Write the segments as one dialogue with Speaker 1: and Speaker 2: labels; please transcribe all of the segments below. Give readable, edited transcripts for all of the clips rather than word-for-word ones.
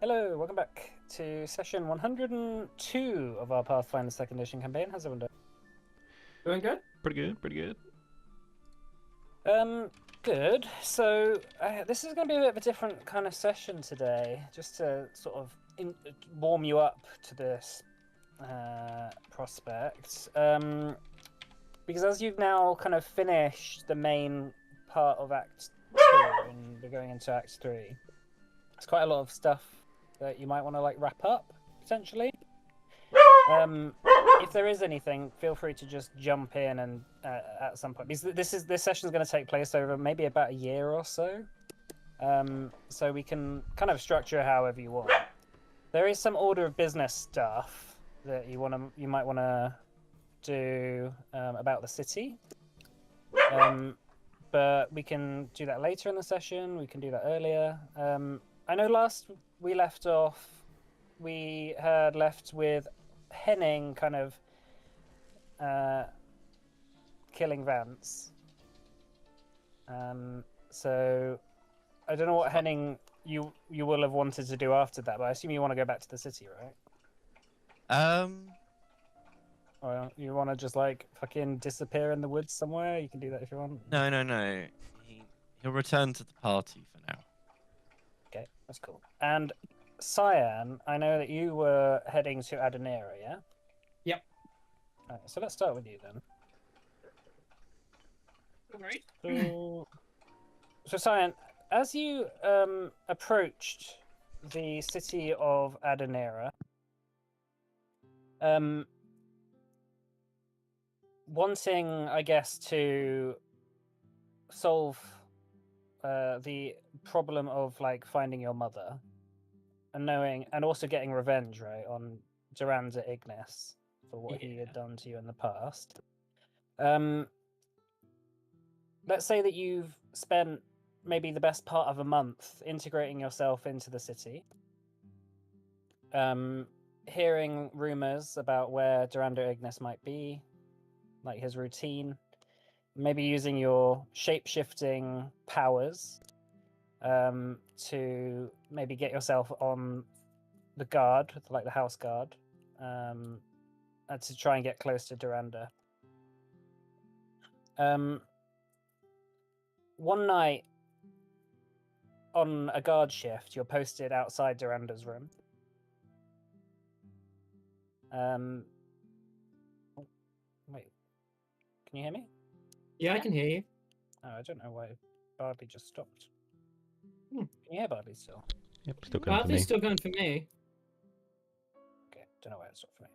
Speaker 1: Hello, welcome back to session 102 of our Pathfinder 2nd Edition campaign. How's everyone
Speaker 2: Doing good?
Speaker 3: Pretty good, pretty good.
Speaker 1: doing? Good. So, this is going to be a bit of a different kind of session today, just to sort of warm you up to this prospect. Because as you've now kind of finished the main part of Act 2, and we're going into Act 3, there's quite a lot of stuff that you might want to wrap up potentially. If there is anything, feel free to just jump in and at some point, because this session is going to take place over maybe about a year or so. So we can kind of structure however you want. There is some order of business stuff that you might want to do about the city. But we can do that later in the session. We can do that earlier. I know last we left off, we had left with Henning kind of killing Vance. So I don't know what Henning you will have wanted to do after that, but I assume you want to go back to the city, right? Or you want to just fucking disappear in the woods somewhere? You can do that if you want.
Speaker 3: No. He'll return to the party for now.
Speaker 1: Okay, that's cool. And Cyan, I know that you were heading to Adenera, yeah?
Speaker 2: Yep.
Speaker 1: Alright, so let's start with you then.
Speaker 2: Alright.
Speaker 1: So Cyan, as you approached the city of Adenera, wanting, I guess, to solve the problem of finding your mother and also getting revenge, right, on Duranda Ignis for what he had done to you in the past. Let's say that you've spent maybe the best part of a month integrating yourself into the city, hearing rumors about where Duranda Ignis might be, like his routine, maybe using your shape-shifting powers to maybe get yourself on the guard, like the house guard, to try and get close to Duranda. One night on a guard shift, you're posted outside Duranda's room. Wait, can you hear me?
Speaker 2: Yeah, I can hear you.
Speaker 1: Oh, I don't know why Barbie just stopped. Can you hear Barbie still?
Speaker 3: Yep, still going for me.
Speaker 2: Barbie's still going for me.
Speaker 1: Okay, don't know why it stopped for me.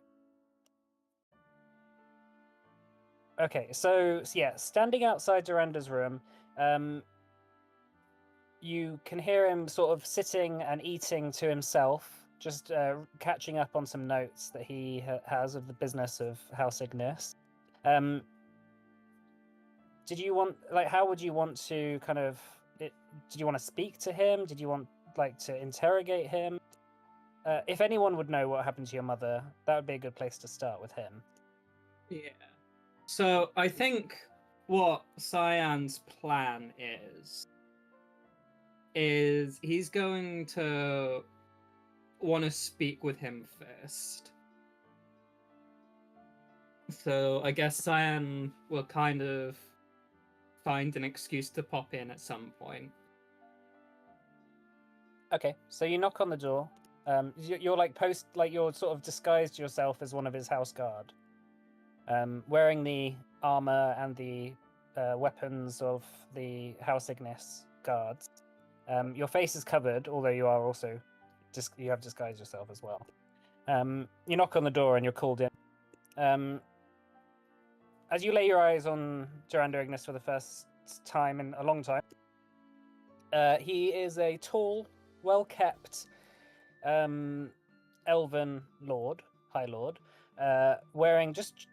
Speaker 1: Okay, so yeah, standing outside Duranda's room, you can hear him sort of sitting and eating to himself, just catching up on some notes that he has of the business of House Ignis. Did you want, how would you want to kind of, did you want to speak to him? Did you want, to interrogate him? If anyone would know what happened to your mother, that would be a good place to start with him.
Speaker 2: Yeah. So I think what Cyan's plan is he's going to want to speak with him first. So I guess Cyan will kind of find an excuse to pop in at some point.
Speaker 1: Okay, so you knock on the door. You're you're sort of disguised yourself as one of his house guard, wearing the armor and the weapons of the House Ignis guards. Your face is covered, although you are also you have disguised yourself as well. You knock on the door and you're called in. As you lay your eyes on Duranda Ignis for the first time in a long time, he is a tall, well-kept elven lord, high lord, wearing just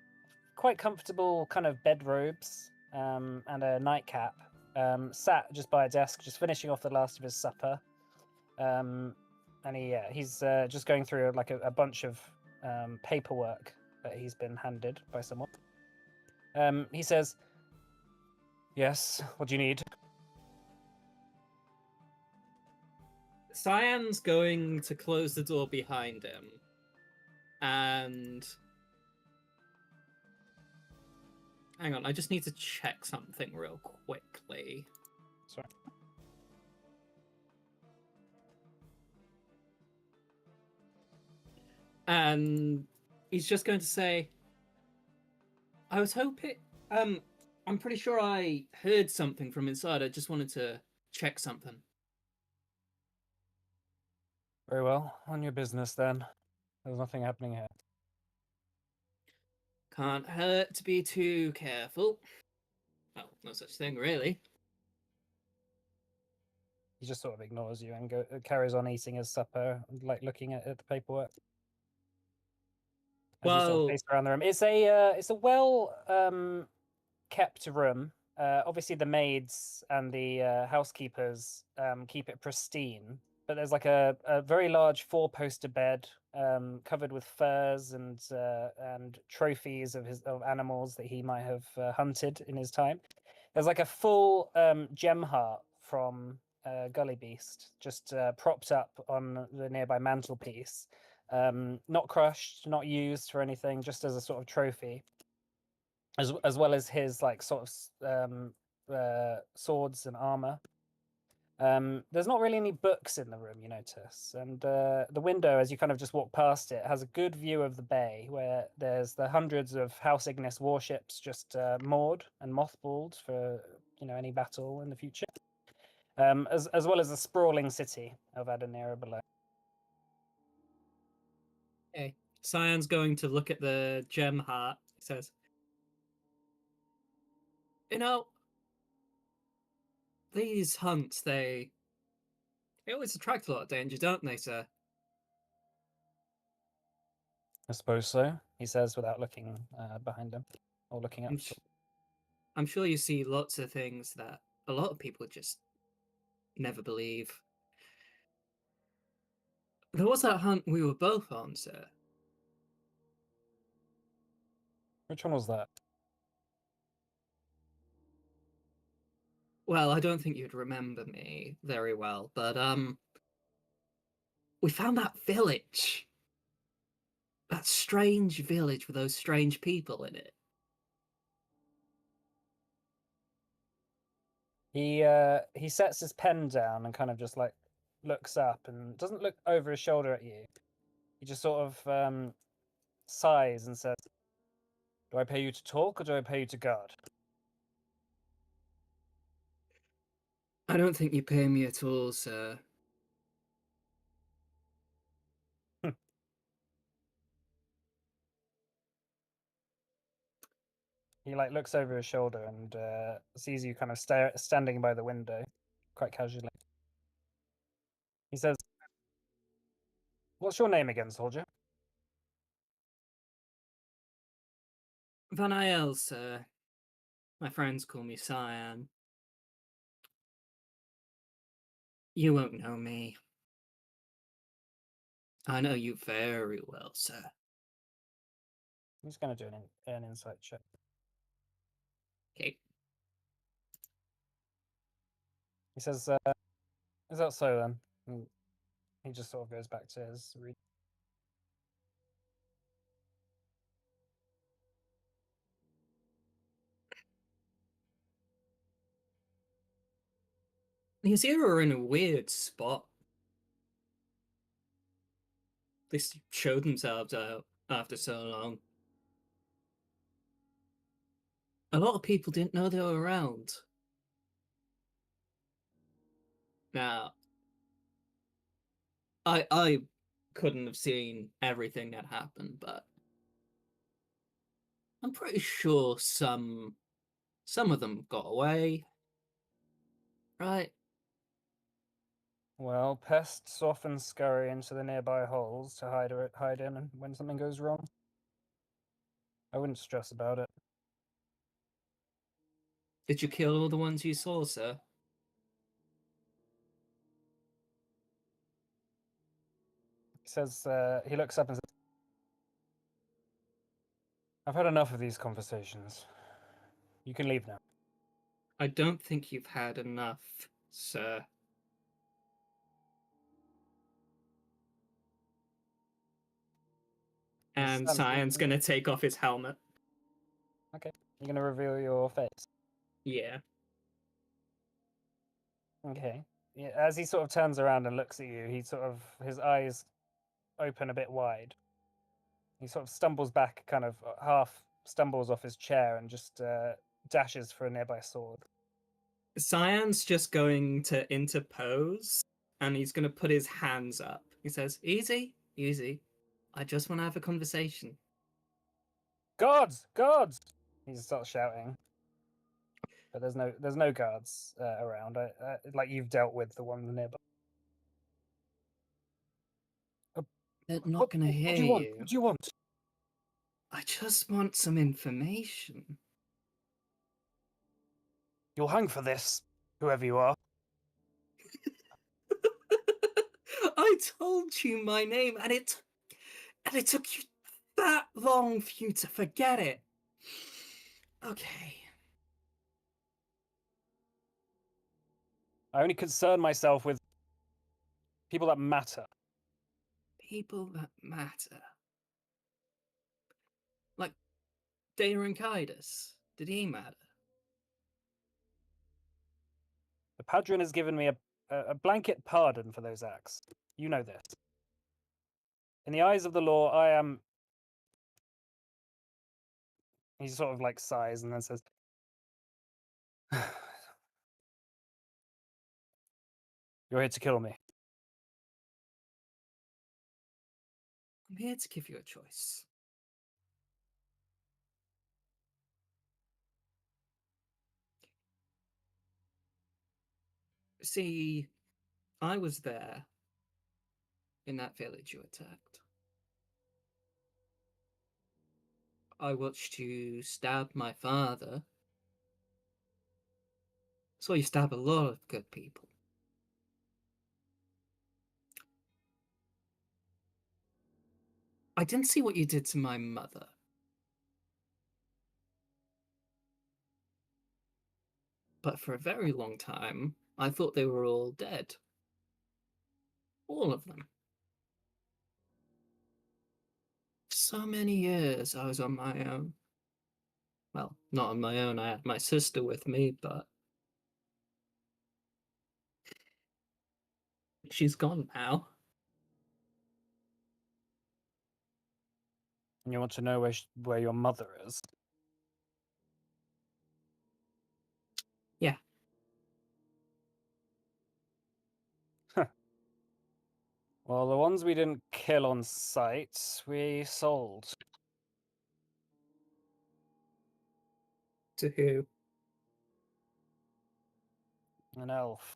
Speaker 1: quite comfortable kind of bedrobes and a nightcap, sat just by a desk, just finishing off the last of his supper. And he's just going through a bunch of paperwork that he's been handed by someone. He says, "Yes, what do you need?"
Speaker 2: Cyan's going to close the door behind him. And hang on, I just need to check something real quickly.
Speaker 1: Sorry.
Speaker 2: And he's just going to say, I was hoping I'm pretty sure I heard something from inside. I just wanted to check something.
Speaker 1: Very well. On your business then. There's nothing happening here.
Speaker 2: Can't hurt to be too careful. Well, no such thing, really.
Speaker 1: He just sort of ignores you and carries on eating his supper, like looking at the paperwork. As you sort of
Speaker 2: Well,
Speaker 1: pace around the room. It's a well kept room. Obviously, the maids and the housekeepers keep it pristine. But there's like a very large four-poster bed covered with furs and trophies of animals that he might have hunted in his time. There's like a full gem heart from Gully Beast just propped up on the nearby mantelpiece. Not crushed, not used for anything, just as a sort of trophy. As well as his like sort of swords and armor. There's not really any books in the room, you notice, and the window, as you kind of just walk past it, has a good view of the bay, where there's the hundreds of House Ignis warships just moored and mothballed for any battle in the future, as well as the sprawling city of Adenira below.
Speaker 2: okay. Cyan's going to look at the gem heart. He says, these hunts, they always attract a lot of danger, don't they, sir?
Speaker 1: I suppose so, he says without looking behind him or looking up.
Speaker 2: I'm sure you see lots of things that a lot of people just never believe. There was that hunt we were both on, sir.
Speaker 1: Which one was that?
Speaker 2: Well, I don't think you'd remember me very well, but we found that village. That strange village with those strange people in it.
Speaker 1: He sets his pen down and kind of just like looks up and doesn't look over his shoulder at you. He just sort of sighs and says, "Do I pay you to talk or do I pay you to guard?"
Speaker 2: I don't think you pay me at all, sir.
Speaker 1: He like looks over his shoulder and sees you kind of standing by the window, quite casually. He says, "What's your name again, soldier?"
Speaker 2: Van Ayel, sir. My friends call me Cyan. You won't know me. I know you very well, sir.
Speaker 1: I'm just going to do an insight check.
Speaker 2: Okay.
Speaker 1: He says, "Is that so then?" And he just sort of goes back to his read.
Speaker 2: You see, we're in a weird spot. They showed themselves out after so long. A lot of people didn't know they were around. Now, I couldn't have seen everything that happened, but I'm pretty sure some of them got away, right?
Speaker 1: Well, pests often scurry into the nearby holes to hide in and when something goes wrong. I wouldn't stress about it.
Speaker 2: Did you kill all the ones you saw, sir?
Speaker 1: He says, he looks up and says, "I've had enough of these conversations. You can leave now."
Speaker 2: I don't think you've had enough, sir. And
Speaker 1: Sam,
Speaker 2: Cyan's gonna take off his helmet.
Speaker 1: Okay. You're gonna reveal your face.
Speaker 2: Yeah.
Speaker 1: Okay. Yeah, as he sort of turns around and looks at you, his eyes open a bit wide. He sort of stumbles back, kind of half stumbles off his chair, and just dashes for a nearby sword.
Speaker 2: Cyan's just going to interpose, and he's gonna put his hands up. He says, "Easy, easy. I just want to have a conversation."
Speaker 1: Guards! Guards! He starts shouting. But there's no guards around. Like you've dealt with the one nearby.
Speaker 2: They're not gonna hear
Speaker 1: What do you want?
Speaker 2: you.
Speaker 1: What do you want?
Speaker 2: I just want some information.
Speaker 1: You'll hang for this, whoever you are.
Speaker 2: I told you my name, and it took you that long for you to forget it. Okay.
Speaker 1: I only concern myself with people that matter.
Speaker 2: People that matter. Like Dana and Kaidas. Did he matter?
Speaker 1: The Padron has given me a blanket pardon for those acts. You know this. In the eyes of the law, I am. He sort of like sighs and then says, "You're here to kill me."
Speaker 2: I'm here to give you a choice. See, I was there in that village you attacked. I watched you stab my father. Saw you stab a lot of good people. I didn't see what you did to my mother. But for a very long time, I thought they were all dead. All of them. So many years I was on my own. Well, not on my own, I had my sister with me, but she's gone now.
Speaker 1: And you want to know where your mother is?
Speaker 2: Yeah.
Speaker 1: Well, the ones we didn't kill on sight, we sold.
Speaker 2: To who?
Speaker 1: An elf.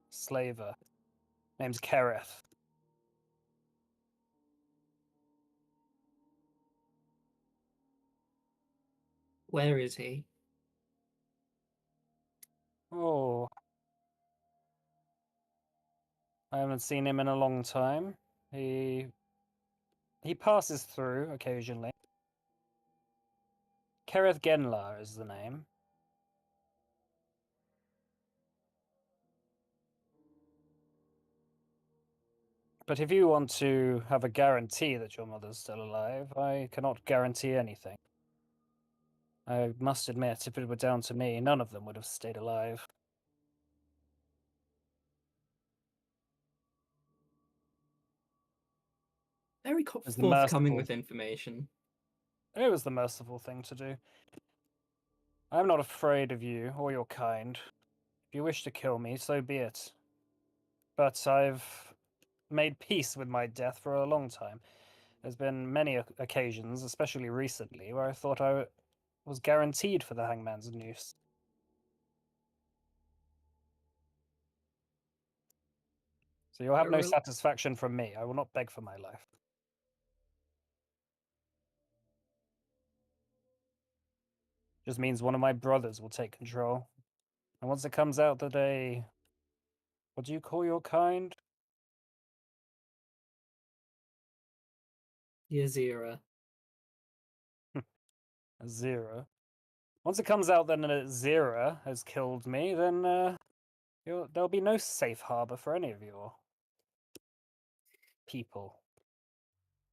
Speaker 1: Slaver. Name's Kereth.
Speaker 2: Where is he?
Speaker 1: Oh. I haven't seen him in a long time. He passes through occasionally. Kereth Genlar is the name. But if you want to have a guarantee that your mother's still alive, I cannot guarantee anything. I must admit, if it were down to me, none of them would have stayed alive.
Speaker 2: Very
Speaker 1: It's the
Speaker 2: forthcoming
Speaker 1: merciful.
Speaker 2: with information.
Speaker 1: It was the merciful thing to do. I am not afraid of you or your kind. If you wish to kill me, so be it. But I've made peace with my death for a long time. There's been many occasions, especially recently, where I thought I was guaranteed for the hangman's noose. So you'll have no satisfaction from me. I will not beg for my life. Just means one of my brothers will take control. And once it comes out that what do you call your kind?
Speaker 2: Yazira.
Speaker 1: A Zera. Once it comes out that a Zera has killed me, then there'll be no safe harbor for any of your people.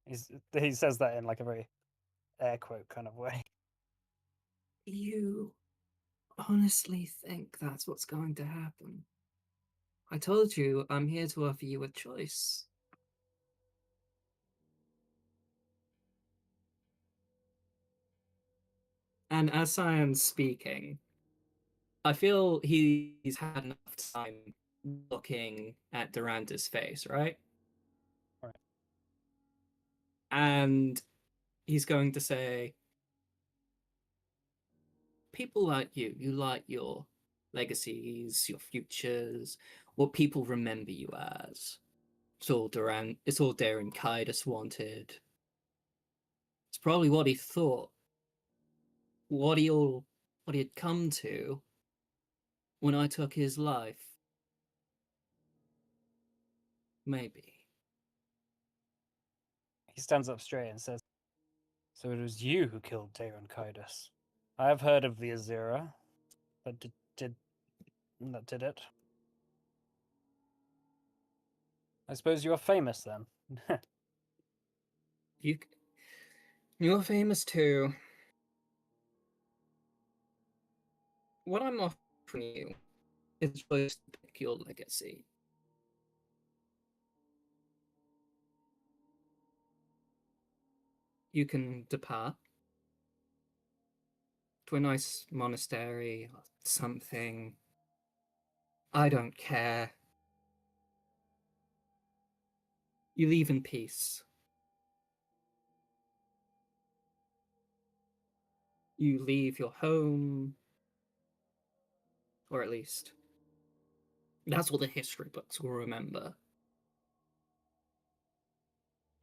Speaker 1: He says that in like a very air quote kind of way.
Speaker 2: You honestly think that's what's going to happen? I told you I'm here to offer you a choice. And as Cyan's speaking, I feel he's had enough time looking at Doranda's face, right?
Speaker 1: Right.
Speaker 2: And he's going to say, people like you like your legacies, your futures, what people remember you as. It's all Darren Kydus wanted. It's probably what he thought. What he had come to when I took his life. Maybe.
Speaker 1: He stands up straight and says, "So it was you who killed Daron Kydus. I have heard of the Azira, but that did it. I suppose you are famous then."
Speaker 2: You're famous too. What I'm offering you is just to pick your legacy. You can depart to a nice monastery or something. I don't care. You leave in peace. You leave your home, or at least that's what the history books will remember.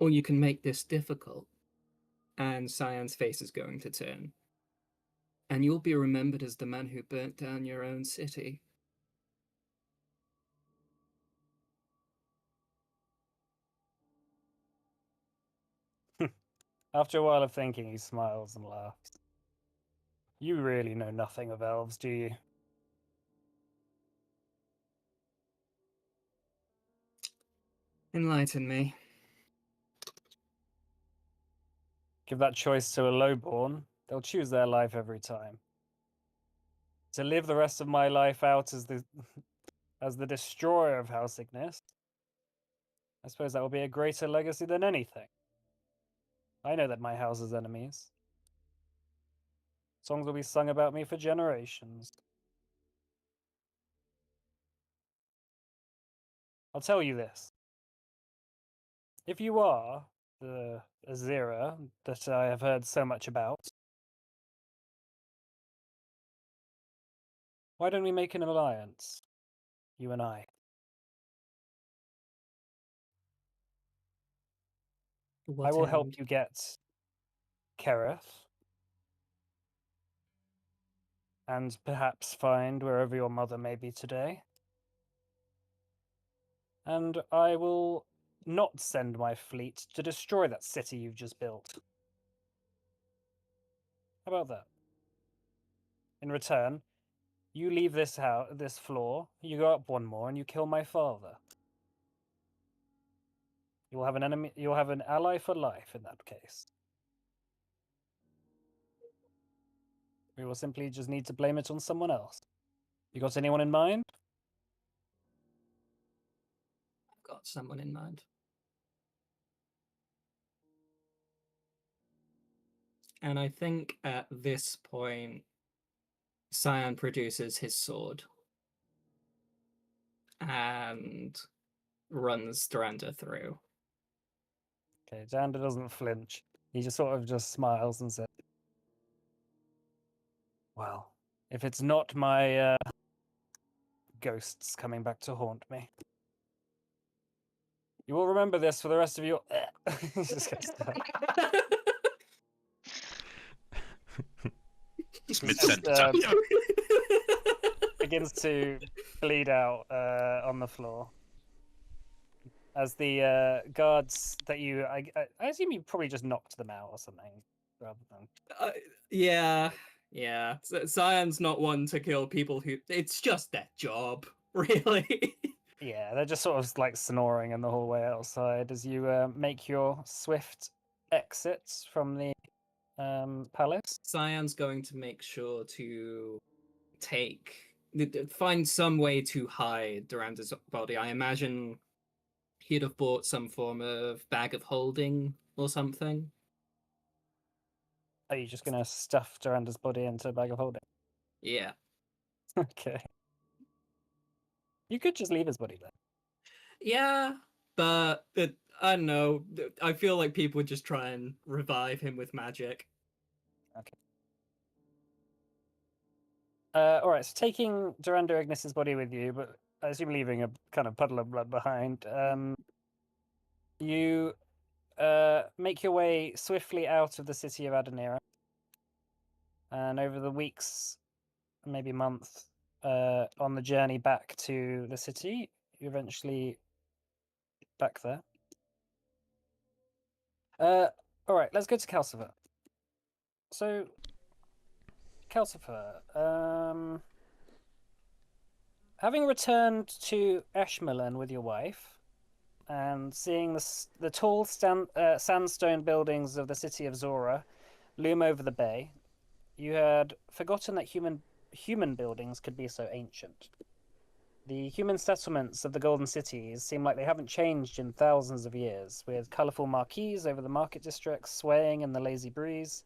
Speaker 2: Or you can make this difficult, and Cyan's face is going to turn. And you'll be remembered as the man who burnt down your own city.
Speaker 1: After a while of thinking, he smiles and laughs. You really know nothing of elves, do you?
Speaker 2: Enlighten me.
Speaker 1: Give that choice to a lowborn, they'll choose their life every time. To live the rest of my life out as the as the destroyer of House Ignis, I suppose that will be a greater legacy than anything. I know that my house has enemies. Songs will be sung about me for generations. I'll tell you this. If you are the Azira that I have heard so much about, why don't we make an alliance? You and I. I will help you get Kereth and perhaps find wherever your mother may be today. And I will not send my fleet to destroy that city you've just built. How about that? In return, you leave this floor, you go up one more, and you kill my father. You'll have an enemy. You'll have an ally for life in that case. We will simply just need to blame it on someone else. You got anyone in mind?
Speaker 2: I've got someone in mind. And I think at this point, Cyan produces his sword and runs Duranda through.
Speaker 1: Okay, Janda doesn't flinch. He just sort of just smiles and says, "Well, if it's not my ghosts coming back to haunt me, you will remember this for the rest of your." He just gets
Speaker 4: It's
Speaker 1: He
Speaker 4: mid-sentence.
Speaker 1: begins to bleed out on the floor as the guards that I assume you probably just knocked them out or something rather than.
Speaker 2: Yeah. Cyan's not one to kill people who. It's just their job, really.
Speaker 1: Yeah, they're just sort of like snoring in the hallway outside as you make your swift exits from the palace.
Speaker 2: Cyan's going to make sure to find some way to hide Doranda's body. I imagine he'd have bought some form of bag of holding or something.
Speaker 1: Are you just gonna stuff Doranda's body into a bag of holding?
Speaker 2: Yeah.
Speaker 1: Okay. You could just leave his body there.
Speaker 2: Yeah, but I don't know. I feel like people would just try and revive him with magic.
Speaker 1: Okay. All right. So taking Duranda Ignis's body with you, but I assume leaving a kind of puddle of blood behind. You make your way swiftly out of the city of Adenira, and over the weeks, maybe month, on the journey back to the city, you eventually back there. All right. Let's go to Calcifer. So, Calcifer, having returned to Ashmelin with your wife, and seeing the tall sandstone buildings of the city of Zora loom over the bay, you had forgotten that human buildings could be so ancient. The human settlements of the Golden Cities seem like they haven't changed in thousands of years, with colourful marquees over the market districts swaying in the lazy breeze,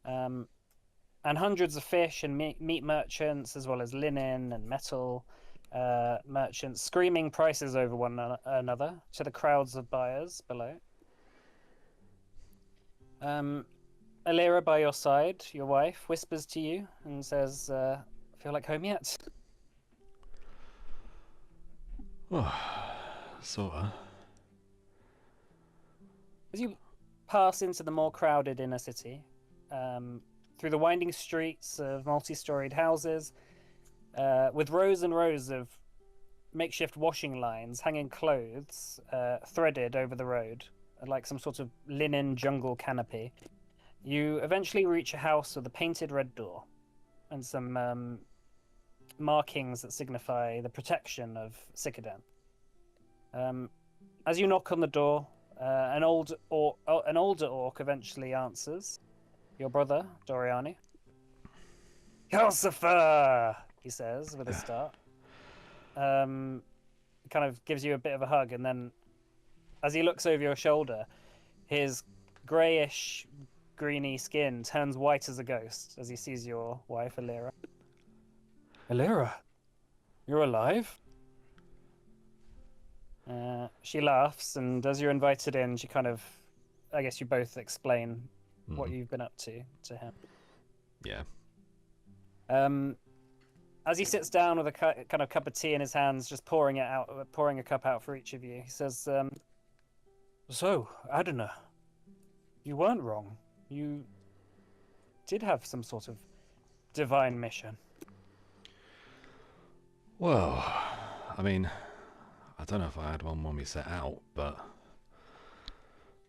Speaker 1: and hundreds of fish and meat merchants, as well as linen and metal merchants screaming prices over one another to the crowds of buyers below. Alira, by your side, your wife, whispers to you and says, "Feel like home yet?"
Speaker 4: Oh, sorta.
Speaker 1: As you pass into the more crowded inner city, through the winding streets of multi-storied houses, with rows and rows of makeshift washing lines hanging clothes threaded over the road, like some sort of linen jungle canopy, you eventually reach a house with a painted red door and some markings that signify the protection of Sikadan. As you knock on the door, an older orc eventually answers. Your brother, Doriani. "Calcifer!" he says with a start. Kind of gives you a bit of a hug, and then as he looks over your shoulder, his greyish, greeny skin turns white as a ghost as he sees your wife, Alira. "Alira, you're alive?" She laughs, and as you're invited in, she kind of, I guess you both explain what you've been up to him.
Speaker 4: Yeah.
Speaker 1: As he sits down with a kind of cup of tea in his hands, just pouring a cup out for each of you, he says, "So, Adana, you weren't wrong. You did have some sort of divine mission."
Speaker 4: Well, I mean, I don't know if I had one when we set out, but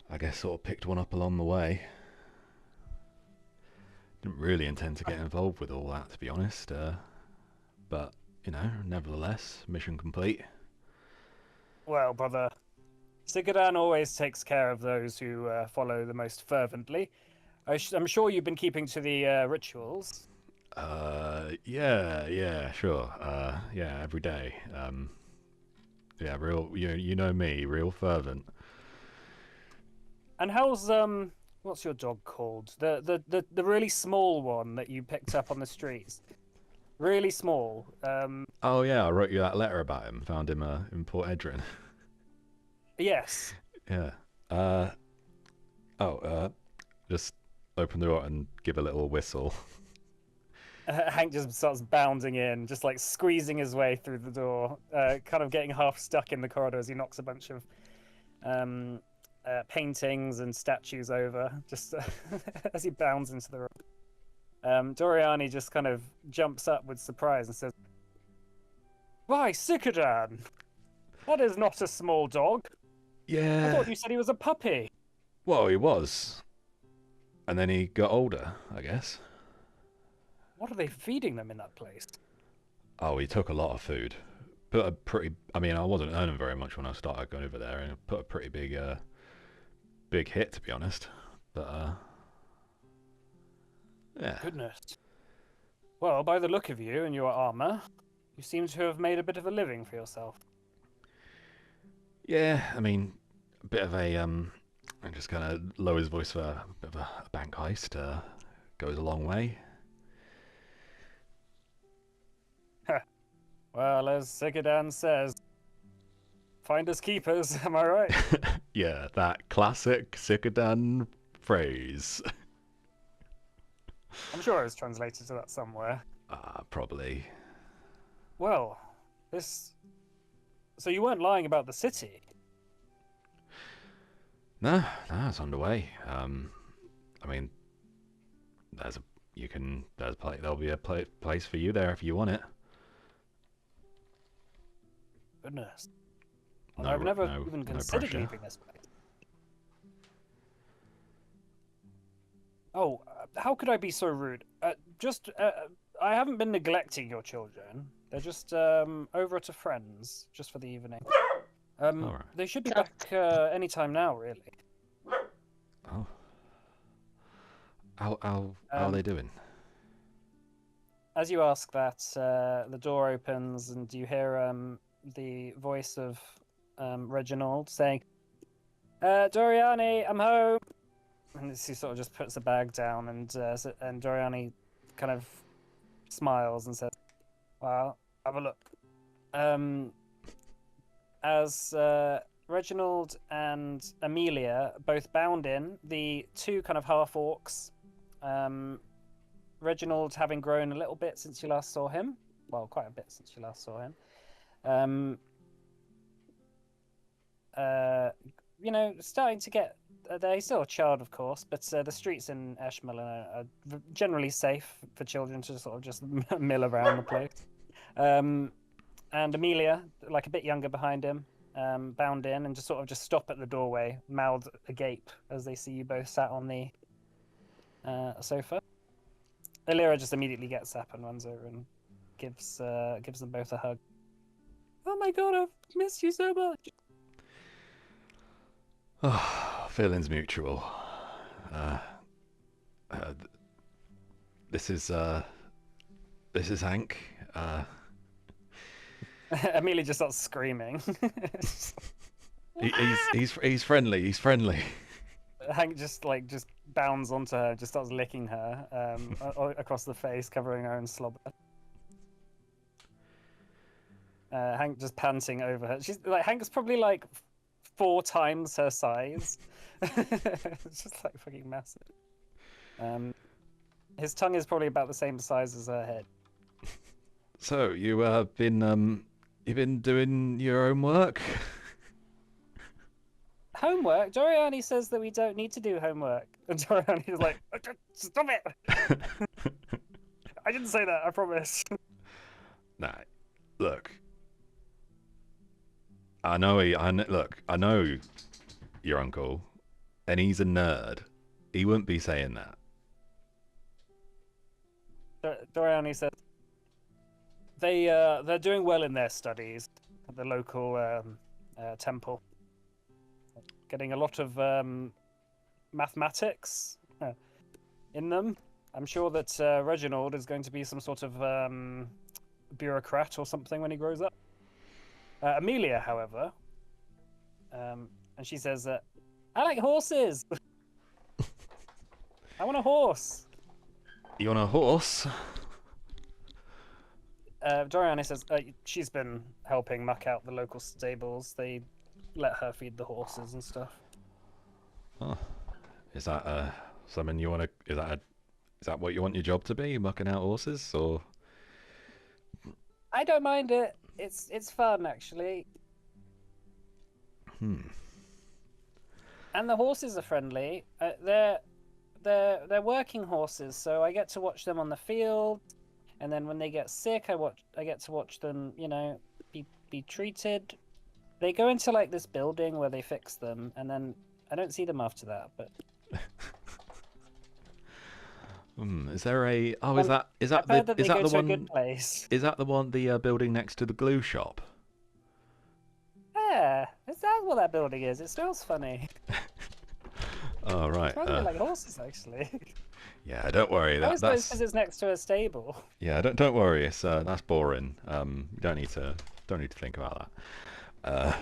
Speaker 4: I guess sort of picked one up along the way. Didn't really intend to get involved with all that, to be honest. But, you know, nevertheless, mission complete.
Speaker 1: Well, brother, Sikadan always takes care of those who follow the most fervently. I'm sure you've been keeping to the rituals.
Speaker 4: Yeah, sure. Yeah, every day. Yeah, real. You know me, real fervent.
Speaker 1: And how's what's your dog called? The really small one that you picked up on the streets. Really small.
Speaker 4: Oh yeah, I wrote you that letter about him. Found him in Port Edrin.
Speaker 1: Yes.
Speaker 4: Yeah. Just open the door and give a little whistle.
Speaker 1: Hank just starts bounding in, just like squeezing his way through the door, kind of getting half stuck in the corridor as he knocks a bunch of paintings and statues over, just as he bounds into the room. Doriani just kind of jumps up with surprise and says, "Why, Sikadan! That is not a small dog.
Speaker 4: Yeah.
Speaker 1: I thought you said he was a puppy."
Speaker 4: Well, he was. And then he got older, I guess.
Speaker 1: What are they feeding them in that place?
Speaker 4: Oh, he took a lot of food. put a pretty. I mean, I wasn't earning very much when I started going over there, and put a pretty big hit, to be honest. But yeah.
Speaker 1: Goodness. Well, by the look of you and your armor, you seem to have made a bit of a living for yourself.
Speaker 4: Yeah, I mean, a bit of a I just kind of lower his voice for a bit of a bank heist. Goes a long way.
Speaker 1: Well, as Sigadan says, finders keepers, am I right?
Speaker 4: Yeah, that classic Sikadan phrase.
Speaker 1: I'm sure it's translated to that somewhere.
Speaker 4: Probably.
Speaker 1: Well, so you weren't lying about the city?
Speaker 4: No, it's underway. I mean, there'll be a place for you there if you want it.
Speaker 1: Goodness.
Speaker 4: No,
Speaker 1: I've never
Speaker 4: no-
Speaker 1: even
Speaker 4: no
Speaker 1: considered
Speaker 4: pressure.
Speaker 1: leaving this place. Oh, how could I be so rude? I haven't been neglecting your children. They're just over at a friend's, just for the evening.
Speaker 4: Alright.
Speaker 1: They should be back any time now, really.
Speaker 4: Oh. How are they doing?
Speaker 1: As you ask that, the door opens and you hear the voice of Reginald saying, Doriani, I'm home. And he sort of just puts the bag down, and Doriani kind of smiles and says, well, have a look. As Reginald and Amelia both bound in, the two kind of half-orcs, Reginald having grown a little bit since you last saw him. Well, quite a bit since you last saw him. Starting to get... he's still a child, of course, but the streets in Ashmelon are generally safe for children to sort of just mill around the place. And Amelia, like a bit younger behind him, bound in and just stop at the doorway, mouth agape as they see you both sat on the sofa. Illyra just immediately gets up and runs over and gives them both a hug. Oh my god, I've missed you so much.
Speaker 4: Oh, feelings mutual. This is Hank.
Speaker 1: Amelia just starts screaming.
Speaker 4: He's friendly. He's friendly.
Speaker 1: Hank just bounds onto her, just starts licking her across the face, covering her in slobber. Hank just panting over her. She's like, Hank's probably like 4 times her size. It's just like fucking massive. His tongue is probably about the same size as her head.
Speaker 4: So you've been doing your own work?
Speaker 1: Homework? Doriani says that we don't need to do homework. And Doriani's like, stop it! I didn't say that, I promise.
Speaker 4: Nah, look. I know your uncle, and he's a nerd. He wouldn't be saying that.
Speaker 1: Doriani says they're doing well in their studies at the local temple. Getting a lot of mathematics in them. I'm sure that Reginald is going to be some sort of bureaucrat or something when he grows up. Amelia, however, and she says, I like horses. I want a horse.
Speaker 4: You want a horse?
Speaker 1: Doriani says she's been helping muck out the local stables. They let her feed the horses and stuff.
Speaker 4: Oh, is that something you want to? Is that what you want your job to be? Mucking out horses, or?
Speaker 1: I don't mind it. It's fun actually. And the horses are friendly. They're working horses, so I get to watch them on the field. And then when they get sick, I get to watch them, be treated. They go into like this building where they fix them, and then I don't see them after that. But
Speaker 4: is there a? Is that
Speaker 1: I've heard
Speaker 4: the
Speaker 1: that they go
Speaker 4: one?
Speaker 1: to a good place.
Speaker 4: Is that the one? The building next to the glue shop?
Speaker 1: Yeah, is that what that building is? It smells funny.
Speaker 4: Oh, right.
Speaker 1: It smells a bit like horses, actually.
Speaker 4: Yeah, don't worry.
Speaker 1: I always thought it's
Speaker 4: That's
Speaker 1: because it's next to a stable.
Speaker 4: yeah. Don't worry. It's that's boring. You don't need to think about that.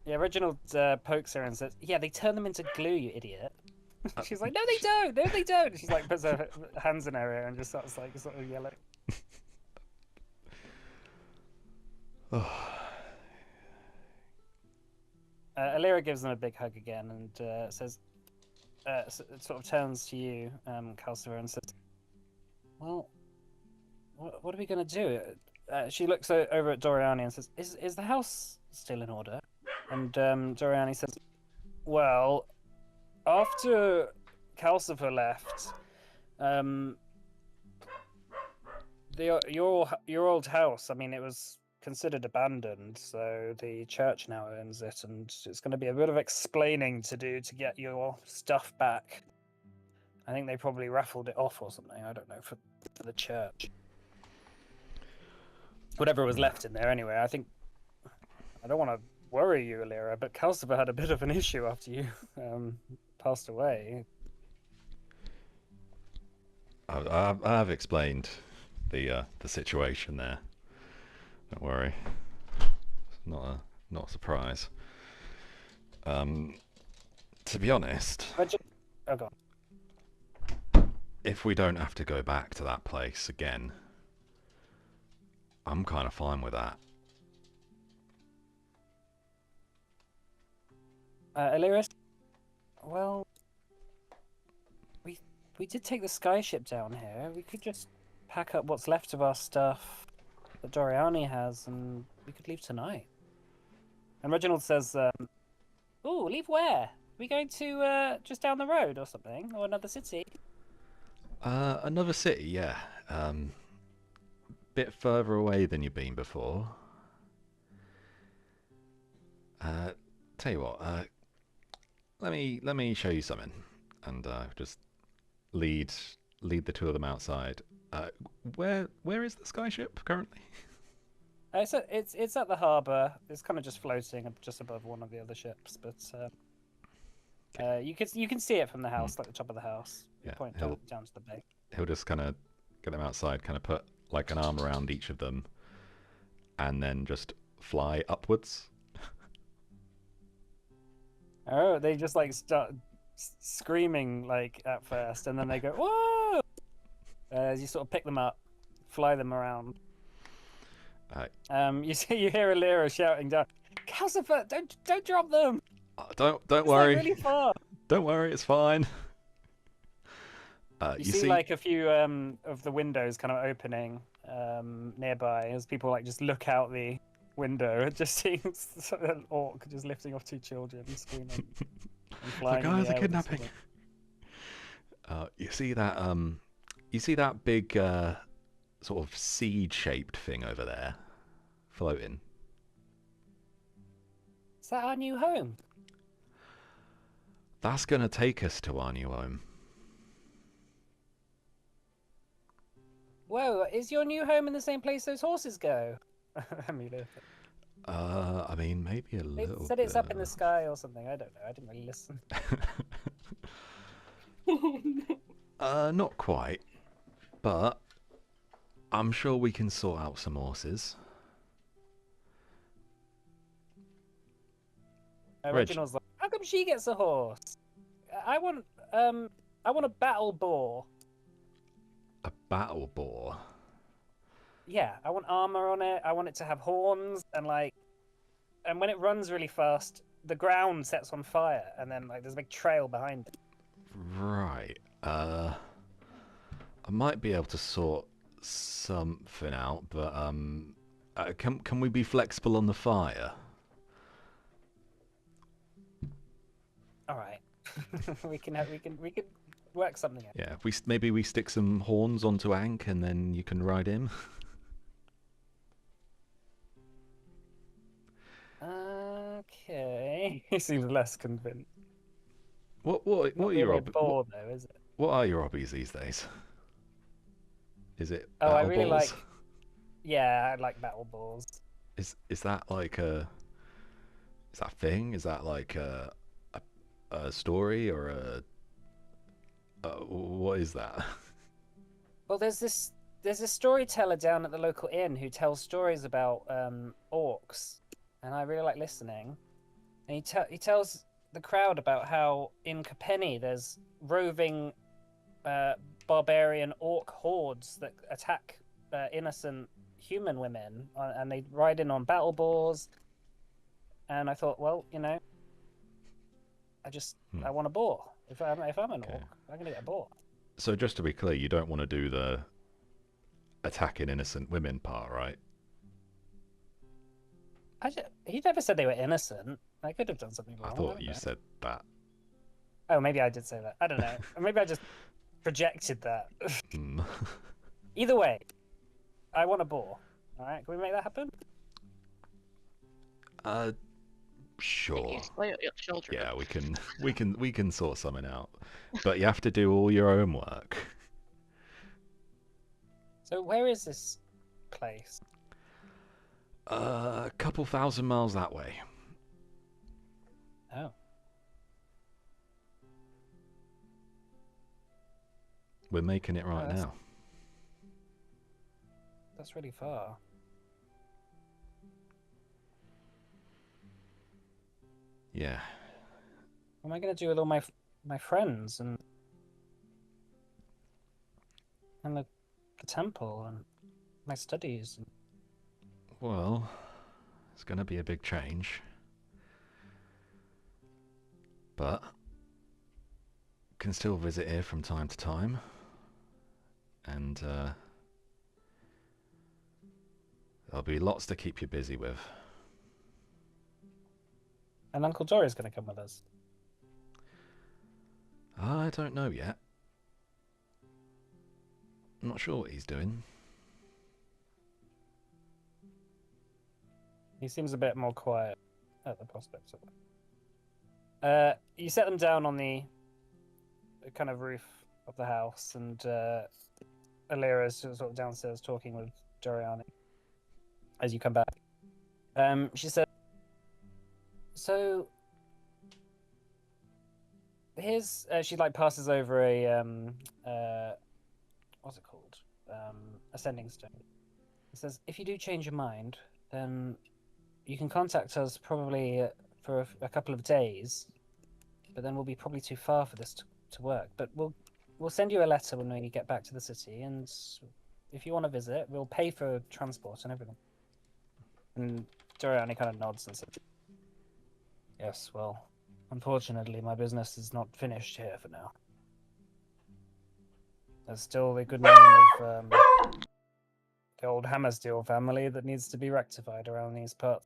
Speaker 1: Yeah, Reginald pokes her and says, "Yeah, they turn them into glue, you idiot." She's like, "No, they don't. No, they don't." She's like, puts her hands in her ear and just starts like sort of yelling. Alira gives them a big hug again and says, sort of turns to you, Calcifer, and says, "Well, what are we going to do?" She looks over at Doriani and says, "Is the house still in order?" And Doriani says, "Well, after Calcifer left, your old house. I mean, it was considered abandoned, so the church now owns it, and it's going to be a bit of explaining to do to get your stuff back. I think they probably raffled it off or something. I don't know, for the church. Whatever was left in there, anyway. I don't want to worry you, Alira, but Calcifer had a bit of an issue after you passed away."
Speaker 4: I've explained the situation there. Don't worry. It's not a surprise. To be honest,
Speaker 1: Oh, God.
Speaker 4: if we don't have to go back to that place again, I'm kind of fine with that.
Speaker 1: Alira, well, we did take the skyship down here. We could just pack up what's left of our stuff that Doriani has, and we could leave tonight. And Reginald says, "Oh, leave where? Are we going to just down the road or something, or another city?"
Speaker 4: Another city, yeah. Bit further away than you've been before. Tell you what, let me show you something, and just lead the two of them outside. Where is the skyship currently?
Speaker 1: It's at the harbour. It's kind of just floating just above one of the other ships, but you can see it from the house, like the top of the house.
Speaker 4: Yeah,
Speaker 1: Point down to the bay.
Speaker 4: He'll just kind of get them outside, kind of put like an arm around each of them, and then just fly upwards.
Speaker 1: Oh, they just like start screaming like at first, and then they go whoa as you sort of pick them up, fly them around. You hear Alira shouting down, "Calcifer, don't drop them!
Speaker 4: Don't
Speaker 1: It's
Speaker 4: worry.
Speaker 1: like really far."
Speaker 4: Don't worry, it's fine.
Speaker 1: You see like a few of the windows kind of opening nearby as people like just look out the window and just seeing an orc just lifting off two children and screaming and flying.
Speaker 4: The
Speaker 1: in
Speaker 4: guys
Speaker 1: the
Speaker 4: are
Speaker 1: air with
Speaker 4: kidnapping.
Speaker 1: sort
Speaker 4: You see that big sort of seed-shaped thing over there, floating.
Speaker 1: Is that our new home?
Speaker 4: That's gonna take us to our new home.
Speaker 1: Whoa, is your new home in the same place those horses go? Amelia.
Speaker 4: I mean, maybe a
Speaker 1: They
Speaker 4: little.
Speaker 1: said it's up in the sky or something. I don't know. I didn't really listen.
Speaker 4: Not quite, but I'm sure we can sort out some horses.
Speaker 1: Reginald's like, "How come she gets a horse? I want a battle boar."
Speaker 4: A battle boar.
Speaker 1: Yeah, I want armor on it. I want it to have horns and when it runs really fast, the ground sets on fire, and then like there's a big trail behind it.
Speaker 4: Right. I might be able to sort something out, but can we be flexible on the fire?
Speaker 1: All right, we can work something out.
Speaker 4: Yeah. Maybe we stick some horns onto Ank, and then you can ride him.
Speaker 1: Okay, he seems less convinced.
Speaker 4: What
Speaker 1: Not
Speaker 4: are your
Speaker 1: really a boar though, is it?
Speaker 4: what are your hobbies these days? Is it
Speaker 1: Oh, I
Speaker 4: battle
Speaker 1: really
Speaker 4: balls?
Speaker 1: Yeah, I like battle balls.
Speaker 4: Is that like a is that a thing? Is that like a story or what is that?
Speaker 1: Well, there's a storyteller down at the local inn who tells stories about orcs, and I really like listening. And he tells the crowd about how in Capenny there's roving barbarian orc hordes that attack innocent human women, and they ride in on battle boars. And I thought, well, I want a boar. If I'm an
Speaker 4: Okay.
Speaker 1: orc, I'm gonna get a boar.
Speaker 4: So just to be clear, you don't want to do the attacking innocent women part, right?
Speaker 1: He never said they were innocent. I could have done something
Speaker 4: I
Speaker 1: wrong.
Speaker 4: thought you said that.
Speaker 1: Oh, maybe I did say that. I don't know. Or maybe I just projected that.
Speaker 4: Hmm.
Speaker 1: Either way, I want a boar. All right, can we make that happen?
Speaker 5: Can
Speaker 4: Sure.
Speaker 5: you slay your children?
Speaker 4: Yeah, we can sort something out. But you have to do all your own work.
Speaker 1: So where is this place?
Speaker 4: A couple thousand miles that way.
Speaker 1: Oh,
Speaker 4: We're making it right
Speaker 1: that's-
Speaker 4: now.
Speaker 1: that's really far.
Speaker 4: Yeah.
Speaker 1: What am I gonna do with all my friends and the temple and my studies?
Speaker 4: Well, it's going to be a big change. But can still visit here from time to time. And there'll be lots to keep you busy with.
Speaker 1: And Uncle Dory's gonna come with us.
Speaker 4: I don't know yet. I'm not sure what he's doing.
Speaker 1: He seems a bit more quiet at the prospect of it. You set them down on the kind of roof of the house, and Alira's sort of downstairs talking with Doriani as you come back. She said, "So here's." She like passes over a what's it called? Ascending stone. It says, "If you do change your mind, then you can contact us probably for a couple of days, but then we'll be probably too far for this to work. But we'll send you a letter when we get back to the city, and if you want to visit, we'll pay for transport and everything." And Doriani kind of nods and says, "Yes, well, unfortunately, my business is not finished here for now. There's still the good name of the old Hammersteel family that needs to be rectified around these parts."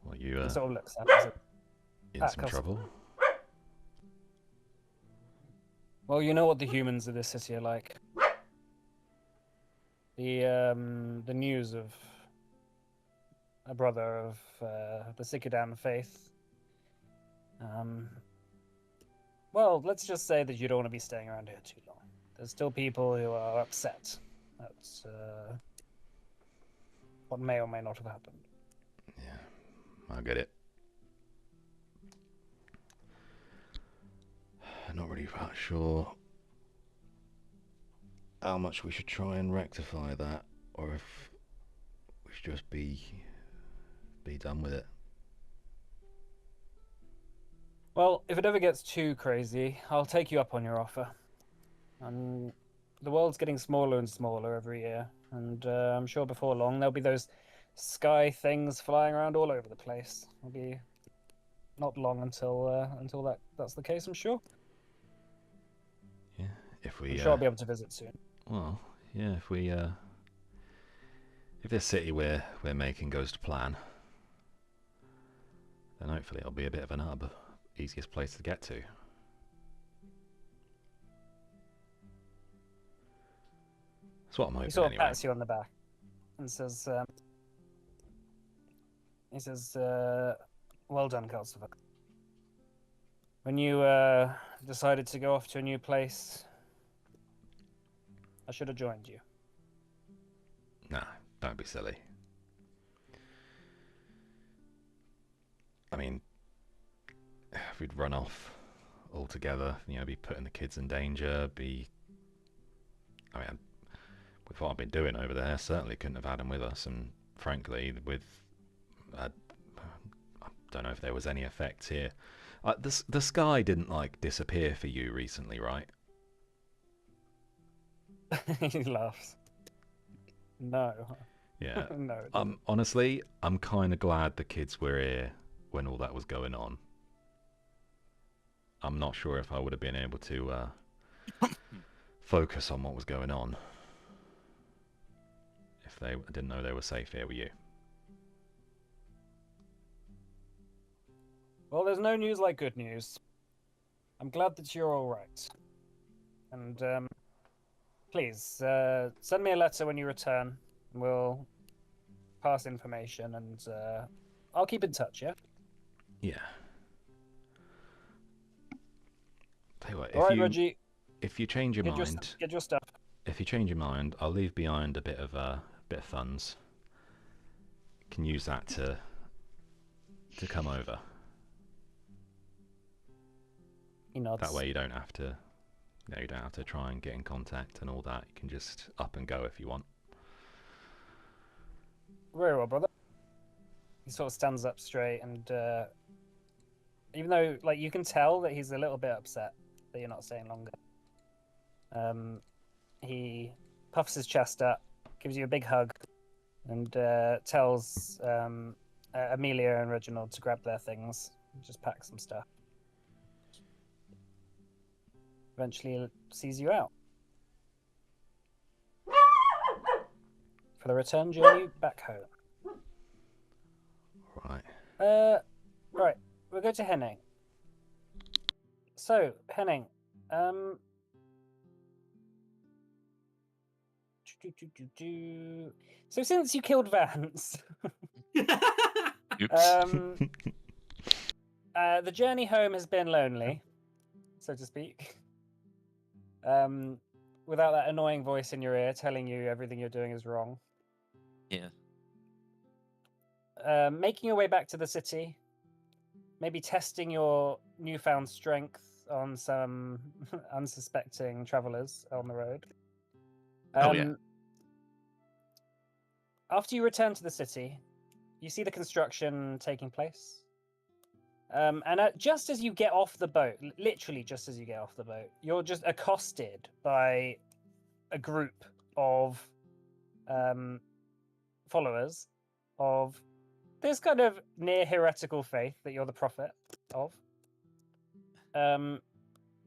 Speaker 4: Well, you
Speaker 1: He sort of looks at us.
Speaker 4: in some trouble?
Speaker 1: Well, you know what the humans of this city are like. The news of a brother of the Sikudan faith. Well, let's just say that you don't want to be staying around here too long. There's still people who are upset at what may or may not have happened.
Speaker 4: Yeah, I get it. I'm not really quite sure how much we should try and rectify that, or if we should just be done with it.
Speaker 1: Well, if it ever gets too crazy, I'll take you up on your offer. And the world's getting smaller and smaller every year, and I'm sure before long there'll be those sky things flying around all over the place. It'll be not long until that's the case, I'm sure.
Speaker 4: Yeah, if we
Speaker 1: I'm sure I'll be able to visit soon.
Speaker 4: well, yeah, if we if this city we're making goes to plan, then hopefully it'll be a bit of an hub, easiest place to get to. That's what I'm hoping
Speaker 1: He sort of
Speaker 4: anyway.
Speaker 1: pats you on the back and says, "Well done, Calcifer. When you decided to go off to a new place, I should have joined you."
Speaker 4: Nah, don't be silly. I mean, if we'd run off altogether, be putting the kids in danger, I mean, with what I've been doing over there, certainly couldn't have had them with us, and frankly, I don't know if there was any effects here. The sky didn't, disappear for you recently, right?
Speaker 1: He laughs. No.
Speaker 4: Yeah.
Speaker 1: No. It didn't.
Speaker 4: Honestly, I'm kind of glad the kids were here when all that was going on. I'm not sure if I would have been able to focus on what was going on if I didn't know they were safe here with you.
Speaker 1: Well, there's no news like good news. I'm glad that you're all right. And please send me a letter when you return. We'll pass information, and I'll keep in touch. Yeah.
Speaker 4: Yeah. Tell you what,
Speaker 1: All right, Reggie.
Speaker 4: if you change your mind,
Speaker 1: get your stuff.
Speaker 4: if you change your mind, I'll leave behind a bit of funds. Can use that to come over.
Speaker 1: He nods.
Speaker 4: That way you don't have to, you don't have to try and get in contact and all that. You can just up and go if you want.
Speaker 1: Very well, brother. He sort of stands up straight, and even though, you can tell that he's a little bit upset that you're not staying longer. He puffs his chest up, gives you a big hug, and tells Amelia and Reginald to grab their things and just pack some stuff. Eventually sees you out for the return journey back home.
Speaker 4: Right.
Speaker 1: Right, we'll go to Henning. So, Henning, so since you killed Vance,
Speaker 3: Oops.
Speaker 1: the journey home has been lonely, so to speak. Without that annoying voice in your ear telling you everything you're doing is wrong.
Speaker 3: Yeah.
Speaker 1: Making your way back to the city, maybe testing your newfound strength on some unsuspecting travelers on the road.
Speaker 3: Oh, yeah.
Speaker 1: After you return to the city, you see the construction taking place. And just as you get off the boat, literally just as you get off the boat, you're just accosted by a group of followers of this kind of near heretical faith that you're the prophet of.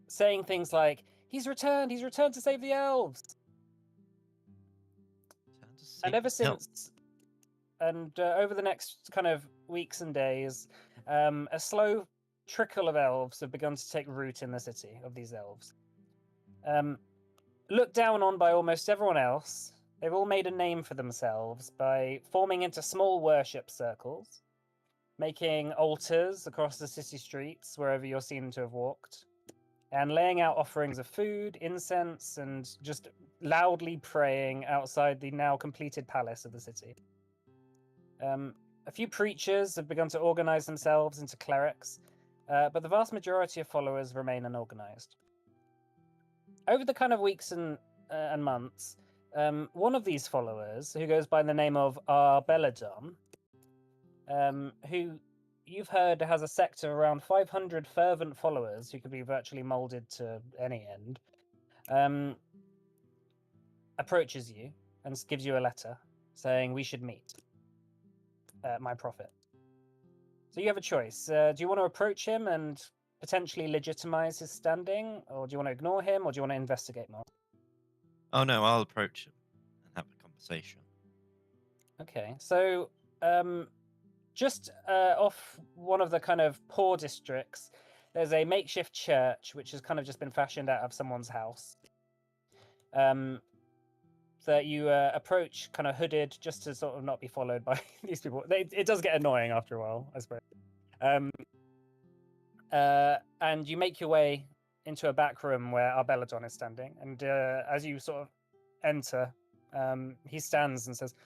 Speaker 1: Saying things like, he's returned to save the elves. And ever since, and over the next kind of weeks and days, a slow trickle of elves have begun to take root in the city of these elves. Looked down on by almost everyone else, they've all made a name for themselves by forming into small worship circles, making altars across the city streets wherever you're seen to have walked, and laying out offerings of food, incense, and just loudly praying outside the now completed palace of the city. A few preachers have begun to organize themselves into clerics, but the vast majority of followers remain unorganized. Over the kind of weeks and months, one of these followers, who goes by the name of Arbeladon, who you've heard has a sect of around 500 fervent followers who could be virtually molded to any end, approaches you and gives you a letter saying we should meet. My prophet. So you have a choice. Do you want to approach him and potentially legitimize his standing, or do you want to ignore him, or do you want to investigate more?
Speaker 3: Oh no, I'll approach him and have a conversation.
Speaker 1: Okay, so just off one of the kind of poor districts, there's a makeshift church which has kind of just been fashioned out of someone's house. That you approach kind of hooded, just to sort of not be followed by these people. It does get annoying after a while, I suppose. And you make your way into a back room where Arbeladon is standing. And as you sort of enter, he stands and says,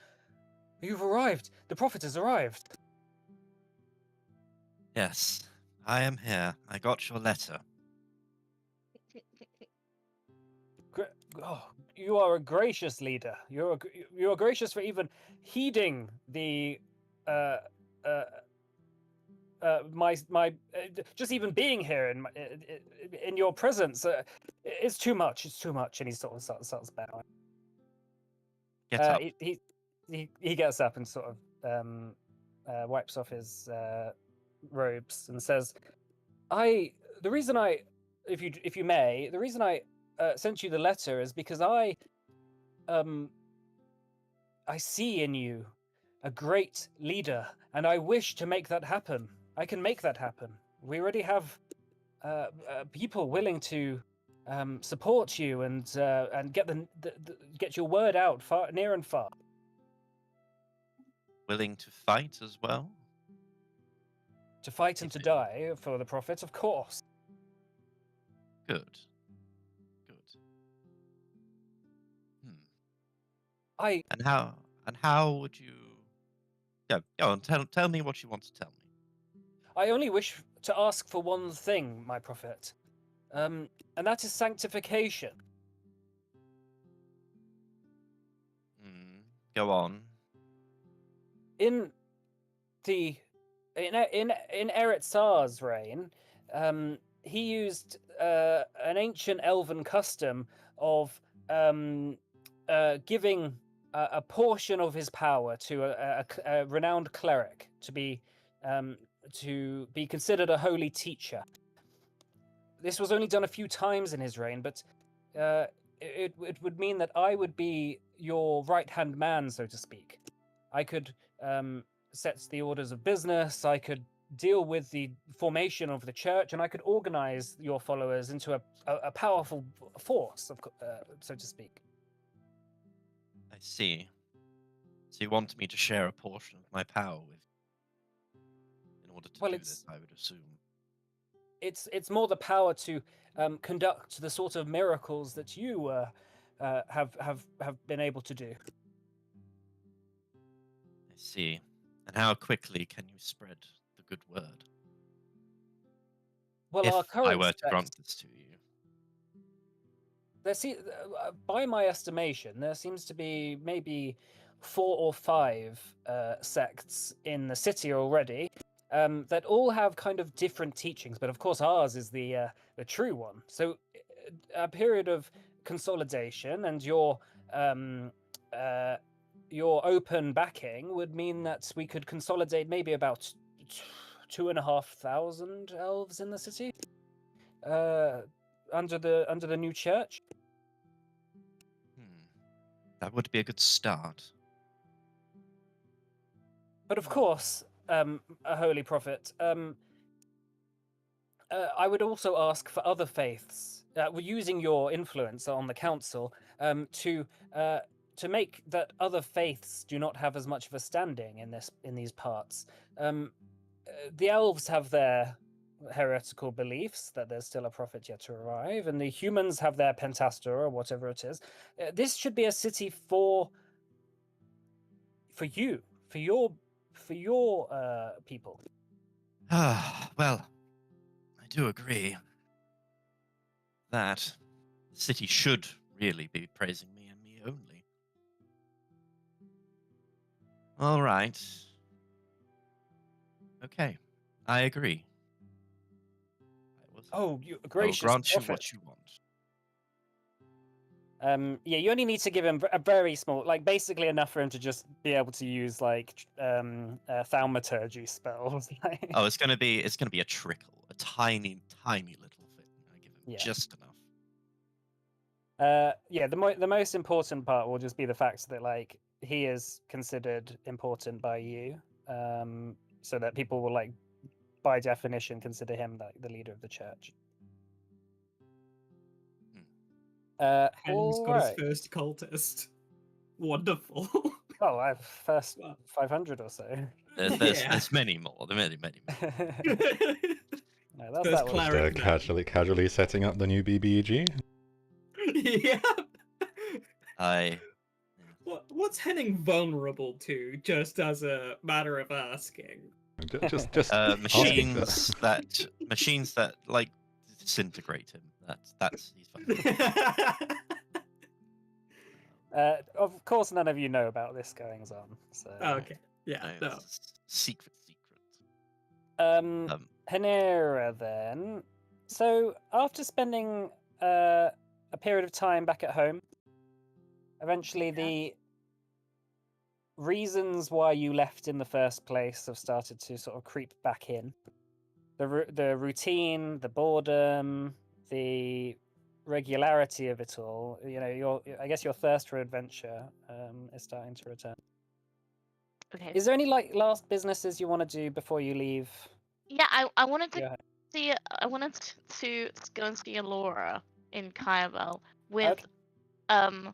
Speaker 1: "You've arrived. The prophet has arrived."
Speaker 3: Yes, I am here. I got your letter.
Speaker 1: Oh, you are a gracious leader. You are gracious for even heeding the uh, uh, my just even being here in your presence. It's too much. It's too much, and he sort of starts bowing.
Speaker 3: Get up.
Speaker 1: He gets up and sort of wipes off his robes and says, the reason I, if you may, the reason I sent you the letter is because I see in you a great leader, and I wish to make that happen. I can make that happen. We already have people willing to support you and get get your word out far, near and far.
Speaker 3: Willing to fight as well?
Speaker 1: To fight and to die for the Prophet, of course.
Speaker 3: Good. Good.
Speaker 1: I
Speaker 3: And how would you? Go on. Tell me what you want to tell me.
Speaker 1: I only wish to ask for one thing, my Prophet, and that is sanctification.
Speaker 3: Go on.
Speaker 1: In Eretz Tsar's reign, he used an ancient elven custom of giving a portion of his power to a renowned cleric to be considered a holy teacher. This was only done a few times in his reign, but it would mean that I would be your right-hand man, so to speak. I could set the orders of business, I could deal with the formation of the church, and I could organize your followers into a powerful force, so to speak.
Speaker 3: I see. So you want me to share a portion of my power with you in order to do this, I would assume.
Speaker 1: It's more the power to conduct the sort of miracles that you have been able to do.
Speaker 3: I see. And how quickly can you spread the good word?
Speaker 1: Well,
Speaker 3: if
Speaker 1: our current
Speaker 3: I were to grant this to you.
Speaker 1: By my estimation, there seems to be maybe 4 or 5 sects in the city already that all have kind of different teachings, but of course ours is the true one. So a period of consolidation and your open backing would mean that we could consolidate maybe about 2,500 elves in the city under the new church.
Speaker 3: That would be a good start.
Speaker 1: But of course, a holy prophet, I would also ask for other faiths, using your influence on the council, to make that other faiths do not have as much of a standing in these parts. The elves have their heretical beliefs that there's still a prophet yet to arrive, and the humans have their pentastor or whatever it is. This should be a city for you, for your people.
Speaker 3: Well, I do agree that the city should really be praising me and me only. All right. Okay, I agree.
Speaker 1: You
Speaker 3: I will
Speaker 1: gracious
Speaker 3: grant
Speaker 1: prophet.
Speaker 3: you what you want.
Speaker 1: Yeah, you only need to give him a very small, like basically enough for him to just be able to use like thaumaturgy spells.
Speaker 3: Oh, it's gonna be a trickle, a tiny little thing. I give him just enough.
Speaker 1: Yeah, the most important part will just be the fact that like he is considered important by you, so that people will like by definition consider him like the leader of the church.
Speaker 2: Hen's got his first cultist. Wonderful.
Speaker 1: Oh, I have first 500 or so.
Speaker 3: There's many more. There are many more.
Speaker 1: No, that's
Speaker 4: Just casually setting up the new BBEG.
Speaker 2: Yeah. What's Henning vulnerable to, just as a matter of asking?
Speaker 4: Just asking that.
Speaker 3: Machines that like disintegrate him. That's he's fine.
Speaker 1: Of course, none of you know about this goings on. So.
Speaker 2: Oh, okay. Yeah. No.
Speaker 3: Secret.
Speaker 1: Hanera then. So after spending a period of time back at home, eventually the reasons why you left in the first place have started to sort of creep back in. The routine, the boredom, the regularity of it all. You know, I guess your thirst for adventure is starting to return.
Speaker 5: Okay.
Speaker 1: Is there any like last businesses you want to do before you leave?
Speaker 5: Yeah, I wanted to
Speaker 1: Yeah.
Speaker 5: see. I wanted to go and see Alora in Kyavel with
Speaker 1: Okay.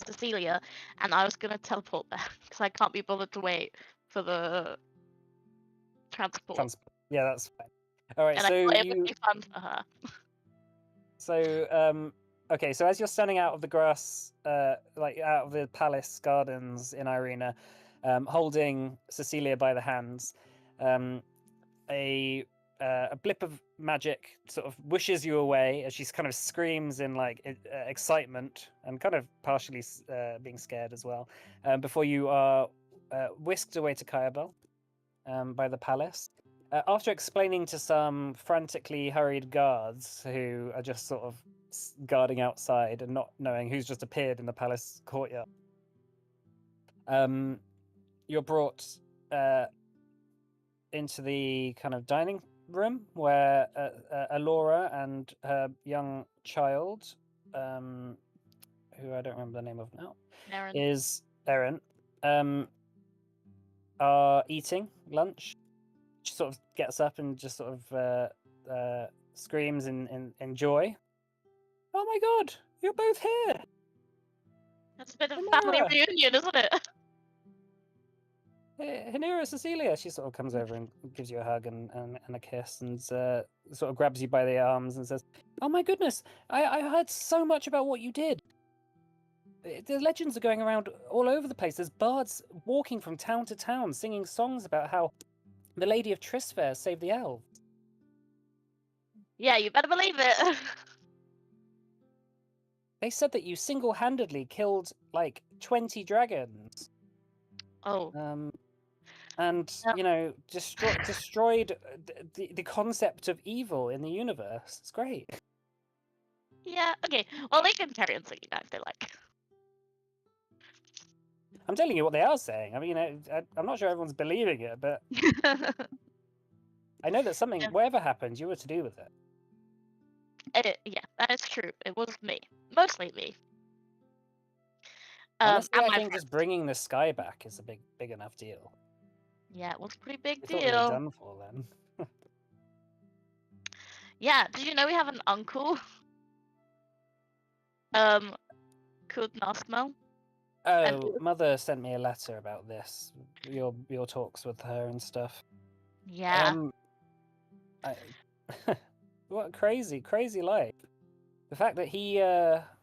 Speaker 5: Cecilia, and I was gonna teleport there because I can't be bothered to wait for the transport.
Speaker 1: Yeah, that's fine. All right,
Speaker 5: And
Speaker 1: so
Speaker 5: I thought it
Speaker 1: you.
Speaker 5: would be fun for her.
Speaker 1: So okay, so as you're standing out of the grass, like out of the palace gardens in Irina, holding Cecilia by the hands, a blip of magic sort of wishes you away as she kind of screams in like excitement and kind of partially being scared as well, before you are whisked away to Kayabel by the palace. After explaining to some frantically hurried guards who are just sort of guarding outside and not knowing who's just appeared in the palace courtyard, you're brought into the kind of dining room where Alora and her young child, who I don't remember the name of now,
Speaker 5: Erin.
Speaker 1: is Erin, are eating lunch. She sort of gets up and just sort of screams in joy. Oh my god, you're both here!
Speaker 5: That's a bit of a family
Speaker 1: Hanera!
Speaker 5: reunion, isn't it?
Speaker 1: Hanera, Cecilia! She sort of comes over and gives you a hug and a kiss and sort of grabs you by the arms and says, "Oh my goodness, I heard so much about what you did. The legends are going around all over the place. There's bards walking from town to town singing songs about how the Lady of Tristfair saved the elves.
Speaker 5: Yeah, you better believe it.
Speaker 1: They said that you single-handedly killed like 20 dragons.
Speaker 5: Oh.
Speaker 1: And
Speaker 5: Yep.
Speaker 1: you know, destroyed the concept of evil in the universe. It's great.
Speaker 5: Yeah, okay. Well, they can carry on singing that if they like.
Speaker 1: I'm telling you what they are saying. I mean, I'm not sure everyone's believing it, but I know that something,
Speaker 5: Yeah.
Speaker 1: whatever happened, you were to do with it.
Speaker 5: Yeah, that is true. It was me. Mostly me.
Speaker 1: Honestly,
Speaker 5: and
Speaker 1: I
Speaker 5: my
Speaker 1: think
Speaker 5: friends.
Speaker 1: just bringing the sky back is a big enough deal.
Speaker 5: Yeah, it was a pretty big
Speaker 1: You thought we were
Speaker 5: deal.
Speaker 1: done for then.
Speaker 5: Yeah, did you know we have an uncle? Called Nasmel?
Speaker 1: Oh, Mother sent me a letter about this. Your talks with her and stuff.
Speaker 5: Yeah.
Speaker 1: What a crazy life. The fact that he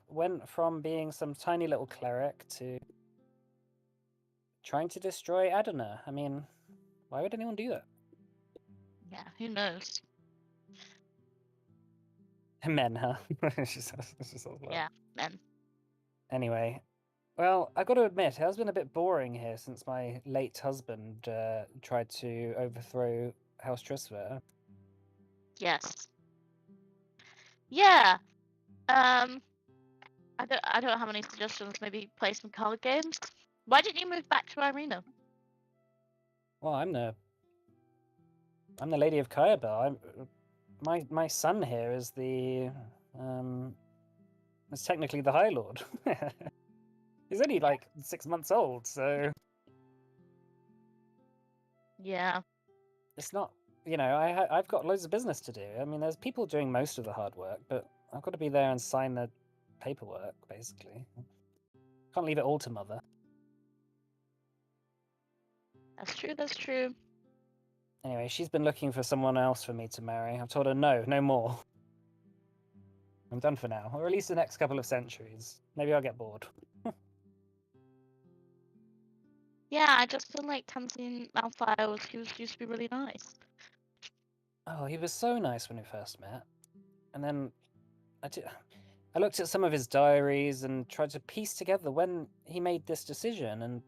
Speaker 1: went from being some tiny little cleric to trying to destroy Adana. I mean, why would anyone do that?
Speaker 5: Yeah, who knows?
Speaker 1: Men, huh? It's just all that.
Speaker 5: Yeah, men.
Speaker 1: Anyway, well, I got to admit, it has been a bit boring here since my late husband tried to overthrow House Trisver.
Speaker 5: Yes. Yeah. I don't have any suggestions. Maybe play some card games. Why didn't you move back to Irina?
Speaker 1: Well, I'm the Lady of Kayabel. My son here is is technically the High Lord. He's only like 6 months old, so
Speaker 5: Yeah.
Speaker 1: it's not. You know, I've got loads of business to do. I mean, there's people doing most of the hard work, but I've got to be there and sign the paperwork, basically. Can't leave it all to Mother.
Speaker 5: That's true, that's true.
Speaker 1: Anyway, she's been looking for someone else for me to marry. I've told her no more. I'm done for now, or at least the next couple of centuries. Maybe I'll get bored.
Speaker 5: Yeah, I just feel like Tanzine Malfire used to be really nice.
Speaker 1: Oh, he was so nice when we first met. And then I looked at some of his diaries and tried to piece together when he made this decision, and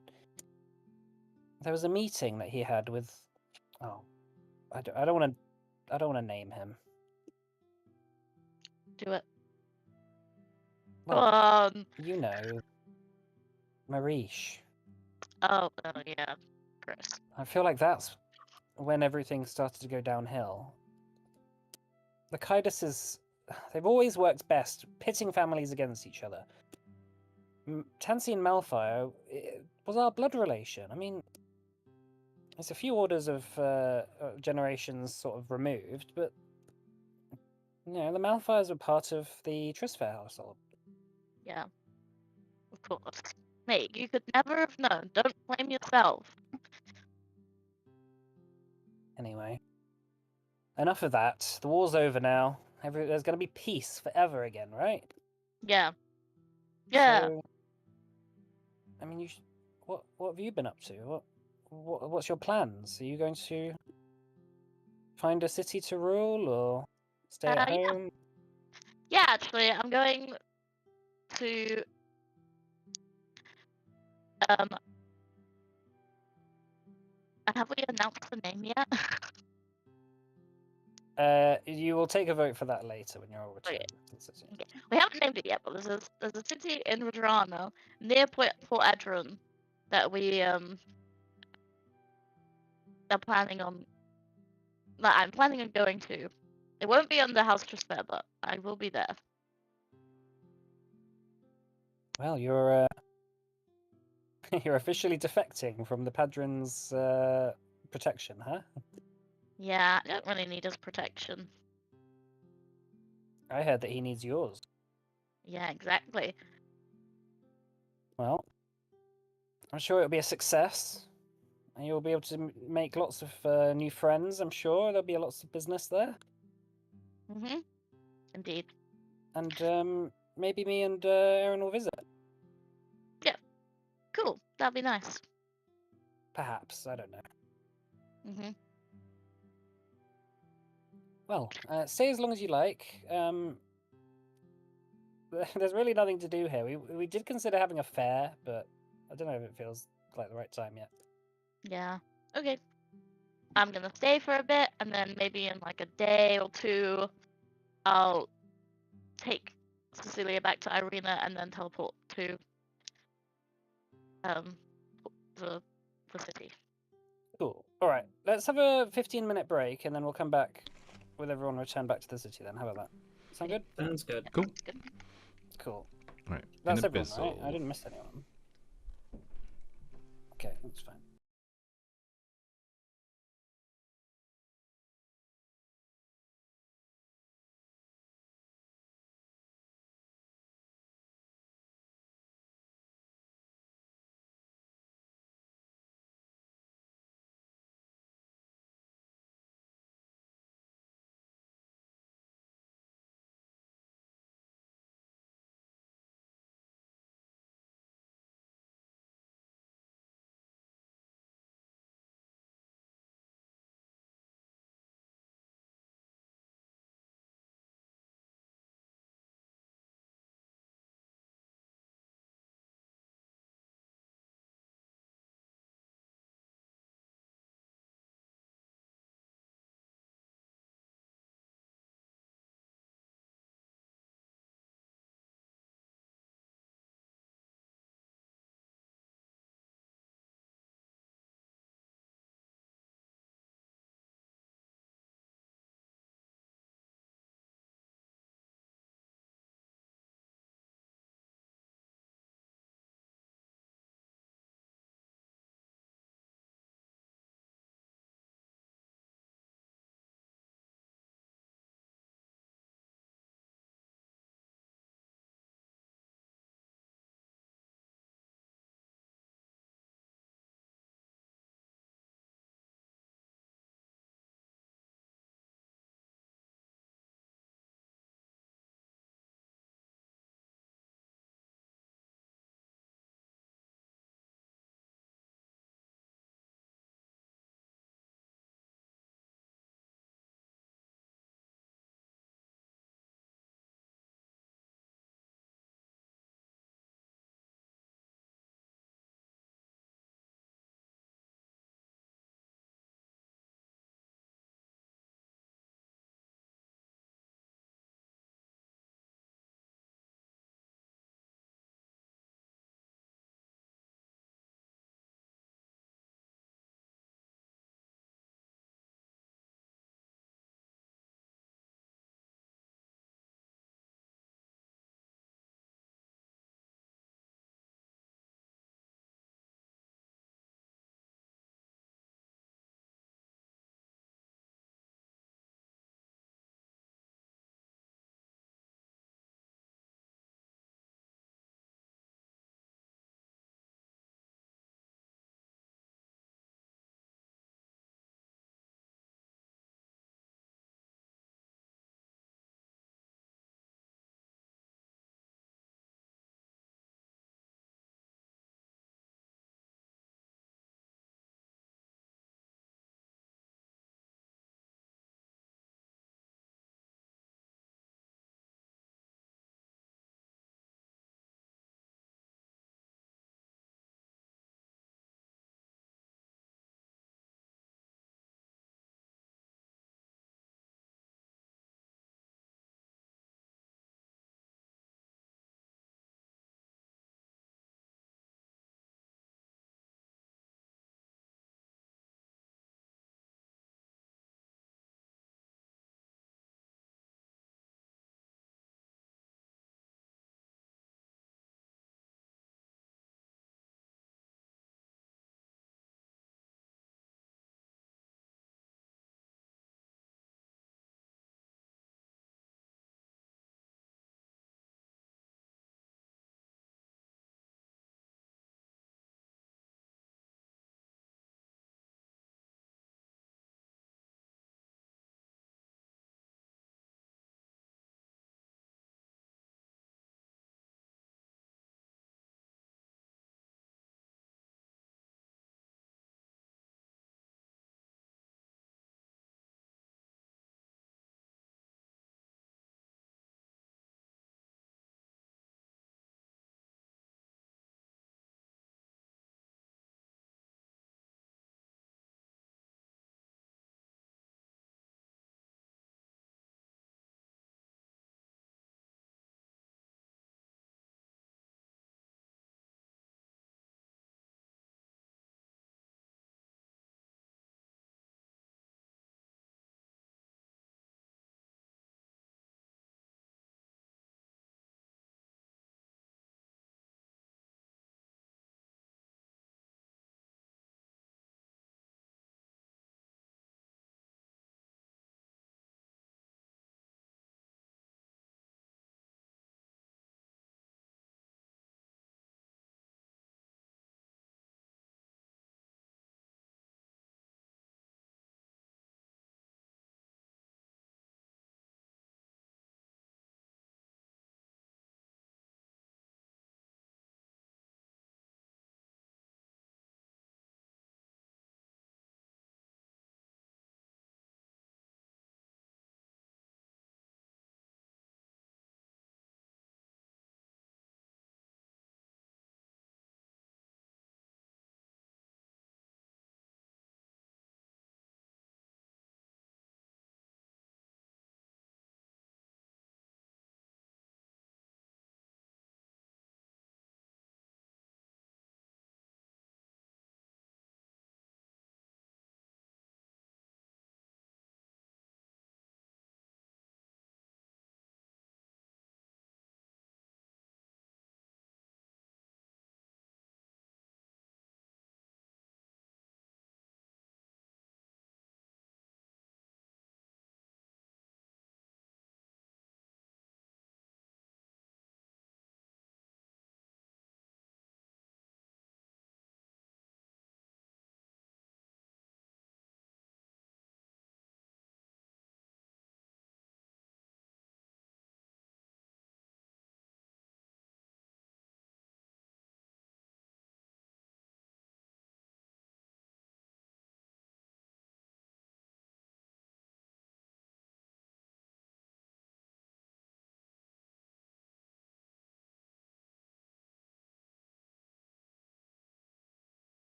Speaker 1: there was a meeting that he had with I don't want to name him.
Speaker 5: Do it.
Speaker 1: Well,
Speaker 5: Go on.
Speaker 1: Marish.
Speaker 5: Oh, yeah. Gross.
Speaker 1: I feel like that's when everything started to go downhill. The Kyduses, they've always worked best pitting families against each other. Tansy and Malfire was our blood relation. I mean, it's a few orders of generations sort of removed, but you know, the Malfires were part of the Trisfair household.
Speaker 5: Yeah. Of course. Mate, you could never have known. Don't blame yourself.
Speaker 1: Anyway, enough of that. The war's over now. There's going to be peace forever again, right?
Speaker 5: Yeah. Yeah.
Speaker 1: So, I mean, what have you been up to? What's your plans? Are you going to find a city to rule or stay at
Speaker 5: Yeah.
Speaker 1: home?
Speaker 5: Yeah, actually, I'm going to have we announced the name yet?
Speaker 1: You will take a vote for that later when you're all
Speaker 5: Okay.
Speaker 1: returned to the city.
Speaker 5: Okay. We haven't named it yet, but there's a city in Rodrano near Port Edron that we are planning on. That I'm planning on going to. It won't be under House Trisfair, but I will be there.
Speaker 1: Well, you're you're officially defecting from the Padrin's protection, huh?
Speaker 5: Yeah, I don't really need his protection.
Speaker 1: I heard that he needs yours.
Speaker 5: Yeah, exactly.
Speaker 1: Well, I'm sure it'll be a success. And you'll be able to make lots of new friends, I'm sure. There'll be lots of business there.
Speaker 5: Mhm. Indeed.
Speaker 1: And maybe me and Aaron will visit.
Speaker 5: Yeah. Cool. That'd be nice.
Speaker 1: Perhaps, I don't know.
Speaker 5: Mhm.
Speaker 1: Well, stay as long as you like. There's really nothing to do here. We did consider having a fair, but I don't know if it feels like the right time yet.
Speaker 5: Yeah. Okay. I'm gonna stay for a bit, and then maybe in like a day or two, I'll take Cecilia back to Irina and then teleport to the city.
Speaker 1: Cool. All right, let's have a 15-minute break, and then we'll come back with everyone return back to the city. Then, how about that? Sound good?
Speaker 2: Sounds good.
Speaker 4: Cool.
Speaker 5: That's good.
Speaker 1: Cool.
Speaker 4: Right.
Speaker 1: That's
Speaker 4: in
Speaker 1: everyone, right? I
Speaker 4: Abyssal.
Speaker 1: didn't miss anyone. Okay, that's fine.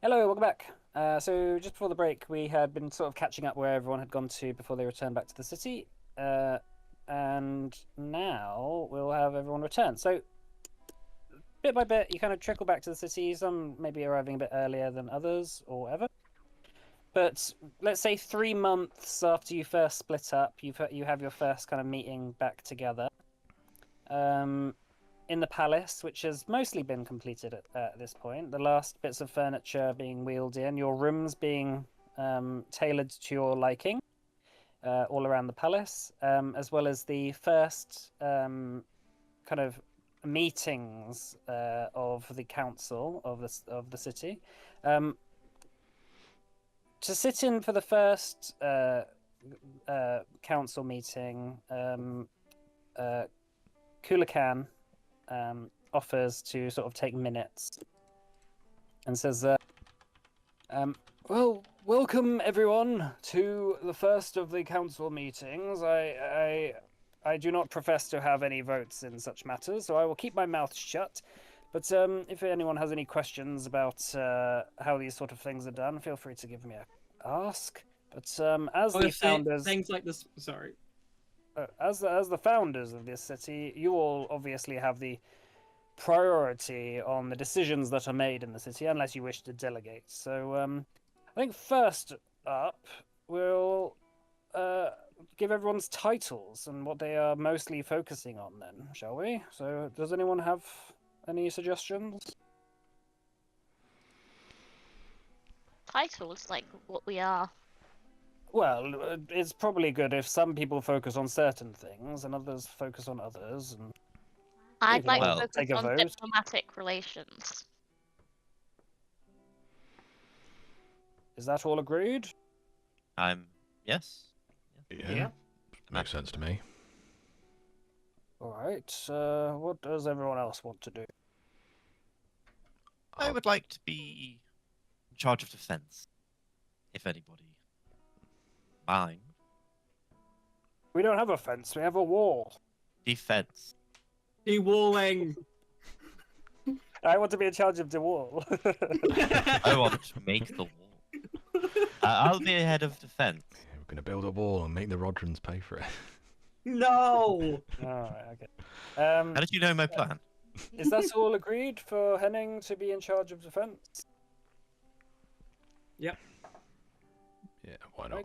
Speaker 1: Hello, welcome back. So just before the break, we had been sort of catching up where everyone had gone to before they returned back to the city, and now we'll have everyone return. So bit by bit, you kind of trickle back to the city. Some maybe arriving a bit earlier than others, or whatever. But let's say 3 months after you first split up, you have your first kind of meeting back together. In the palace, which has mostly been completed at this point. The last bits of furniture being wheeled in, your rooms being tailored to your liking, all around the palace, as well as the first kind of meetings of the council of the city. To sit in for the first council meeting, Kulakan offers to sort of take minutes and says, well, welcome everyone to the first of the council meetings. I do not profess to have any votes in such matters, so I will keep my mouth shut. But if anyone has any questions about how these sort of things are done, feel free to give me a ask. But as the founders,
Speaker 2: things like this, sorry.
Speaker 1: As the founders of this city, you all obviously have the priority on the decisions that are made in the city, unless you wish to delegate. So I think first up, we'll give everyone's titles and what they are mostly focusing on then, shall we? So does anyone have any suggestions?
Speaker 5: Titles, like what we are.
Speaker 1: Well, it's probably good if some people focus on certain things and others focus on others. And
Speaker 5: I'd like
Speaker 3: Well,
Speaker 5: to
Speaker 1: take
Speaker 5: focus
Speaker 1: a
Speaker 5: on
Speaker 1: vote.
Speaker 5: diplomatic relations.
Speaker 1: Is that all agreed?
Speaker 3: Yes.
Speaker 4: Yeah. Makes sense to me.
Speaker 1: All right. What does everyone else want to do?
Speaker 3: I would like to be in charge of defense, if anybody mind.
Speaker 1: We don't have a fence. We have a wall.
Speaker 3: Defense.
Speaker 2: De-walling.
Speaker 1: I want to be in charge of the wall.
Speaker 3: I want to make the wall. I'll be head of defense.
Speaker 4: We're going to build a wall and make the Rodrons pay for it.
Speaker 2: No!
Speaker 1: Alright, okay.
Speaker 3: How did you know my plan?
Speaker 1: Is that all agreed for Henning to be in charge of defense?
Speaker 2: Yep.
Speaker 4: Yeah, why not?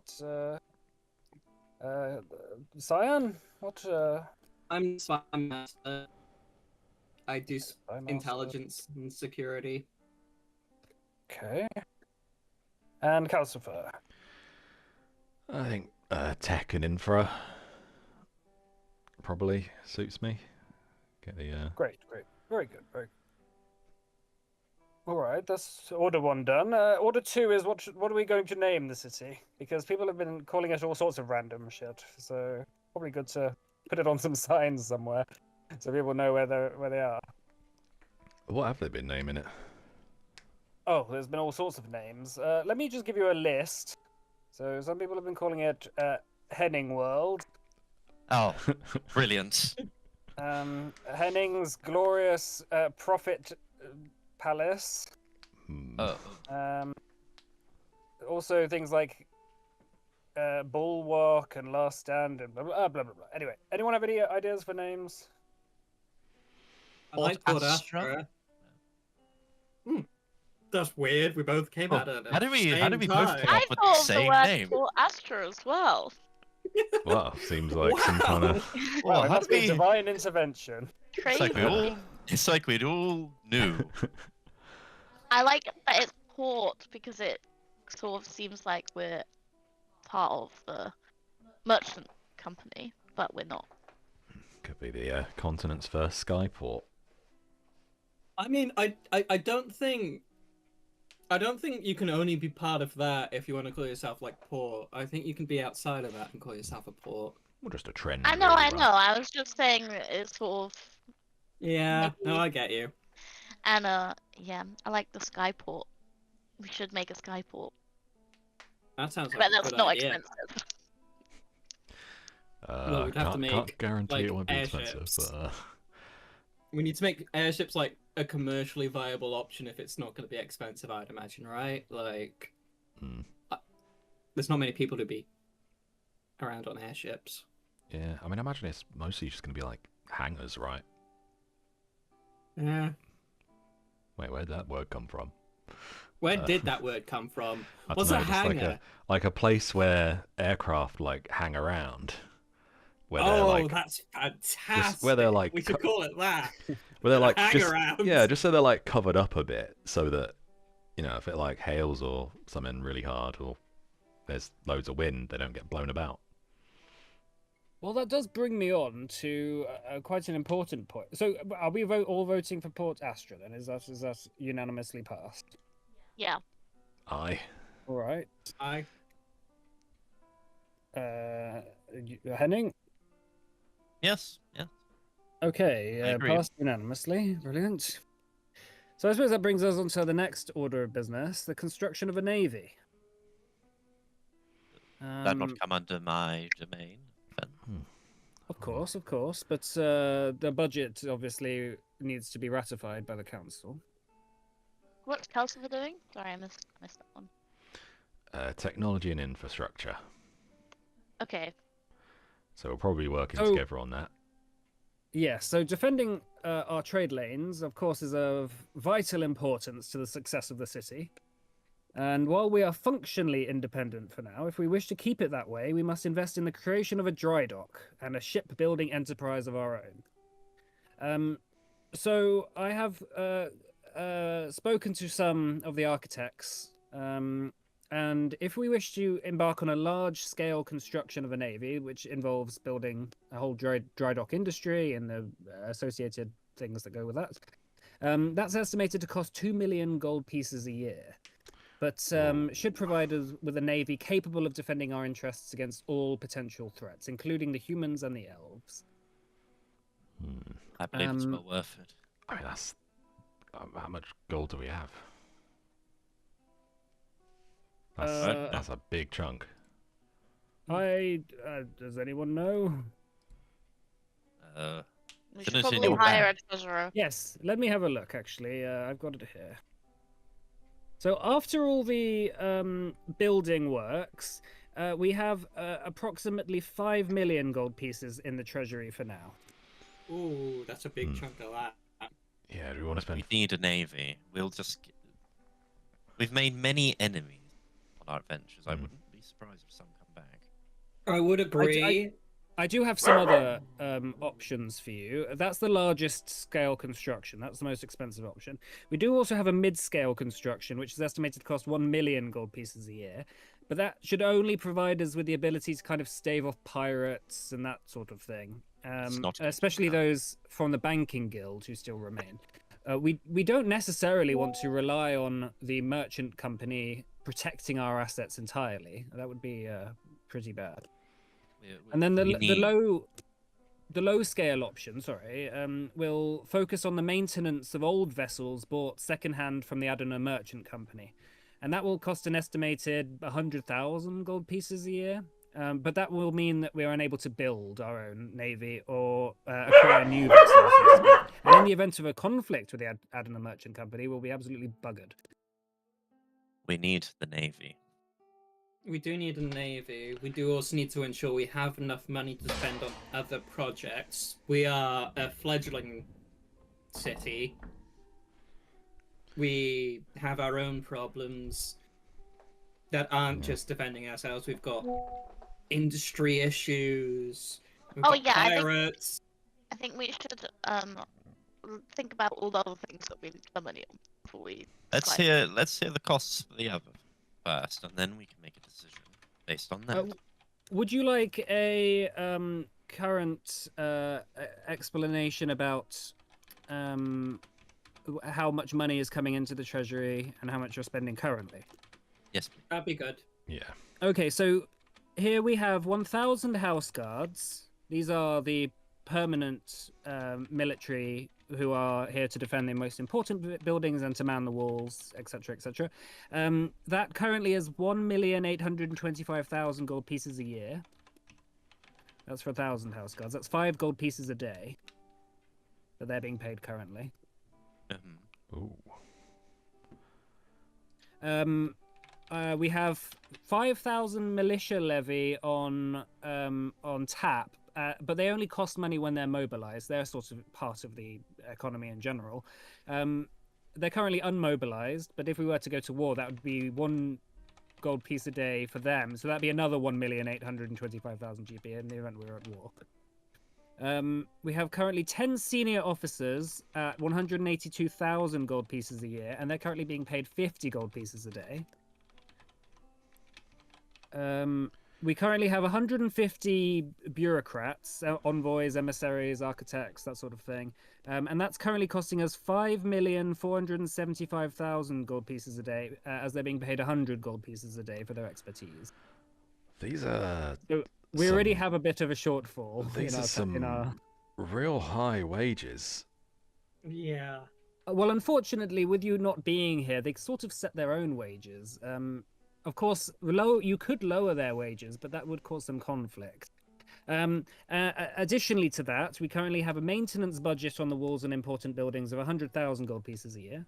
Speaker 1: Right. Cyan, what?
Speaker 2: I'm spy master. I do
Speaker 1: Spy master.
Speaker 2: intelligence and security.
Speaker 1: Okay. And Calcifer.
Speaker 4: I think tech and infra probably suits me. Get the
Speaker 1: Great. Very good, very good. Alright, that's order 1 done. Order 2 is what are we going to name the city? Because people have been calling it all sorts of random shit, so probably good to put it on some signs somewhere so people know where they are.
Speaker 4: What have they been naming it?
Speaker 1: Oh, there's been all sorts of names. Let me just give you a list. So some people have been calling it Henning World.
Speaker 3: Oh, brilliant.
Speaker 1: Henning's Glorious Prophet Palace. Also things like Bulwark and Last Stand and blah blah blah blah blah. Anyway, anyone have any ideas for names?
Speaker 2: I like Port
Speaker 3: Astra?
Speaker 2: Astra. That's weird. We both came
Speaker 3: Oh,
Speaker 2: at it.
Speaker 3: how do we both
Speaker 2: time.
Speaker 3: come up
Speaker 5: I
Speaker 3: with the
Speaker 5: thought of the
Speaker 3: same
Speaker 5: word
Speaker 3: name?
Speaker 5: for Astra as well.
Speaker 4: Well, seems like some kind of...
Speaker 1: Well, it
Speaker 3: how
Speaker 1: must
Speaker 3: do
Speaker 1: be
Speaker 3: we...
Speaker 1: divine intervention.
Speaker 5: Crazy.
Speaker 3: It's like we all knew.
Speaker 5: I like that it's port because it sort of seems like we're part of the merchant company, but we're not.
Speaker 4: Could be the continent's first skyport.
Speaker 2: I mean, I don't think you can only be part of that if you want to call yourself like port. I think you can be outside of that and call yourself a port.
Speaker 4: Well, just a trend.
Speaker 5: I know,
Speaker 4: really,
Speaker 5: I
Speaker 4: right?
Speaker 5: know. I was just saying it's sort of.
Speaker 2: Yeah, no,
Speaker 5: Maybe-
Speaker 2: I get you.
Speaker 5: And yeah, I like the skyport. We should make a skyport.
Speaker 2: That sounds like
Speaker 5: But
Speaker 2: a
Speaker 5: that's
Speaker 2: good
Speaker 5: not
Speaker 2: idea.
Speaker 5: expensive.
Speaker 2: Well, we'd have to
Speaker 4: can't
Speaker 2: make,
Speaker 4: guarantee
Speaker 2: like,
Speaker 4: it won't be
Speaker 2: airships.
Speaker 4: expensive, but
Speaker 2: We need to make airships like a commercially viable option if it's not going to be expensive, I'd imagine, right? Like, there's not many people to be around on airships.
Speaker 4: Yeah, I mean, I imagine it's mostly just going to be like hangars, right?
Speaker 2: Yeah.
Speaker 4: Wait, where'd that word come from?
Speaker 2: Where did that word come from?
Speaker 4: I
Speaker 2: What's
Speaker 4: don't know,
Speaker 2: a
Speaker 4: just
Speaker 2: hangar?
Speaker 4: like a place where aircraft like hang around. Where they're
Speaker 2: Oh,
Speaker 4: like,
Speaker 2: that's fantastic.
Speaker 4: just where they're like,
Speaker 2: we should call it that.
Speaker 4: where they're like,
Speaker 2: hang
Speaker 4: just
Speaker 2: around.
Speaker 4: yeah, just so they're like covered up a bit, so that if it like hails or something really hard, or there's loads of wind, they don't get blown about.
Speaker 1: Well, that does bring me on to quite an important point. So, are we all voting for Port Astra then? Is that unanimously passed?
Speaker 5: Yeah.
Speaker 4: Aye.
Speaker 1: All right.
Speaker 2: Aye.
Speaker 1: Henning?
Speaker 3: Yes. Yeah.
Speaker 1: Okay,
Speaker 3: I agree.
Speaker 1: passed unanimously. Brilliant. So I suppose that brings us on to the next order of business, the construction of a navy.
Speaker 3: That not come under my domain. Then.
Speaker 1: Of course, but the budget obviously needs to be ratified by the council.
Speaker 5: What's council doing? Sorry, I missed that one.
Speaker 4: Technology and infrastructure.
Speaker 5: Okay.
Speaker 4: So we'll probably be working together on that.
Speaker 1: Yes, so defending our trade lanes, of course, is of vital importance to the success of the city. And while we are functionally independent for now, if we wish to keep it that way, we must invest in the creation of a dry dock and a shipbuilding enterprise of our own. So I have spoken to some of the architects, and if we wish to embark on a large-scale construction of a navy, which involves building a whole dry dock industry and the associated things that go with that, that's estimated to cost 2 million gold pieces a year. But should provide us with a navy capable of defending our interests against all potential threats, including the humans and the elves.
Speaker 3: I believe it's well worth it.
Speaker 4: I mean, that's how much gold do we have? That's a big chunk.
Speaker 1: Does anyone know?
Speaker 5: We
Speaker 3: Didn't
Speaker 5: should
Speaker 3: see
Speaker 5: probably
Speaker 3: your
Speaker 5: hire
Speaker 3: bank.
Speaker 5: a treasurer.
Speaker 1: Yes, let me have a look, actually. I've got it here. So after all the building works, we have approximately 5 million gold pieces in the treasury for now.
Speaker 2: Ooh, that's a big chunk of that.
Speaker 4: Yeah, do we want to spend?
Speaker 3: We need a navy. We've made many enemies on our adventures. I wouldn't be surprised if some come back.
Speaker 2: I would agree.
Speaker 1: I do have some other options for you. That's the largest scale construction. That's the most expensive option. We do also have a mid-scale construction, which is estimated to cost 1 million gold pieces a year. But that should only provide us with the ability to kind of stave off pirates and that sort of thing. Especially those from the banking guild who still remain. We don't necessarily want to rely on the merchant company protecting our assets entirely. That would be pretty bad. And then the low scale option, will focus on the maintenance of old vessels bought secondhand from the Adana Merchant Company, and that will cost an estimated 100,000 gold pieces a year. But that will mean that we are unable to build our own navy or acquire new vessels. So to speak. And in the event of a conflict with the Adana Merchant Company, we'll be absolutely buggered.
Speaker 3: We need the navy.
Speaker 2: We do need a navy. We do also need to ensure we have enough money to spend on other projects. We are a fledgling city. We have our own problems that aren't just defending ourselves. We've got industry issues. We've got pirates.
Speaker 5: I think we should think about all the other things that we need the money on before we.
Speaker 3: Let's hear the costs for the other first, and then we can make a decision based on that.
Speaker 1: Would you like a current explanation about how much money is coming into the treasury and how much you're spending currently?
Speaker 3: Yes, please.
Speaker 2: That'd be good.
Speaker 4: Yeah.
Speaker 1: Okay, so here we have 1,000 house guards. These are the permanent military who are here to defend the most important buildings and to man the walls, etc., etc. That currently is 1,825,000 gold pieces a year. That's for 1,000 house guards. That's 5 gold pieces a day. that they're being paid currently.
Speaker 3: Mhm.
Speaker 4: Ooh.
Speaker 1: We have 5,000 militia levy on tap, but they only cost money when they're mobilized. They're sort of part of the economy in general. They're currently unmobilized, but if we were to go to war, that would be 1 gold piece a day for them. So that'd be another 1,825,000 GP in the event we were at war. We have currently 10 senior officers at 182,000 gold pieces a year, and they're currently being paid 50 gold pieces a day. We currently have 150 bureaucrats, envoys, emissaries, architects, that sort of thing. And that's currently costing us 5,475,000 gold pieces a day, as they're being paid 100 gold pieces a day for their expertise.
Speaker 4: These are.
Speaker 1: So we already have a bit of a shortfall.
Speaker 4: These are some real high wages.
Speaker 6: Yeah.
Speaker 1: Well, unfortunately, with you not being here, they sort of set their own wages. Of course, you could lower their wages, but that would cause some conflict. Additionally to that, we currently have a maintenance budget on the walls and important buildings of 100,000 gold pieces a year.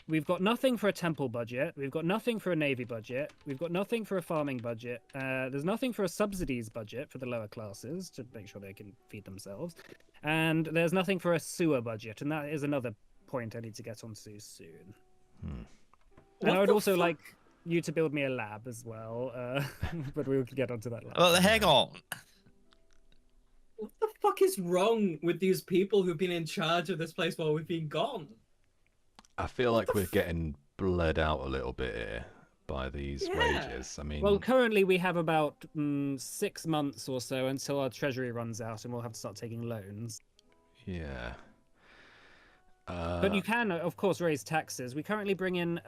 Speaker 1: We've got nothing for a temple budget. We've got nothing for a navy budget. We've got nothing for a farming budget. There's nothing for a subsidies budget for the lower classes to make sure they can feed themselves. And there's nothing for a sewer budget. And that is another point I need to get onto soon. And I would also like you to build me a lab as well. But we will get onto that later.
Speaker 3: Well, hang on.
Speaker 6: What the fuck is wrong with these people who've been in charge of this place while we've been gone?
Speaker 4: I feel like we're getting bled out a little bit here by these wages. I mean,
Speaker 1: well, currently we have about 6 months or so until our treasury runs out, and we'll have to start taking loans.
Speaker 4: Yeah.
Speaker 1: But you can, of course, raise taxes. We currently bring in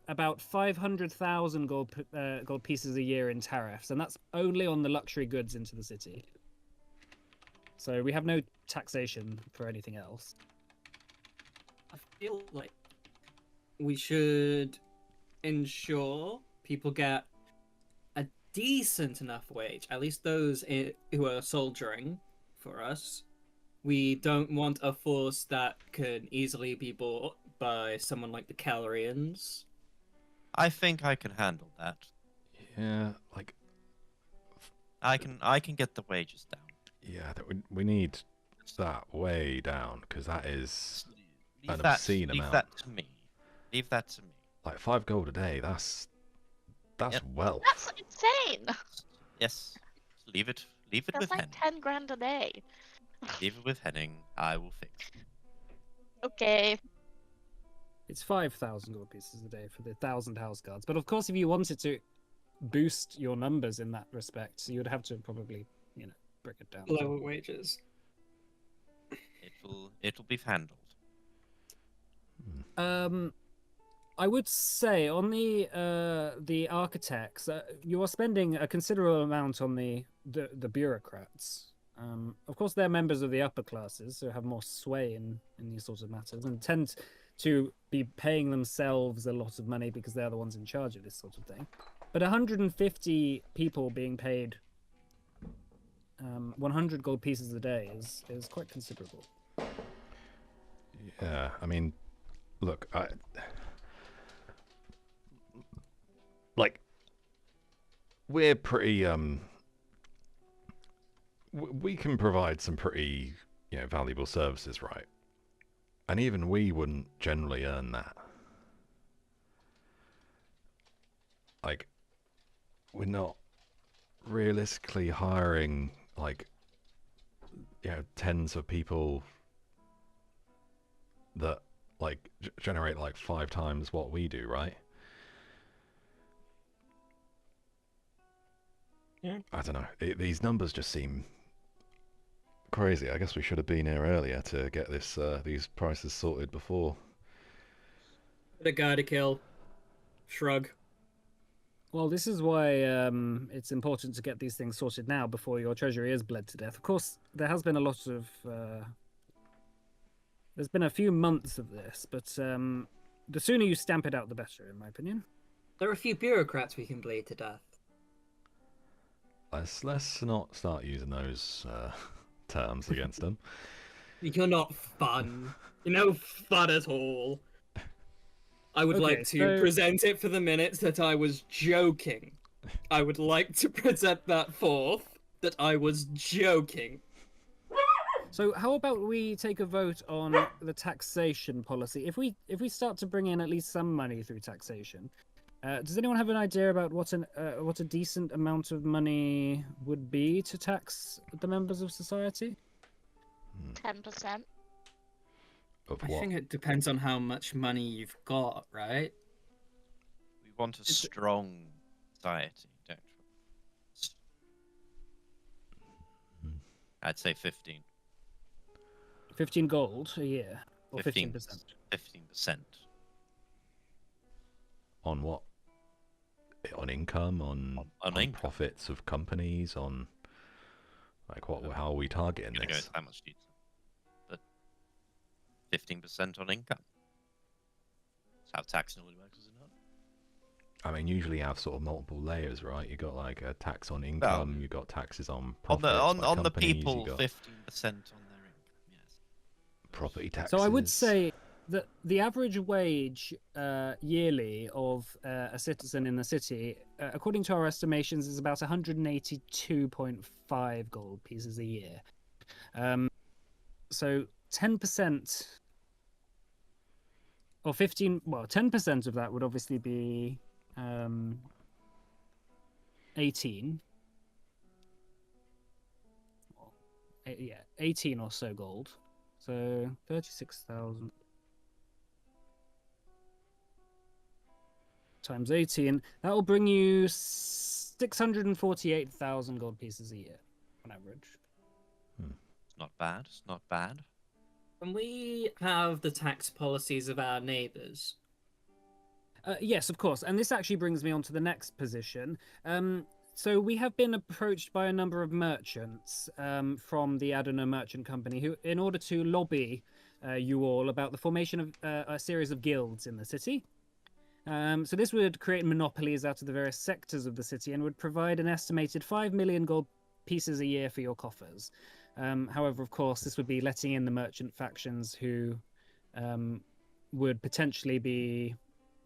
Speaker 1: about 500,000 gold pieces a year in tariffs, and that's only on the luxury goods into the city. So we have no taxation for anything else.
Speaker 6: I feel like we should ensure people get a decent enough wage, at least those who are soldiering for us. We don't want a force that can easily be bought by someone like the Calorians.
Speaker 3: I think I can handle that.
Speaker 4: Yeah, like
Speaker 3: I can get the wages down.
Speaker 4: yeah, we need that way down because that is
Speaker 3: Leave
Speaker 4: an obscene
Speaker 3: leave
Speaker 4: amount.
Speaker 3: that to me. Leave that to me.
Speaker 4: Like 5 gold a day. That's wealth.
Speaker 5: That's insane.
Speaker 3: Yes. Leave it. Leave it
Speaker 5: That's
Speaker 3: with
Speaker 5: like
Speaker 3: Henning.
Speaker 5: 10 grand a day.
Speaker 3: Leave it with Henning. I will fix it.
Speaker 5: Okay.
Speaker 1: It's 5,000 gold pieces a day for the 1,000 house guards. But of course, if you wanted to boost your numbers in that respect, you would have to probably, break it down.
Speaker 6: Lower wages.
Speaker 3: It'll be handled.
Speaker 1: I would say on the architects, you are spending a considerable amount on the bureaucrats. Of course, they're members of the upper classes, so have more sway in these sorts of matters, and tend to be paying themselves a lot of money because they're the ones in charge of this sort of thing. But 150 people being paid 100 gold pieces a day is quite considerable.
Speaker 4: Yeah, I mean, look, we're pretty we can provide some pretty valuable services, right? And even we wouldn't generally earn that. Like, we're not realistically hiring tens of people that generate 5 times what we do, right?
Speaker 6: Yeah.
Speaker 4: I don't know. These numbers just seem crazy. I guess we should have been here earlier to get these prices sorted before.
Speaker 6: The guy to kill. Shrug.
Speaker 1: Well, this is why it's important to get these things sorted now before your treasury is bled to death. Of course, there has been a lot of... there's been a few months of this, but the sooner you stamp it out, the better, in my opinion.
Speaker 2: There are a few bureaucrats we can bleed to death.
Speaker 4: Let's not start using those terms against them.
Speaker 6: You're not fun. You're no fun at all. I would
Speaker 1: Okay,
Speaker 6: like to
Speaker 1: so-
Speaker 6: present it for the minutes that I was joking. I would like to present that forth that I was joking.
Speaker 1: So how about we take a vote on the taxation policy? If we start to bring in at least some money through taxation, does anyone have an idea about what a decent amount of money would be to tax the members of society?
Speaker 5: 10%.
Speaker 4: Of
Speaker 6: I
Speaker 4: what?
Speaker 6: think it depends on how much money you've got, right?
Speaker 3: We want a strong society, don't we? I'd say 15.
Speaker 1: 15 gold a year, or 15%.
Speaker 3: 15%.
Speaker 4: On what? On income, on
Speaker 3: income.
Speaker 4: profits of companies, on like what? How are we targeting
Speaker 3: I'm gonna go
Speaker 4: this?
Speaker 3: into that much detail, but 15% on income. That's how tax normally works, is it not?
Speaker 4: I mean, usually you have sort of multiple layers, right? You got like a tax on income, you got taxes on profits by
Speaker 3: on the
Speaker 4: companies,
Speaker 3: people,
Speaker 4: you got
Speaker 3: 15% on their income. Yes.
Speaker 4: property taxes.
Speaker 1: So I would say that the average wage yearly of a citizen in the city, according to our estimations, is about 182.5 gold pieces a year. So 10% or 10% of that would obviously be 18. Yeah, 18 or so gold. So 36,000 times 18. That will bring you 648,000 gold pieces a year on average.
Speaker 3: It's not bad. It's not bad.
Speaker 6: Can we have the tax policies of our neighbours?
Speaker 1: Yes, of course. And this actually brings me on to the next position. So we have been approached by a number of merchants from the Adana Merchant Company who, in order to lobby you all about the formation of a series of guilds in the city. So this would create monopolies out of the various sectors of the city and would provide an estimated 5 million gold pieces a year for your coffers. However, of course, this would be letting in the merchant factions who would potentially be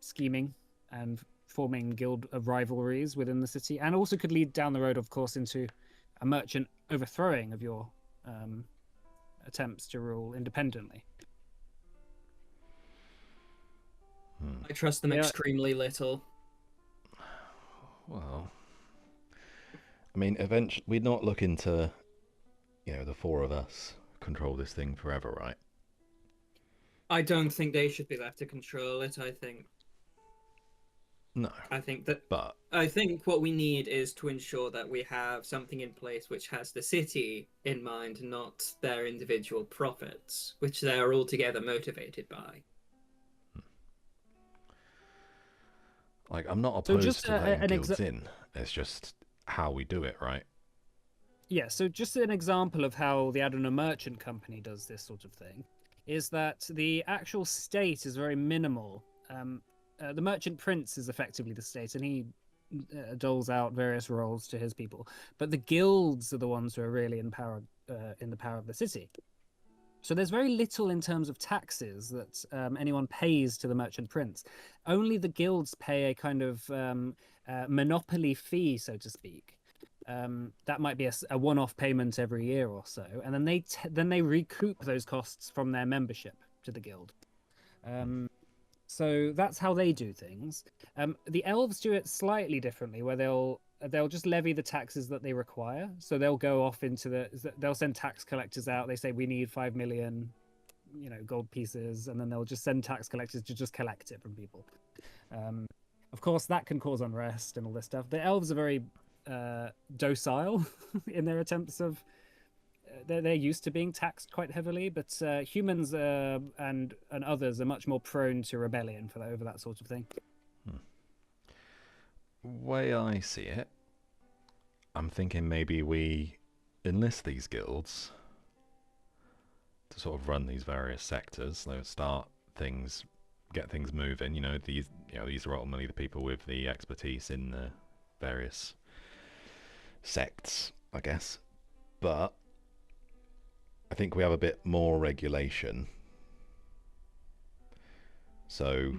Speaker 1: scheming and forming guild rivalries within the city, and also could lead down the road, of course, into a merchant overthrowing of your attempts to rule independently.
Speaker 6: I trust them extremely little.
Speaker 4: Well, I mean, eventually, we're not looking to, the four of us control this thing forever, right?
Speaker 6: I don't think they should be left to control it.
Speaker 4: No.
Speaker 6: I think what we need is to ensure that we have something in place which has the city in mind, not their individual profits, which they are altogether motivated by.
Speaker 4: Like, I'm not opposed to letting guilds in. It's just how we do it, right?
Speaker 1: Yeah, so just an example of how the Adana Merchant Company does this sort of thing is that the actual state is very minimal. The merchant prince is effectively the state, and he doles out various roles to his people. But the guilds are the ones who are really in the power of the city. So there's very little in terms of taxes that anyone pays to the merchant prince. Only the guilds pay a kind of monopoly fee, so to speak. That might be a one-off payment every year or so, and then they recoup those costs from their membership to the guild. So that's how they do things. The elves do it slightly differently, where they'll just levy the taxes that they require. So they'll go off they'll send tax collectors out. They say we need 5 million, gold pieces, and then they'll just send tax collectors to just collect it from people. Of course, that can cause unrest and all this stuff. The elves are very docile in their attempts of. They're used to being taxed quite heavily, but humans and others are much more prone to rebellion over that sort of thing.
Speaker 4: Way I see it, I'm thinking maybe we enlist these guilds to sort of run these various sectors. They'll start things, get things moving. These are ultimately the people with the expertise in the various sects, I guess. But I think we have a bit more regulation. So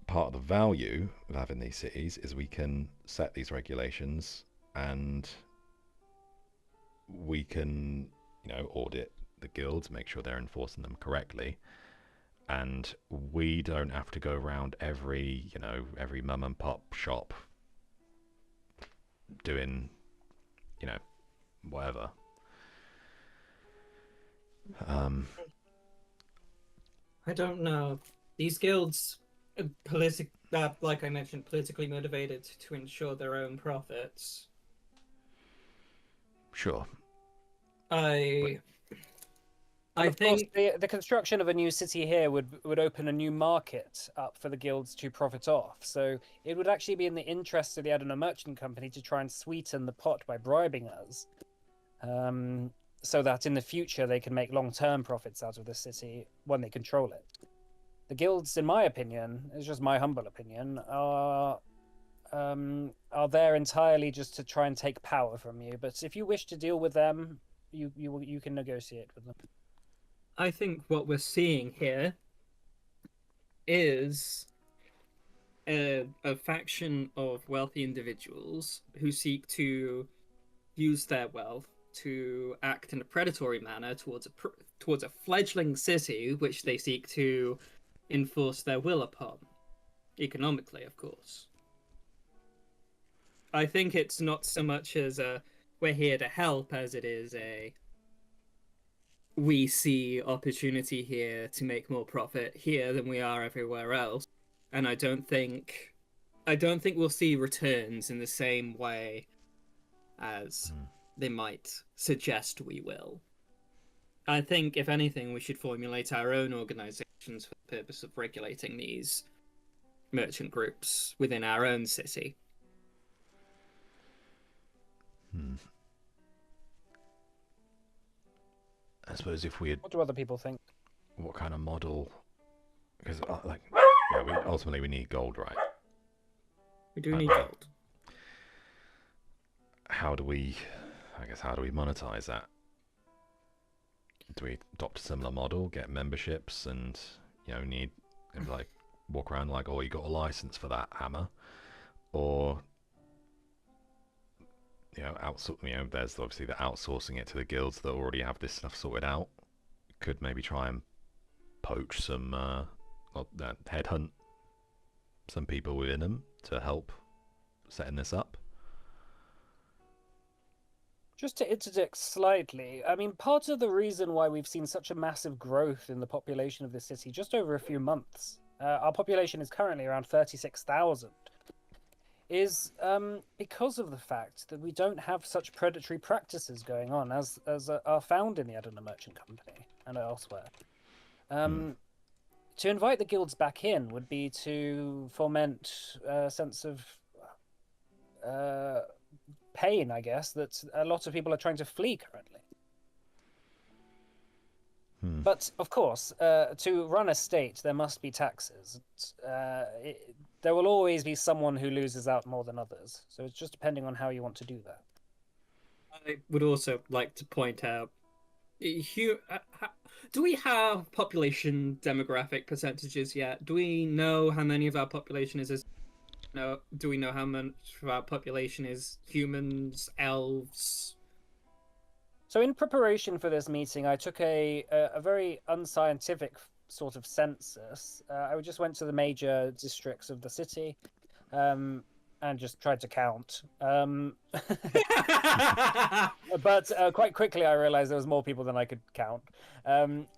Speaker 4: part of the value of having these cities is we can set these regulations, and we can, audit the guilds, make sure they're enforcing them correctly. And we don't have to go around every mum and pop shop doing, whatever.
Speaker 6: I don't know. These guilds are like I mentioned, politically motivated to ensure their own profits.
Speaker 4: Sure.
Speaker 6: I
Speaker 1: Of course,
Speaker 6: think
Speaker 1: the construction of a new city here would open a new market up for the guilds to profit off. So it would actually be in the interest of the Edina Merchant Company to try and sweeten the pot by bribing us, so that in the future they can make long-term profits out of the city when they control it. The guilds, in my opinion, it's just my humble opinion, are there entirely just to try and take power from you. But if you wish to deal with them, you can negotiate with them.
Speaker 6: I think what we're seeing here is a faction of wealthy individuals who seek to use their wealth to act in a predatory manner towards a fledgling city, which they seek to enforce their will upon, economically, of course. I think it's not so much as we're here to help as it is we see opportunity here to make more profit here than we are everywhere else, and I don't think we'll see returns in the same way as they might suggest we will. I think, if anything, we should formulate our own organizations for the purpose of regulating these merchant groups within our own city.
Speaker 4: I suppose if we had...
Speaker 1: What do other people think?
Speaker 4: What kind of model? Because, ultimately we need gold, right?
Speaker 6: We do need gold.
Speaker 4: How do we monetize that? Do we adopt a similar model, get memberships, and walk around like, oh, you got a license for that hammer, or there's obviously the outsourcing it to the guilds that already have this stuff sorted out. Could maybe try and poach some, headhunt some people within them to help setting this up.
Speaker 1: Just to interject slightly, I mean, part of the reason why we've seen such a massive growth in the population of this city just over a few months, our population is currently around 36,000, is because of the fact that we don't have such predatory practices going on as are found in the Edina Merchant Company and elsewhere. To invite the guilds back in would be to foment a sense of pain, I guess, that a lot of people are trying to flee currently. But, of course, to run a state, there must be taxes. There will always be someone who loses out more than others. So it's just depending on how you want to do that.
Speaker 6: I would also like to point out, do we have population demographic percentages yet? Do we know how many of our population is... do we know how much of our population is humans, elves?
Speaker 1: So in preparation for this meeting, I took a very unscientific sort of census. I just went to the major districts of the city and just tried to count. But quite quickly I realized there was more people than I could count.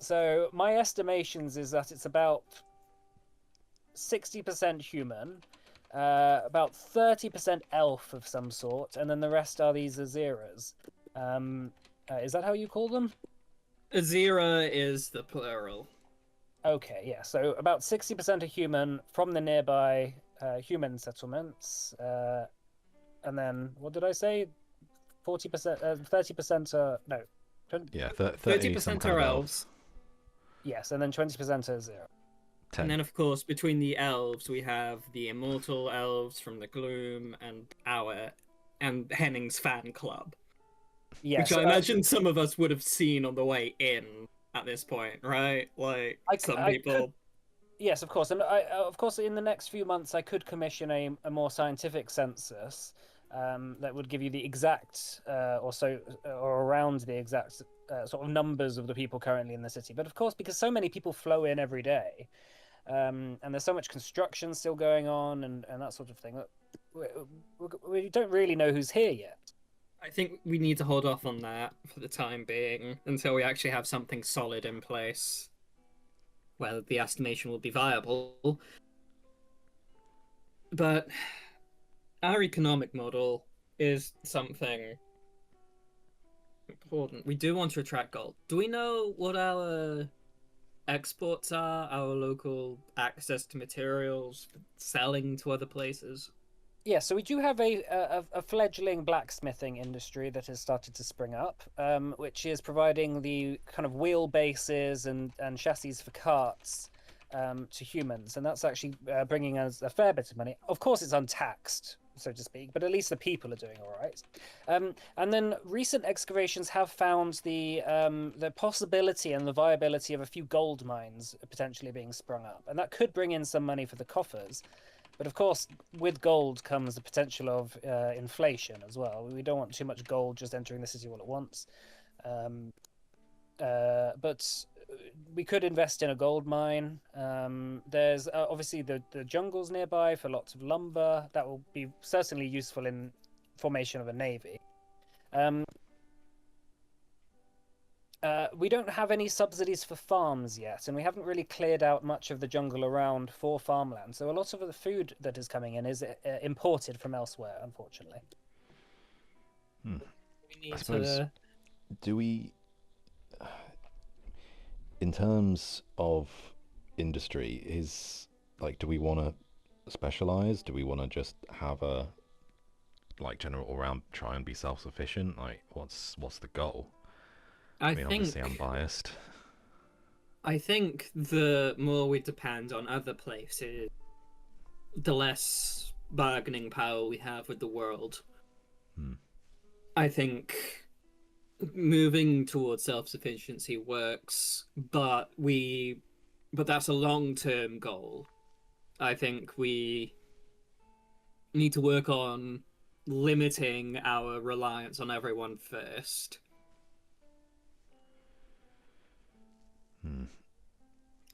Speaker 1: So my estimations is that it's about 60% human, about 30% elf of some sort, and then the rest are these Aziras. Is that how you call them?
Speaker 6: Azira is the plural.
Speaker 1: Okay, yeah. So about 60% are human from the nearby human settlements, and then what did I say? 40%, 30% are no.
Speaker 6: 30% are elves.
Speaker 1: Yes, and then 20% are Azira.
Speaker 4: 10.
Speaker 6: And then, of course, between the elves, we have the immortal elves from the Gloom and Henning's fan club.
Speaker 1: Yes,
Speaker 6: Which I imagine some of us would have seen on the way in at this point, right? Like, some people...
Speaker 1: Yes, of course, and of course, in the next few months, I could commission a more scientific census that would give you the exact, or around the exact sort of numbers of the people currently in the city. But of course, because so many people flow in every day, and there's so much construction still going on, and that sort of thing, we don't really know who's here yet.
Speaker 6: I think we need to hold off on that for the time being until we actually have something solid in place where the estimation will be viable. But our economic model is something important. We do want to attract gold. Do we know what our exports are, our local access to materials, selling to other places?
Speaker 1: Yeah, so we do have a fledgling blacksmithing industry that has started to spring up, which is providing the kind of wheelbases and chassis for carts to humans, and that's actually bringing us a fair bit of money. Of course, it's untaxed, so to speak, but at least the people are doing all right. And then recent excavations have found the possibility and the viability of a few gold mines potentially being sprung up, and that could bring in some money for the coffers. But of course, with gold comes the potential of inflation as well. We don't want too much gold just entering the city all at once. But we could invest in a gold mine. There's obviously the jungles nearby for lots of lumber. That will be certainly useful in formation of a navy. We don't have any subsidies for farms yet, and we haven't really cleared out much of the jungle around for farmland. So a lot of the food that is coming in is imported from elsewhere, unfortunately.
Speaker 6: We
Speaker 4: I
Speaker 6: need
Speaker 4: suppose,
Speaker 6: to...
Speaker 4: do we, in terms of industry, do we want to specialize? Do we want to just have a, general all-round try and be self-sufficient? Like, what's the goal? I mean, obviously I'm biased.
Speaker 6: I think the more we depend on other places, the less bargaining power we have with the world. I think moving towards self-sufficiency works, but that's a long-term goal. I think we need to work on limiting our reliance on everyone first.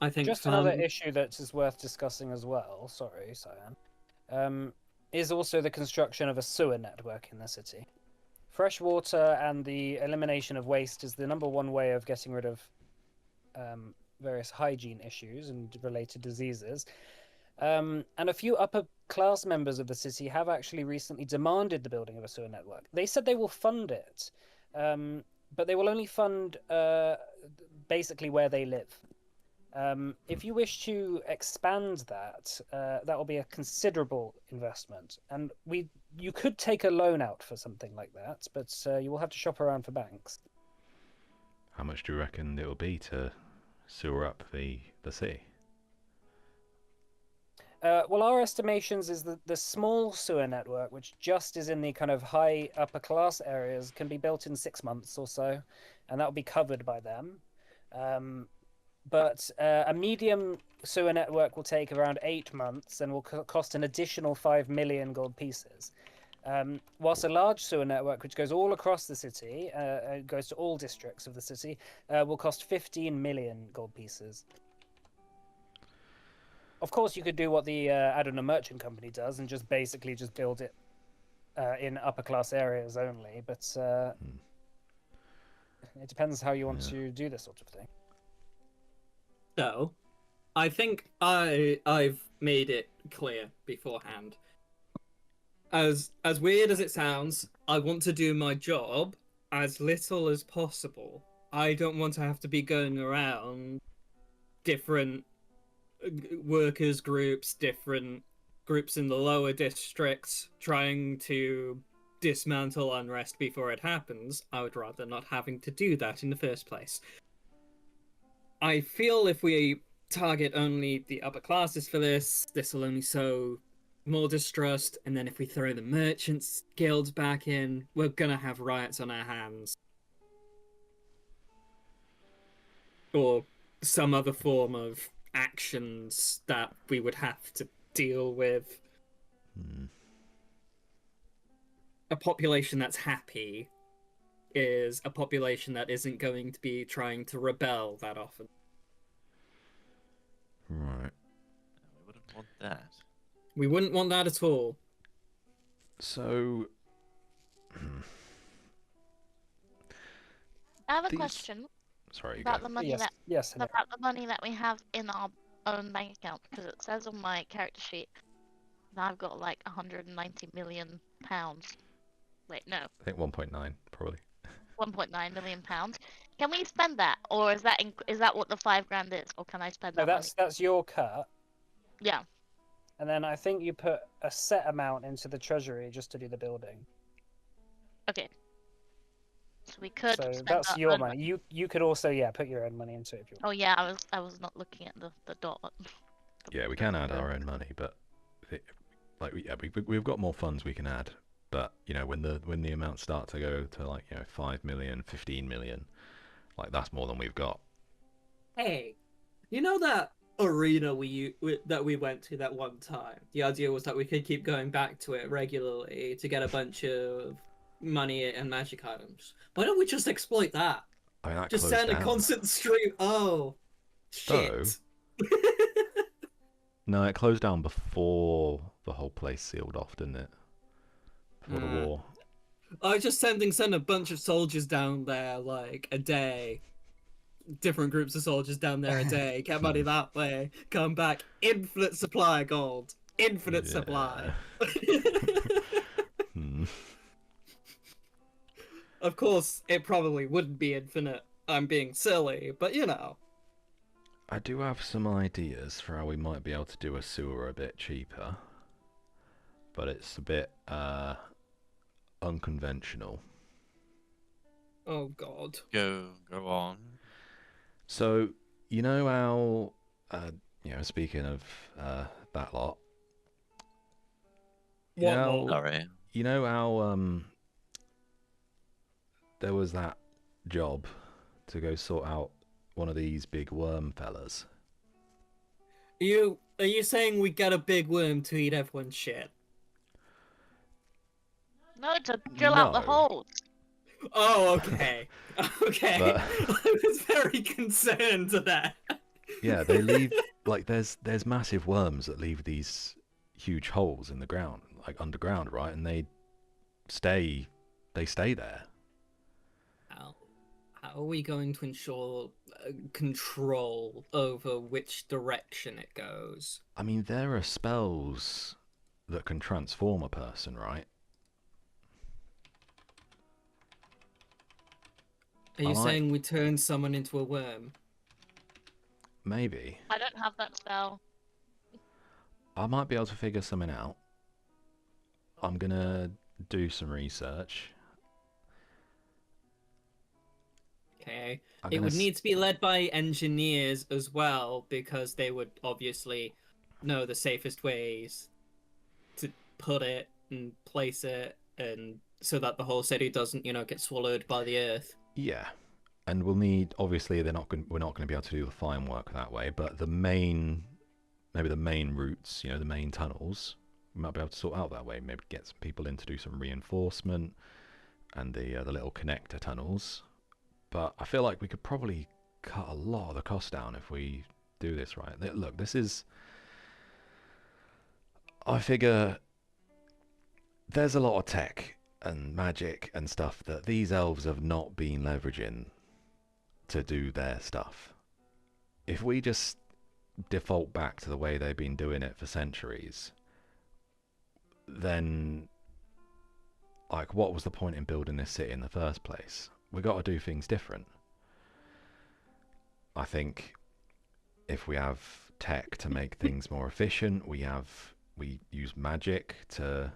Speaker 6: I think
Speaker 1: just another issue that is worth discussing as well. Sorry, Cyan. Is also the construction of a sewer network in the city. Fresh water and the elimination of waste is the #1 way of getting rid of various hygiene issues and related diseases. And a few upper class members of the city have actually recently demanded the building of a sewer network. They said they will fund it, but they will only fund basically where they live. If you wish to expand that, that will be a considerable investment, and you could take a loan out for something like that, but you will have to shop around for banks.
Speaker 4: How much do you reckon it will be to sewer up the city?
Speaker 1: Well, our estimations is that the small sewer network, which just is in the kind of high upper class areas, can be built in 6 months or so, and that will be covered by them. But a medium sewer network will take around 8 months and will cost an additional 5 million gold pieces. Whilst a large sewer network, which goes all across the city, goes to all districts of the city, will cost 15 million gold pieces. Of course, you could do what the merchant company does and just basically build it in upper class areas only, but it depends how you want to do this sort of thing.
Speaker 6: So, I think I've made it clear beforehand. As weird as it sounds, I want to do my job as little as possible. I don't want to have to be going around different workers groups, different groups in the lower districts, trying to dismantle unrest before it happens. I would rather not having to do that in the first place. I feel if we target only the upper classes for this will only sow more distrust, and then if we throw the merchants guilds back in, we're gonna have riots on our hands. Or some other form of actions that we would have to deal with. A population that's happy is a population that isn't going to be trying to rebel that often.
Speaker 4: Right.
Speaker 3: We wouldn't want that.
Speaker 6: We wouldn't want that at all.
Speaker 4: So.
Speaker 5: I have a
Speaker 4: These-
Speaker 5: question
Speaker 4: Sorry, you
Speaker 5: about
Speaker 4: go.
Speaker 5: the money
Speaker 1: Yes,
Speaker 5: that
Speaker 1: yes. Annette.
Speaker 5: about the money that we have in our own bank account, because it says on my character sheet that I've got like 190 million pounds. Wait, no,
Speaker 4: I think 1.9, probably.
Speaker 5: 1.9 million pounds. Can we spend that, or is that what the 5 grand is, or can I spend
Speaker 1: No,
Speaker 5: that
Speaker 1: that's your cut,
Speaker 5: money? Yeah.
Speaker 1: and then I think you put a set amount into the treasury just to do the building.
Speaker 5: Okay. So we could
Speaker 1: So
Speaker 5: spend
Speaker 1: that's
Speaker 5: our
Speaker 1: your
Speaker 5: own
Speaker 1: money. You could also put your own money into it if you want.
Speaker 5: Oh yeah, I was not looking at the dot.
Speaker 4: Yeah, we can add our own money, but we've got more funds we can add. But when the amounts start to go to 5 million, 15 million, that's more than we've got.
Speaker 6: Hey, you know that arena that we went to that one time? The idea was that we could keep going back to it regularly to get a bunch of money and magic items. Why don't we just exploit that?
Speaker 4: I mean, that
Speaker 6: Just
Speaker 4: closed
Speaker 6: send a
Speaker 4: down.
Speaker 6: constant stream. Oh, shit.
Speaker 4: No, it closed down before the whole place sealed off, didn't it? Before the war.
Speaker 6: I was just send a bunch of soldiers down there, a day. Different groups of soldiers down there a day. Get money that way. Come back. Infinite supply of gold. Infinite supply. Of course, it probably wouldn't be infinite. I'm being silly, but
Speaker 4: I do have some ideas for how we might be able to do a sewer a bit cheaper. But it's a bit unconventional.
Speaker 6: Oh god.
Speaker 3: Go on.
Speaker 4: So, how speaking of that lot.
Speaker 3: Sorry.
Speaker 4: You know how there was that job to go sort out one of these big worm fellas?
Speaker 6: Are you saying we get a big worm to eat everyone's shit?
Speaker 5: No, to drill out the
Speaker 4: No.
Speaker 5: holes.
Speaker 6: Oh, okay. Okay.
Speaker 4: But-
Speaker 6: I was very concerned to that.
Speaker 4: Yeah, they leave there's massive worms that leave these huge holes in the ground, underground, right? And they stay there.
Speaker 6: How are we going to ensure control over which direction it goes?
Speaker 4: I mean, there are spells that can transform a person, right?
Speaker 6: Are you saying we turn someone into a worm?
Speaker 4: Maybe.
Speaker 5: I don't have that spell.
Speaker 4: I might be able to figure something out. I'm gonna do some research.
Speaker 6: Okay. It would need to be led by engineers as well, because they would obviously know the safest ways to put it and place it, and so that the whole city doesn't, get swallowed by the earth.
Speaker 4: Yeah, and we'll need. Obviously, we're not going to be able to do the fine work that way, but maybe the main routes, the main tunnels, we might be able to sort out that way. Maybe get some people in to do some reinforcement, and the little connector tunnels. But I feel like we could probably cut a lot of the cost down if we do this right. Look, this is. I figure there's a lot of tech and magic and stuff that these elves have not been leveraging to do their stuff. If we just default back to the way they've been doing it for centuries, then what was the point in building this city in the first place? We got to do things different. I think if we have tech to make things more efficient, we use magic to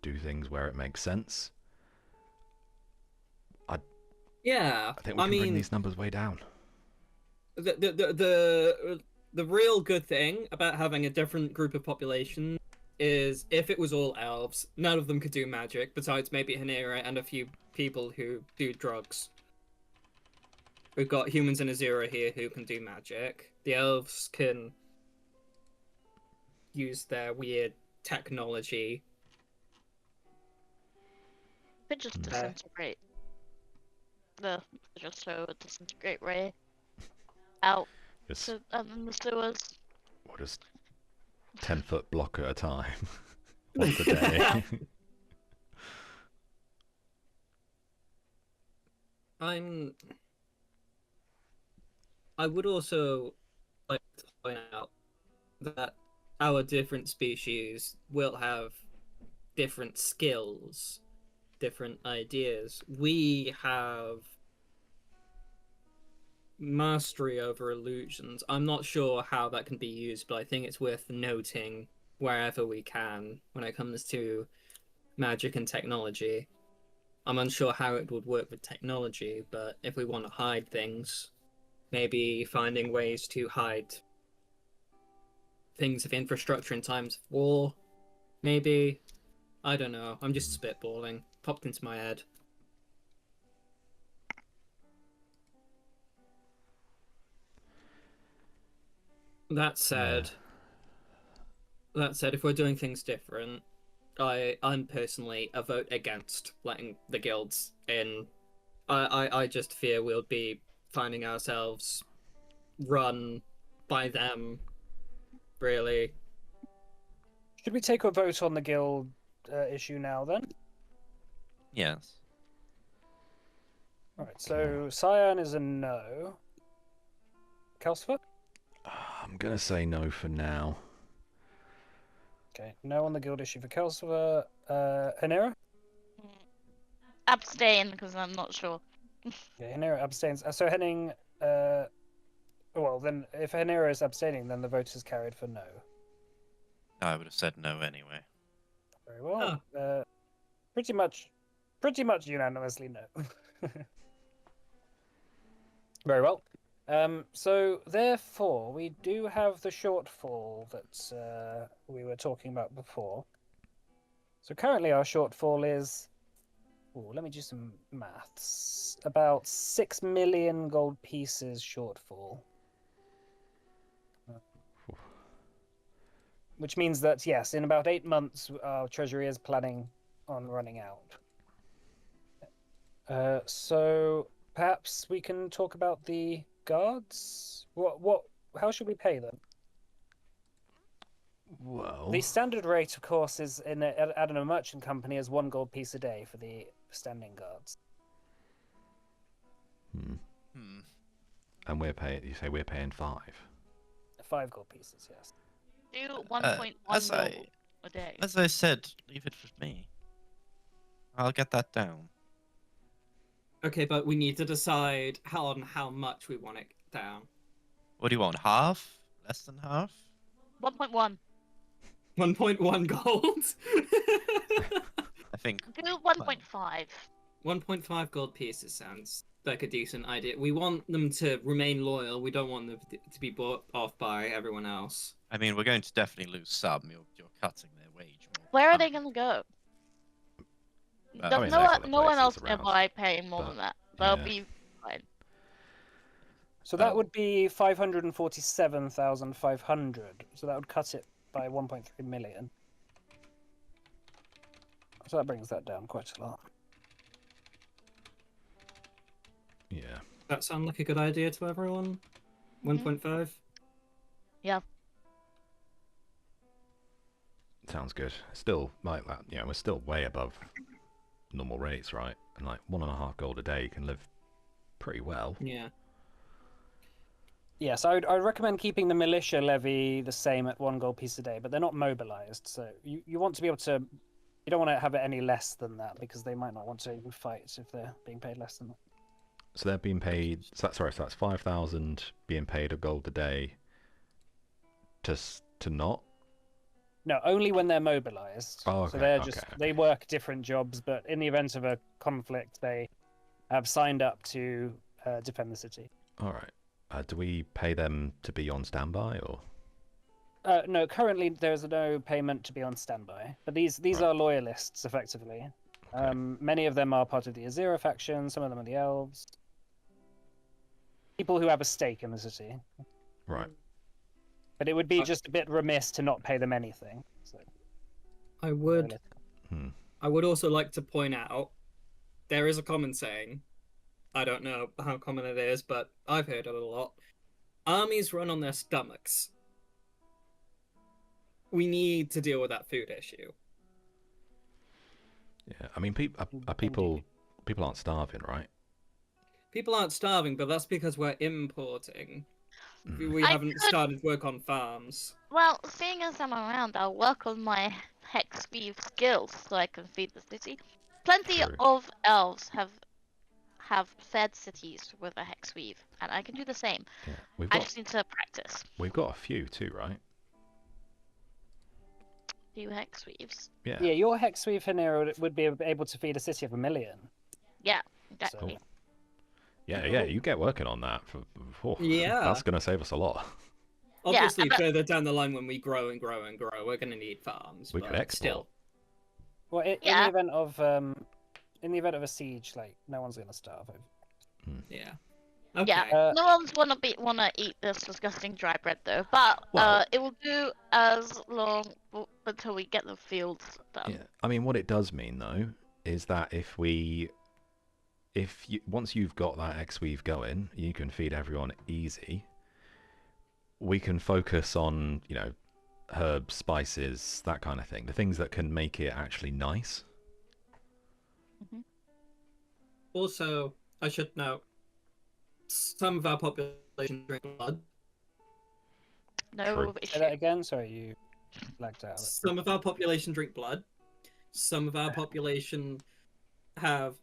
Speaker 4: do things where it makes sense. I think we can bring these numbers way down.
Speaker 6: The real good thing about having a different group of population is if it was all elves, none of them could do magic, besides maybe Hanera and a few people who do drugs. We've got humans and Azura here who can do magic. The elves can use their weird technology.
Speaker 5: Could just
Speaker 4: Hmm.
Speaker 5: disintegrate just so it disintegrate ray out
Speaker 4: Just,
Speaker 5: to the sewers.
Speaker 4: or just 10-foot block at a time. Once a day.
Speaker 6: I would also like to point out that our different species will have different skills, different ideas. We have mastery over illusions. I'm not sure how that can be used, but I think it's worth noting wherever we can when it comes to magic and technology. I'm unsure how it would work with technology, but if we want to hide things, maybe finding ways to hide things of infrastructure in times of war, maybe. I don't know. I'm just spitballing. Popped into my head. That said, if we're doing things different, I'm personally a vote against letting the guilds in. I just fear we'll be finding ourselves run by them, really.
Speaker 1: Should we take a vote on the guild issue now then?
Speaker 3: Yes.
Speaker 1: Alright, so Cyan is a no. Calcifer?
Speaker 4: I'm going to say no for now.
Speaker 1: Okay, no on the guild issue for Calcifer. Hanera?
Speaker 5: Abstain because I'm not sure.
Speaker 1: Yeah, Hanera abstains. So Henning, well then, if Hanera is abstaining, then the vote is carried for no.
Speaker 3: I would have said no anyway.
Speaker 1: Very well. Pretty much unanimously no. Very well. So therefore, we do have the shortfall that we were talking about before. So currently our shortfall is, let me do some maths. About 6 million gold pieces shortfall. Which means that, yes, in about 8 months, our treasury is planning on running out. So perhaps we can talk about the guards? How should we pay them?
Speaker 4: Well,
Speaker 1: The standard rate, of course, is at a merchant company is 1 gold piece a day for the standing guards.
Speaker 4: And we're paying. You say we're paying 5.
Speaker 1: 5 gold pieces, yes.
Speaker 5: Do 1.1 gold a day.
Speaker 3: As I said, leave it with me. I'll get that down.
Speaker 6: Okay, but we need to decide how much we want it down.
Speaker 3: What do you want? Half? Less than half?
Speaker 5: 1.1.
Speaker 6: 1.1 gold?
Speaker 3: I think.
Speaker 5: Do 1.5.
Speaker 6: 1.5 gold pieces sounds like a decent idea. We want them to remain loyal. We don't want them to be bought off by everyone else.
Speaker 3: I mean, we're going to definitely lose some. You're cutting their wage.
Speaker 5: Where are they going to go?
Speaker 3: I mean,
Speaker 5: no one else
Speaker 4: places
Speaker 5: nearby paying more
Speaker 4: but,
Speaker 5: than that. They'll
Speaker 4: yeah.
Speaker 5: be fine.
Speaker 1: So that would be 547,500. So that would cut it by 1.3 million. So that brings that down quite a lot.
Speaker 4: Yeah.
Speaker 6: That sound like a good idea to everyone? 1.5?
Speaker 5: Yeah.
Speaker 4: Sounds good. Still, like that, we're still way above normal rates, right? And like 1.5 gold a day can live pretty well.
Speaker 6: Yeah.
Speaker 1: Yes, I'd recommend keeping the militia levy the same at 1 gold piece a day, but they're not mobilized, so you want to be able to. You don't want to have it any less than that because they might not want to even fight if they're being paid less than that.
Speaker 4: So they're being paid. So that's 5,000 being paid a gold a day. To not.
Speaker 1: No, only when they're mobilized.
Speaker 4: Oh, okay.
Speaker 1: So they're
Speaker 4: okay.
Speaker 1: they work different jobs, but in the event of a conflict, they have signed up to defend the city.
Speaker 4: All right. Do we pay them to be on standby or?
Speaker 1: No, currently there's no payment to be on standby, but these
Speaker 4: Right.
Speaker 1: are loyalists effectively.
Speaker 4: Okay.
Speaker 1: Many of them are part of the Azira faction. Some of them are the elves. People who have a stake in the city.
Speaker 4: Right.
Speaker 1: But it would be just a bit remiss to not pay them anything. So,
Speaker 6: I would
Speaker 4: Hmm.
Speaker 6: I would also like to point out there is a common saying. I don't know how common it is, but I've heard it a lot. Armies run on their stomachs. We need to deal with that food issue.
Speaker 4: Yeah. I mean, people aren't starving, right?
Speaker 6: People aren't starving, but that's because we're importing.
Speaker 4: Mm.
Speaker 6: We
Speaker 5: I
Speaker 6: haven't
Speaker 5: could-
Speaker 6: started work on farms.
Speaker 5: Well, seeing as I'm around, I'll work on my hex weave skills so I can feed the city. Plenty
Speaker 4: True.
Speaker 5: of elves have fed cities with a hex weave, and I can do the same.
Speaker 4: Yeah. We've
Speaker 5: I
Speaker 4: got
Speaker 5: just need to practice.
Speaker 4: a few too, right?
Speaker 5: Do hex weaves.
Speaker 4: Yeah.
Speaker 1: Yeah, your hex weave Hanira would be able to feed a city of 1 million.
Speaker 5: Yeah, exactly.
Speaker 4: Yeah. You get working on that.
Speaker 6: Yeah.
Speaker 4: That's gonna save us a lot.
Speaker 6: Obviously,
Speaker 5: but-
Speaker 6: further down the line when we grow and grow and grow, we're going to need farms.
Speaker 4: We could
Speaker 6: but
Speaker 4: export.
Speaker 6: Still.
Speaker 1: Well, in
Speaker 5: Yeah.
Speaker 1: the event of a siege, like no one's gonna starve.
Speaker 6: Yeah. Okay.
Speaker 5: Yeah, no one's wanna eat this disgusting dry bread though. But
Speaker 4: Well-
Speaker 5: it will do as long until we get the fields done.
Speaker 4: Yeah. I mean, what it does mean though is that once you've got that X weave going, you can feed everyone easy. We can focus on, herbs, spices, that kind of thing. The things that can make it actually nice.
Speaker 6: Also, I should note, some of our population drink blood.
Speaker 5: No
Speaker 4: True.
Speaker 5: issue.
Speaker 1: Say that again. Sorry, you lagged out.
Speaker 6: Some of our population drink blood. Some of our population have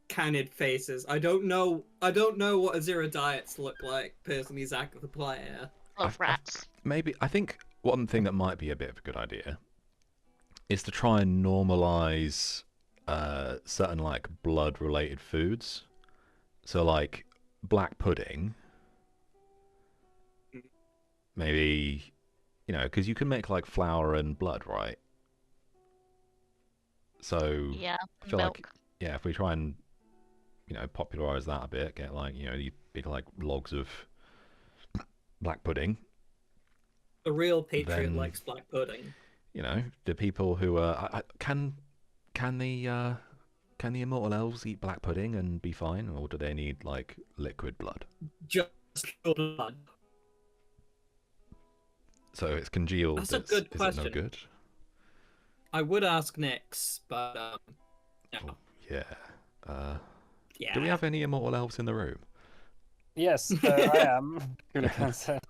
Speaker 6: candid faces. I don't know what Azira diets look like. Personally, Zach, the player.
Speaker 5: Love rats.
Speaker 4: Maybe, I think one thing that might be a bit of a good idea is to try and normalize certain like blood related foods. So like black pudding, maybe, because you can make like flour and blood, right? So
Speaker 5: Yeah,
Speaker 4: I feel
Speaker 5: milk.
Speaker 4: like, yeah, if we try and popularize that a bit, get like these big like logs of black pudding.
Speaker 6: The real patriot
Speaker 4: Then-
Speaker 6: likes black pudding.
Speaker 4: The people who can the immortal elves eat black pudding and be fine, or do they need like liquid blood?
Speaker 6: Just blood.
Speaker 4: So it's congealed.
Speaker 6: That's a
Speaker 4: is
Speaker 6: good
Speaker 4: it no
Speaker 6: question.
Speaker 4: good?
Speaker 6: I would ask Nyx, but no.
Speaker 4: Oh, yeah.
Speaker 6: Yeah.
Speaker 4: Do we have any immortal elves in the room?
Speaker 1: Yes, I am. Kulikan said.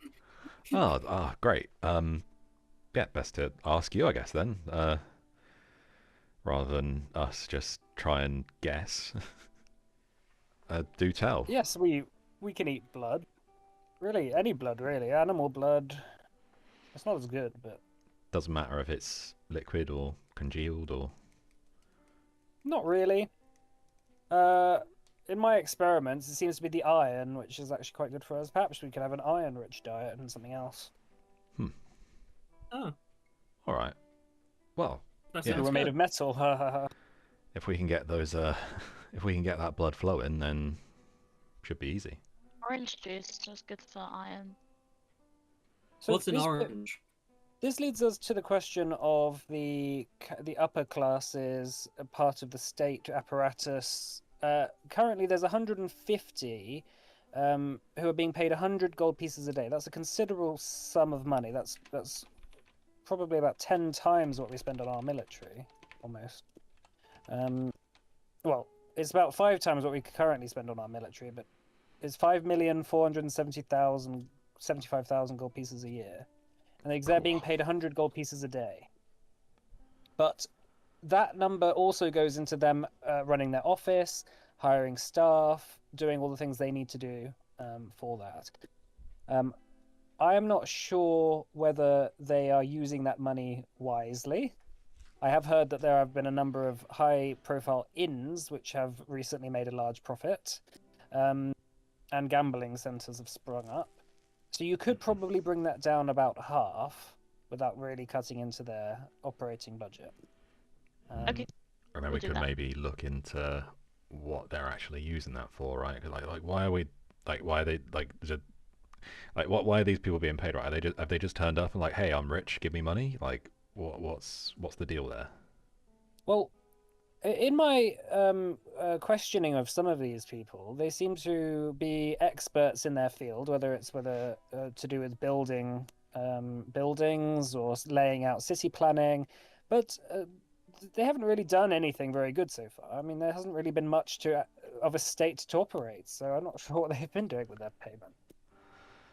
Speaker 4: Great. Yeah, best to ask you, I guess, then, rather than us just try and guess. Do tell.
Speaker 1: Yes, we can eat blood. Really, any blood, really. Animal blood. It's not as good, but
Speaker 4: Doesn't matter if it's liquid or congealed or.
Speaker 1: not really. In my experiments, it seems to be the iron, which is actually quite good for us. Perhaps we could have an iron-rich diet and something else.
Speaker 6: Oh,
Speaker 4: All right. Well,
Speaker 6: that
Speaker 4: Yeah.
Speaker 1: We
Speaker 6: sounds
Speaker 1: were made
Speaker 6: good.
Speaker 1: of metal. Ha ha ha.
Speaker 4: if we can get those, if we can get that blood flowing, then should be easy.
Speaker 5: Orange juice is good for iron.
Speaker 1: So
Speaker 6: What's an
Speaker 1: this-
Speaker 6: orange?
Speaker 1: This leads us to the question of the upper classes, part of the state apparatus. Currently, there's 150 who are being paid 100 gold pieces a day. That's a considerable sum of money. That's probably about 10 times what we spend on our military, almost. Well, it's about 5 times what we currently spend on our military, but it's 5,475,000 gold pieces a year. And they're being paid 100 gold pieces a day. But that number also goes into them running their office, hiring staff, doing all the things they need to do for that. I am not sure whether they are using that money wisely. I have heard that there have been a number of high-profile inns which have recently made a large profit, and gambling centres have sprung up. So you could probably bring that down about half without really cutting into their operating budget.
Speaker 5: Okay.
Speaker 4: And then
Speaker 5: We'll
Speaker 4: we
Speaker 5: do
Speaker 4: could
Speaker 5: that.
Speaker 4: maybe look into what they're actually using that for, right? 'Cause like why are we why are they why are these people being paid, right? Have they just turned up and like, hey, I'm rich, give me money? Like what's the deal there?
Speaker 1: Well, in my questioning of some of these people, they seem to be experts in their field, whether to do with building buildings or laying out city planning, but they haven't really done anything very good so far. I mean, there hasn't really been much of a state to operate, so I'm not sure what they've been doing with their payment.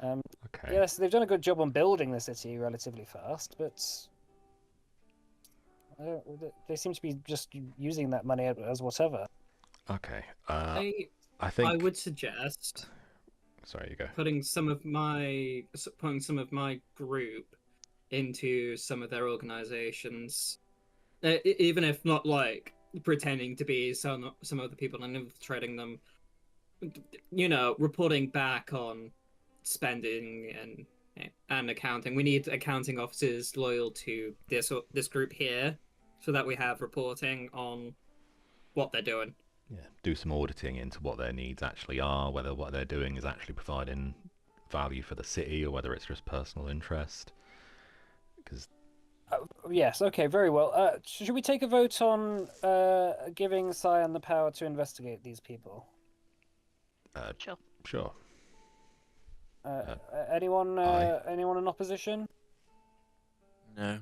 Speaker 4: Okay.
Speaker 1: Yes, they've done a good job on building the city relatively fast, but they seem to be just using that money as whatever.
Speaker 4: Okay.
Speaker 6: I
Speaker 4: I think
Speaker 6: I would suggest
Speaker 4: sorry, you go.
Speaker 6: putting some of my group into some of their organizations, even if not like pretending to be some of the people and infiltrating them. Reporting back on spending and accounting. We need accounting officers loyal to this group here, so that we have reporting on what they're doing.
Speaker 4: Yeah, do some auditing into what their needs actually are, whether what they're doing is actually providing value for the city or whether it's just personal interest. Because
Speaker 1: Yes, okay, very well. Should we take a vote on giving Cyan the power to investigate these people?
Speaker 5: Sure.
Speaker 4: sure.
Speaker 1: Anyone
Speaker 4: Aye.
Speaker 1: anyone in opposition?
Speaker 3: No.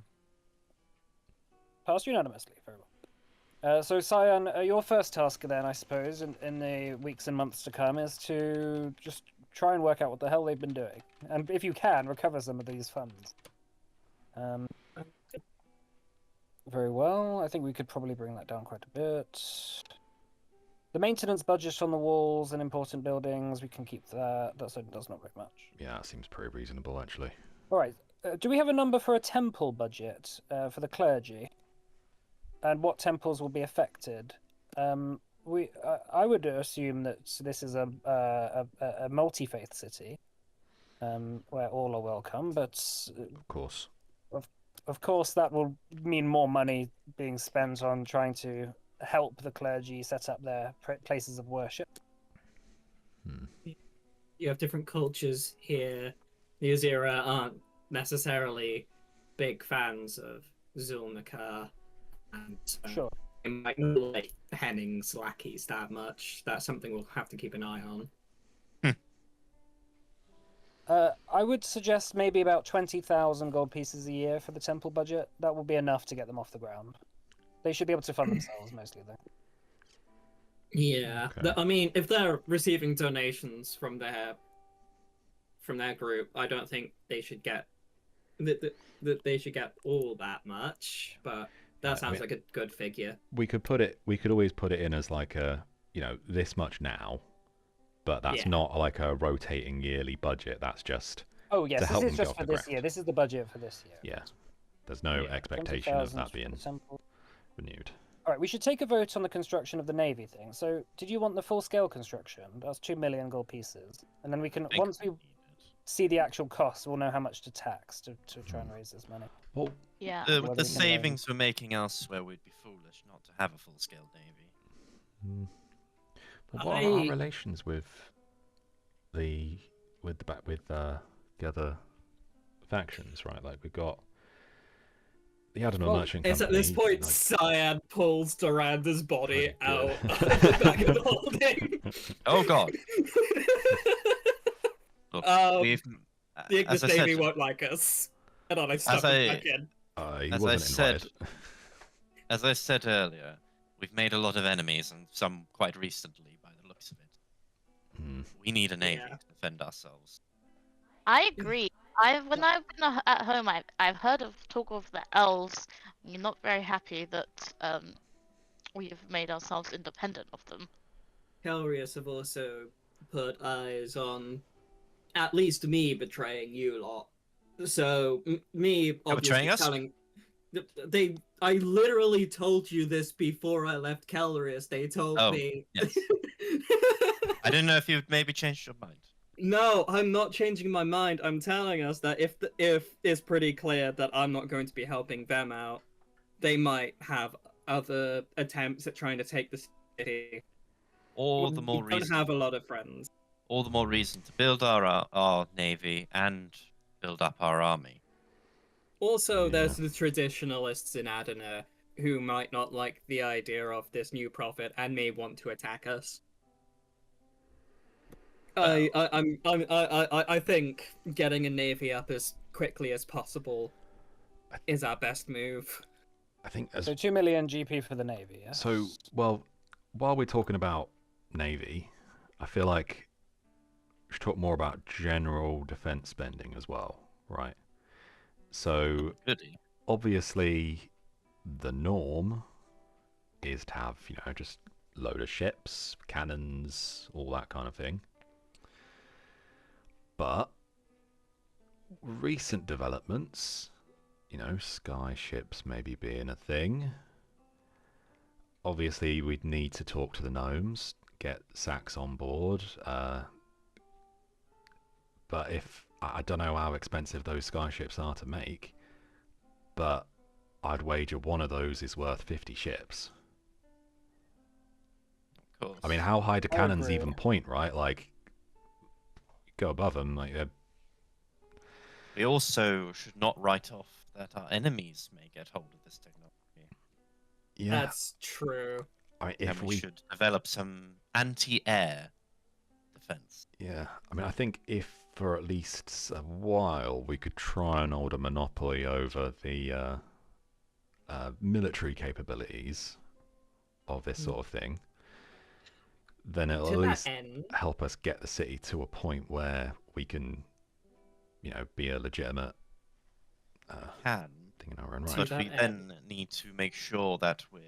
Speaker 1: Passed unanimously, very well. So Cyan, your first task then, I suppose, in the weeks and months to come, is to just try and work out what the hell they've been doing. And if you can, recover some of these funds. Very well. I think we could probably bring that down quite a bit. The maintenance budget on the walls and important buildings, we can keep that. That's not very much.
Speaker 4: Yeah, that seems pretty reasonable actually.
Speaker 1: All right. Do we have a number for a temple budget for the clergy? And what temples will be affected? I would assume that this is a multi-faith city, where all are welcome. But
Speaker 4: Of course.
Speaker 1: of course, that will mean more money being spent on trying to help the clergy set up their places of worship.
Speaker 6: You have different cultures here. New Zera aren't necessarily big fans of Zulnacar, and
Speaker 1: Sure.
Speaker 6: it might not like Henning's lackeys that much. That's something we'll have to keep an eye on.
Speaker 1: I would suggest maybe about 20,000 gold pieces a year for the temple budget. That will be enough to get them off the ground. They should be able to fund themselves mostly, though.
Speaker 6: Yeah,
Speaker 4: Okay.
Speaker 6: I mean, if they're receiving donations from their group, I don't think they should get that they should get all that much. But that sounds like a good figure.
Speaker 4: We could always put it in as like a, this much now, but that's
Speaker 6: Yeah.
Speaker 4: not like a rotating yearly budget. That's just
Speaker 1: Oh yes,
Speaker 4: to help
Speaker 1: this is
Speaker 4: them get
Speaker 1: just
Speaker 4: off
Speaker 1: for
Speaker 4: the
Speaker 1: this
Speaker 4: ground.
Speaker 1: year. This is the budget for this year.
Speaker 4: Yeah. There's no
Speaker 6: Yeah,
Speaker 4: expectation of
Speaker 1: 20,000
Speaker 4: that
Speaker 1: for the
Speaker 4: being
Speaker 1: temple.
Speaker 4: renewed.
Speaker 1: All right, we should take a vote on the construction of the navy thing. So, did you want the full-scale construction? That's 2 million gold pieces, and then we can
Speaker 3: Think
Speaker 1: once we see the actual costs, we'll know how much to tax to try and raise this money.
Speaker 4: Well,
Speaker 5: Yeah.
Speaker 3: With
Speaker 1: Whether
Speaker 3: the
Speaker 1: we can
Speaker 3: savings we're making elsewhere, we'd be foolish not to have a full-scale navy.
Speaker 4: but what are our relations with the other factions, right? Like we've got the Admiral Merchant
Speaker 6: It's
Speaker 4: Company.
Speaker 6: at this point,
Speaker 4: like-
Speaker 6: Cyan pulls Doranda's body
Speaker 4: Oh,
Speaker 6: out
Speaker 4: good.
Speaker 6: of the back of the holding.
Speaker 3: Oh God! Look, we've,
Speaker 6: The Ignis
Speaker 3: as I said,
Speaker 6: Navy won't like us. And then I stuff
Speaker 3: I-
Speaker 6: it back in.
Speaker 4: He
Speaker 3: as I
Speaker 4: wasn't
Speaker 3: said,
Speaker 4: invited.
Speaker 3: as I said earlier, we've made a lot of enemies, and some quite recently, by the looks of it.
Speaker 4: Hmm.
Speaker 3: We need a navy
Speaker 6: Yeah.
Speaker 3: to defend ourselves.
Speaker 5: I agree. When I've been at home, I've heard of talk of the elves. You're not very happy that we've made ourselves independent of them.
Speaker 6: Calrius have also put eyes on at least me betraying you lot. So me
Speaker 3: betraying
Speaker 6: obviously
Speaker 3: us?
Speaker 6: telling I literally told you this before I left Calrius. They told
Speaker 3: Oh,
Speaker 6: me.
Speaker 3: yes. I didn't know if you'd maybe changed your mind.
Speaker 6: No, I'm not changing my mind. I'm telling us that if it's pretty clear that I'm not going to be helping them out, they might have other attempts at trying to take the city.
Speaker 3: All the
Speaker 6: We
Speaker 3: more
Speaker 6: don't
Speaker 3: reason.
Speaker 6: have a lot of friends.
Speaker 3: All the more reason to build our navy and build up our army.
Speaker 6: Also, there's
Speaker 4: Yeah.
Speaker 6: the traditionalists in Adana who might not like the idea of this new prophet and may want to attack us. I think getting a navy up as quickly as possible is our best move.
Speaker 4: I think as
Speaker 1: So 2 million GP for the navy. Yeah.
Speaker 4: so. Well, while we're talking about navy, I feel like we should talk more about general defense spending as well, right? So
Speaker 3: Goody.
Speaker 4: obviously, the norm is to have just load of ships, cannons, all that kind of thing. But recent developments, sky ships maybe being a thing. Obviously, we'd need to talk to the gnomes, get Sax on board. But if I don't know how expensive those sky ships are to make, but I'd wager one of those is worth 50 ships.
Speaker 3: Of course.
Speaker 4: I mean, how high do
Speaker 1: I
Speaker 4: cannons
Speaker 1: agree.
Speaker 4: even point, right? Like, go above them, like they're...
Speaker 3: We also should not write off that our enemies may get hold of this technology.
Speaker 4: Yeah,
Speaker 6: That's true.
Speaker 4: I mean,
Speaker 3: And
Speaker 4: if
Speaker 3: we
Speaker 4: we...
Speaker 3: should develop some anti-air defense.
Speaker 4: Yeah, I mean, I think if for at least a while we could try and hold a monopoly over the military capabilities of this sort of thing, then it'll
Speaker 6: To
Speaker 4: at
Speaker 6: that
Speaker 4: least
Speaker 6: end,
Speaker 4: help us get the city to a point where we can, be a legitimate
Speaker 3: Can.
Speaker 4: thing in our own
Speaker 6: To
Speaker 4: right.
Speaker 3: But
Speaker 6: that
Speaker 3: we then need to make sure that we're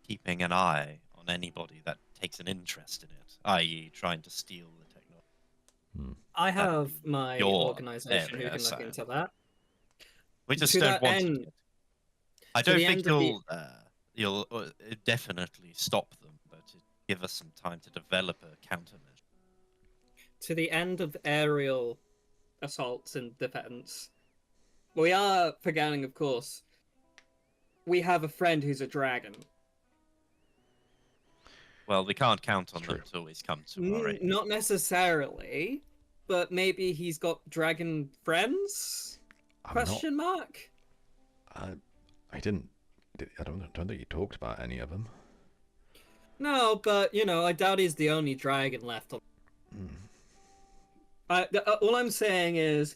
Speaker 3: keeping an eye on anybody that takes an interest in it, i.e. trying to steal the technology.
Speaker 6: I
Speaker 3: That would
Speaker 6: have
Speaker 3: be
Speaker 6: my
Speaker 3: your
Speaker 6: organization who
Speaker 3: area,
Speaker 6: can look
Speaker 3: so-
Speaker 6: into that.
Speaker 3: We just
Speaker 6: To
Speaker 3: don't
Speaker 6: that
Speaker 3: want
Speaker 6: end-
Speaker 3: it. I
Speaker 6: to
Speaker 3: don't
Speaker 6: the
Speaker 3: think
Speaker 6: end of the-
Speaker 3: you'll definitely stop them, but give us some time to develop a countermeasure.
Speaker 6: To the end of aerial assaults and defense, we are forgetting, of course, we have a friend who's a dragon.
Speaker 3: Well, we can't count on
Speaker 4: It's
Speaker 3: them
Speaker 4: true.
Speaker 3: to always come to our aid.
Speaker 6: Not necessarily, but maybe he's got dragon friends?
Speaker 4: I'm not...
Speaker 6: Question mark?
Speaker 4: I didn't... I don't think you talked about any of them.
Speaker 6: No, but I doubt he's the only dragon left. All I'm saying is,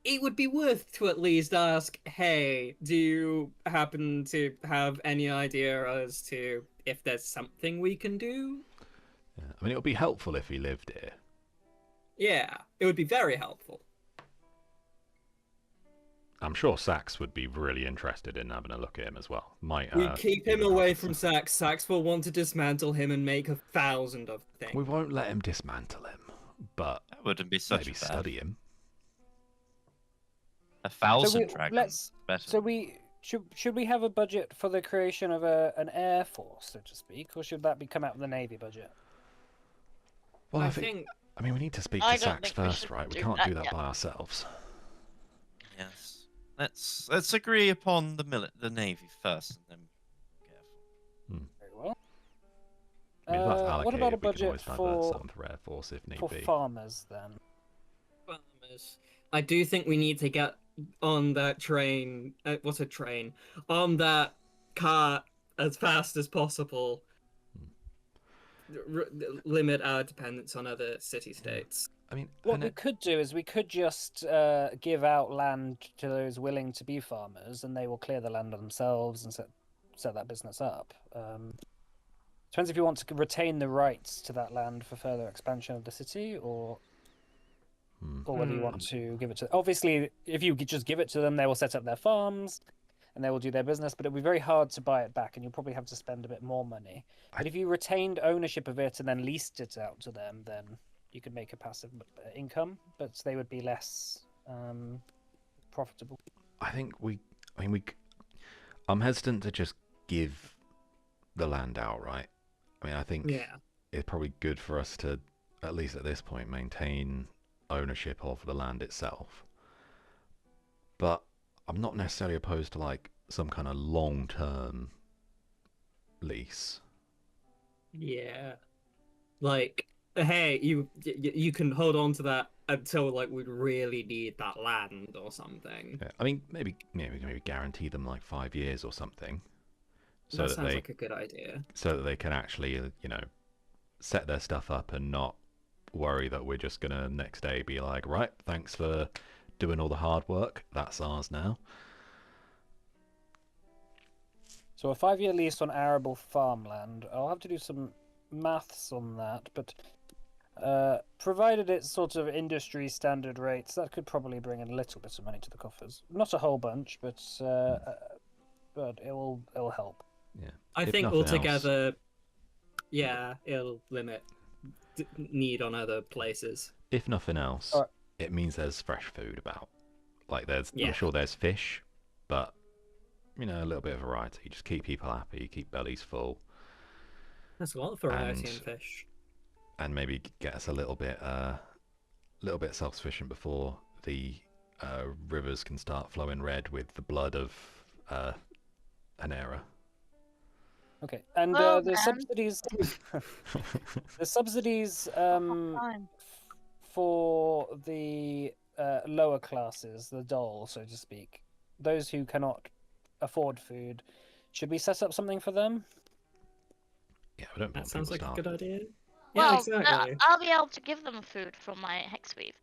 Speaker 6: it would be worth to at least ask, hey, do you happen to have any idea as to if there's something we can do?
Speaker 4: Yeah. I mean, it would be helpful if he lived here.
Speaker 6: Yeah, it would be very helpful.
Speaker 4: I'm sure Sax would be really interested in having a look at him as well. Might
Speaker 6: We keep him
Speaker 4: even
Speaker 6: away
Speaker 4: have
Speaker 6: from
Speaker 4: some-
Speaker 6: Sax. Sax will want to dismantle him and make 1,000 of the
Speaker 4: We
Speaker 6: things.
Speaker 4: won't let him dismantle him, but
Speaker 3: That wouldn't be such
Speaker 4: maybe
Speaker 3: a bad.
Speaker 4: study him.
Speaker 3: 1,000
Speaker 1: So
Speaker 3: dragons. Better.
Speaker 1: So we should we have a budget for the creation of an air force, so to speak, or should that be come out of the navy budget?
Speaker 4: Well,
Speaker 6: I
Speaker 4: I think...
Speaker 6: think
Speaker 4: I mean, we need to speak
Speaker 5: I
Speaker 4: to
Speaker 5: don't
Speaker 4: Sax
Speaker 5: think we
Speaker 4: first,
Speaker 5: should
Speaker 4: right? We
Speaker 5: do
Speaker 4: can't
Speaker 5: that
Speaker 4: do that
Speaker 5: yet.
Speaker 4: by ourselves.
Speaker 3: Yes. Let's agree upon the navy first, and then be careful.
Speaker 1: Very well.
Speaker 4: I mean, if that's allocated,
Speaker 1: what about a
Speaker 4: we can
Speaker 1: budget
Speaker 4: always divert
Speaker 1: for
Speaker 4: some for Air Force if need
Speaker 1: for
Speaker 4: be.
Speaker 1: farmers then?
Speaker 6: farmers. I do think we need to get on that train. What's a train? On that cart as fast as possible. Limit our dependence on other city-states.
Speaker 4: I mean,
Speaker 1: What we could do is we could just give out land to those willing to be farmers, and they will clear the land themselves and set that business up. Depends if you want to retain the rights to that land for further expansion of the city, or whether you want to give it to. Obviously, if you could just give it to them, they will set up their farms, and they will do their business. But it'll be very hard to buy it back, and you'll probably have to spend a bit more money. But if you retained ownership of it and then leased it out to them, then you could make a passive income, but they would be less profitable.
Speaker 4: I think I'm hesitant to just give the land outright. I mean, I think
Speaker 6: Yeah.
Speaker 4: it's probably good for us to at least at this point, maintain ownership of the land itself. But I'm not necessarily opposed to like some kind of long-term lease.
Speaker 6: Yeah. Like, hey, you can hold on to that until like we really need that land or something.
Speaker 4: Yeah, I mean, maybe guarantee them like 5 years or something, so
Speaker 6: That
Speaker 4: that
Speaker 6: sounds
Speaker 4: they
Speaker 6: like a good idea.
Speaker 4: so that they can actually set their stuff up and not worry that we're just gonna next day be like, right, thanks for doing all the hard work, that's ours now.
Speaker 1: So a 5-year lease on arable farmland. I'll have to do some maths on that, but provided it's sort of industry standard rates, that could probably bring in a little bit of money to the coffers. Not a whole bunch, but it'll help.
Speaker 4: Yeah,
Speaker 6: I
Speaker 4: if
Speaker 6: think
Speaker 4: nothing else-
Speaker 6: altogether, yeah, it'll limit need on other places.
Speaker 4: if nothing else,
Speaker 1: Alright.
Speaker 4: it means there's fresh food about. Like
Speaker 6: Yeah.
Speaker 4: I'm sure there's fish, but a little bit of variety. Just keep people happy, keep bellies full,
Speaker 6: There's a lot of variety in
Speaker 4: And-
Speaker 6: fish.
Speaker 4: and maybe get us a little bit self-sufficient before the rivers can start flowing red with the blood of Anera.
Speaker 1: Okay, and
Speaker 5: Well,
Speaker 1: the
Speaker 5: then.
Speaker 1: subsidies, the subsidies
Speaker 5: Fine.
Speaker 1: for the lower classes, the dole, so to speak, those who cannot afford food, should we set up something for them?
Speaker 4: Yeah, we don't
Speaker 6: That
Speaker 4: want
Speaker 6: sounds like
Speaker 4: people
Speaker 6: a good
Speaker 4: starving.
Speaker 6: idea.
Speaker 5: Well,
Speaker 6: Yeah, exactly.
Speaker 5: I'll be able to give them food from my hex weave.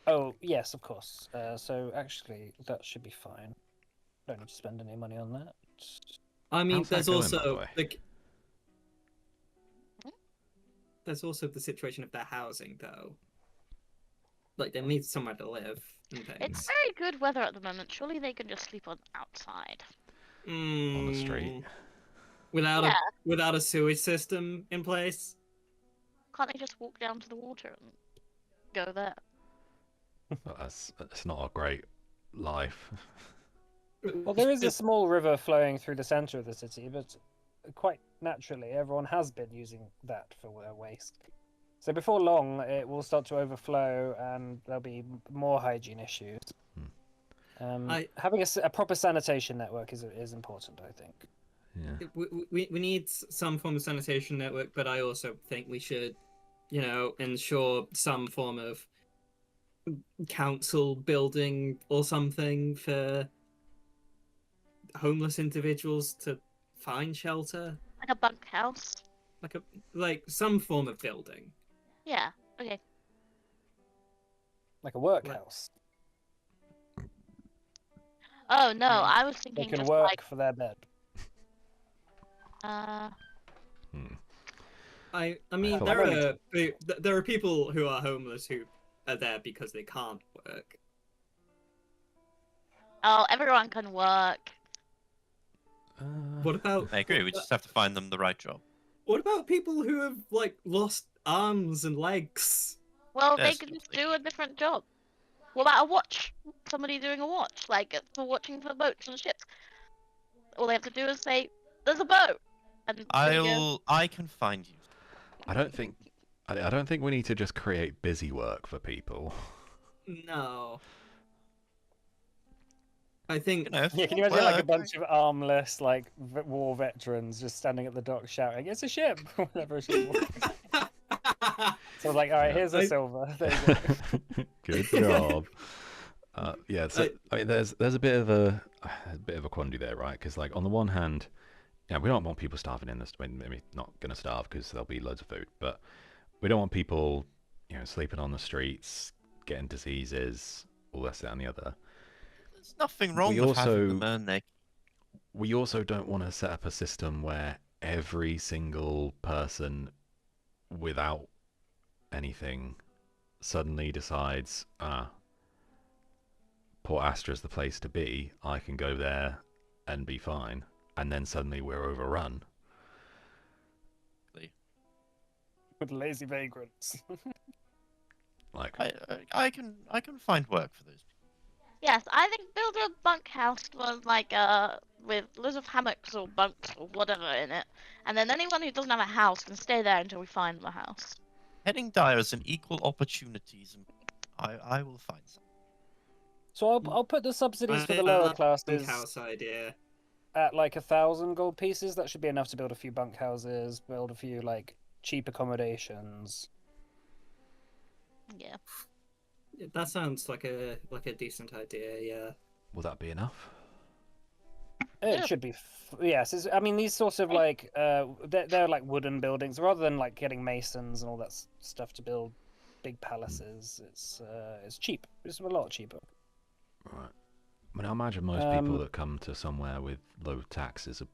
Speaker 1: Oh, yes, of course. So actually, that should be fine. Don't need to spend any money on that.
Speaker 6: I mean,
Speaker 4: How's that
Speaker 6: there's
Speaker 4: going, by the
Speaker 6: also
Speaker 4: way?
Speaker 6: like, there's also the situation of their housing, though. Like, they need somewhere to live and things.
Speaker 5: It's very good weather at the moment. Surely they can just sleep on outside.
Speaker 4: On the street.
Speaker 6: Without
Speaker 5: Yeah.
Speaker 6: without a sewage system in place.
Speaker 5: Can't they just walk down to the water and go there?
Speaker 4: But that's not a great life.
Speaker 1: Well, there is a small river flowing through the center of the city, but quite naturally, everyone has been using that for their waste. So before long, it will start to overflow, and there'll be more hygiene issues. Having a proper sanitation network is important, I think.
Speaker 4: Yeah.
Speaker 6: We need some form of sanitation network, but I also think we should, ensure some form of council building or something for homeless individuals to find shelter,
Speaker 5: Like a bunkhouse.
Speaker 6: like some form of building.
Speaker 5: Yeah. Okay.
Speaker 1: Like a workhouse.
Speaker 5: Oh no,
Speaker 6: Yeah.
Speaker 5: I was
Speaker 1: They
Speaker 5: thinking
Speaker 1: can
Speaker 5: just
Speaker 1: work
Speaker 5: like
Speaker 1: for their bed.
Speaker 6: I mean,
Speaker 4: feel
Speaker 6: there are people who are homeless who are there because they can't work.
Speaker 5: oh, everyone can work.
Speaker 6: What about
Speaker 3: I agree. We just have to find them the right job.
Speaker 6: what about people who have like lost arms and legs?
Speaker 5: Well, they
Speaker 3: Yes,
Speaker 5: can just
Speaker 3: lovely.
Speaker 5: do a different job. What about a watch? Somebody doing a watch, like for watching for boats and ships. All they have to do is say, "There's a boat," and there you go.
Speaker 3: I can find you.
Speaker 4: I don't think we need to just create busy work for people.
Speaker 6: No. I think
Speaker 3: You know, if
Speaker 1: Yeah, can you
Speaker 3: you
Speaker 1: imagine like a
Speaker 3: work,
Speaker 1: bunch of armless, like war veterans just standing at the dock shouting, "It's a ship!" Whenever a ship walks. So like, all right, here's a silver. There you go.
Speaker 4: Good job. Yeah, so I mean, there's a bit of a quandary there, right? Because like on the one hand, we don't want people starving in this. I mean, maybe not going to starve because there'll be loads of food, but we don't want people, sleeping on the streets, getting diseases, all this, that, and the other.
Speaker 3: there's nothing wrong
Speaker 4: We
Speaker 3: with having them
Speaker 4: also-
Speaker 3: earn their.
Speaker 4: We also don't want to set up a system where every single person without anything suddenly decides, Port Astra's the place to be, I can go there and be fine, and then suddenly we're overrun.
Speaker 1: With lazy vagrants.
Speaker 4: Like,
Speaker 3: I can find work for those.
Speaker 5: Yes, I think build a bunkhouse was like with loads of hammocks or bunks or whatever in it, and then anyone who doesn't have a house can stay there until we find them a house.
Speaker 3: Penning Dyers and equal opportunities, and I will find some.
Speaker 1: So I'll put the subsidies for the
Speaker 6: I
Speaker 1: lower
Speaker 6: like the
Speaker 1: classes
Speaker 6: bunkhouse idea.
Speaker 1: at like 1,000 gold pieces. That should be enough to build a few bunkhouses, build a few like cheap accommodations.
Speaker 5: Yeah.
Speaker 6: That sounds like a decent idea. Yeah.
Speaker 4: Will that be enough?
Speaker 1: It
Speaker 5: Yeah.
Speaker 1: should be. Yes, I mean these sorts of like they're like wooden buildings rather than like getting masons and all that stuff to build big palaces. It's cheap. It's a lot cheaper.
Speaker 4: Right. I mean, I imagine most people that come to somewhere with low taxes are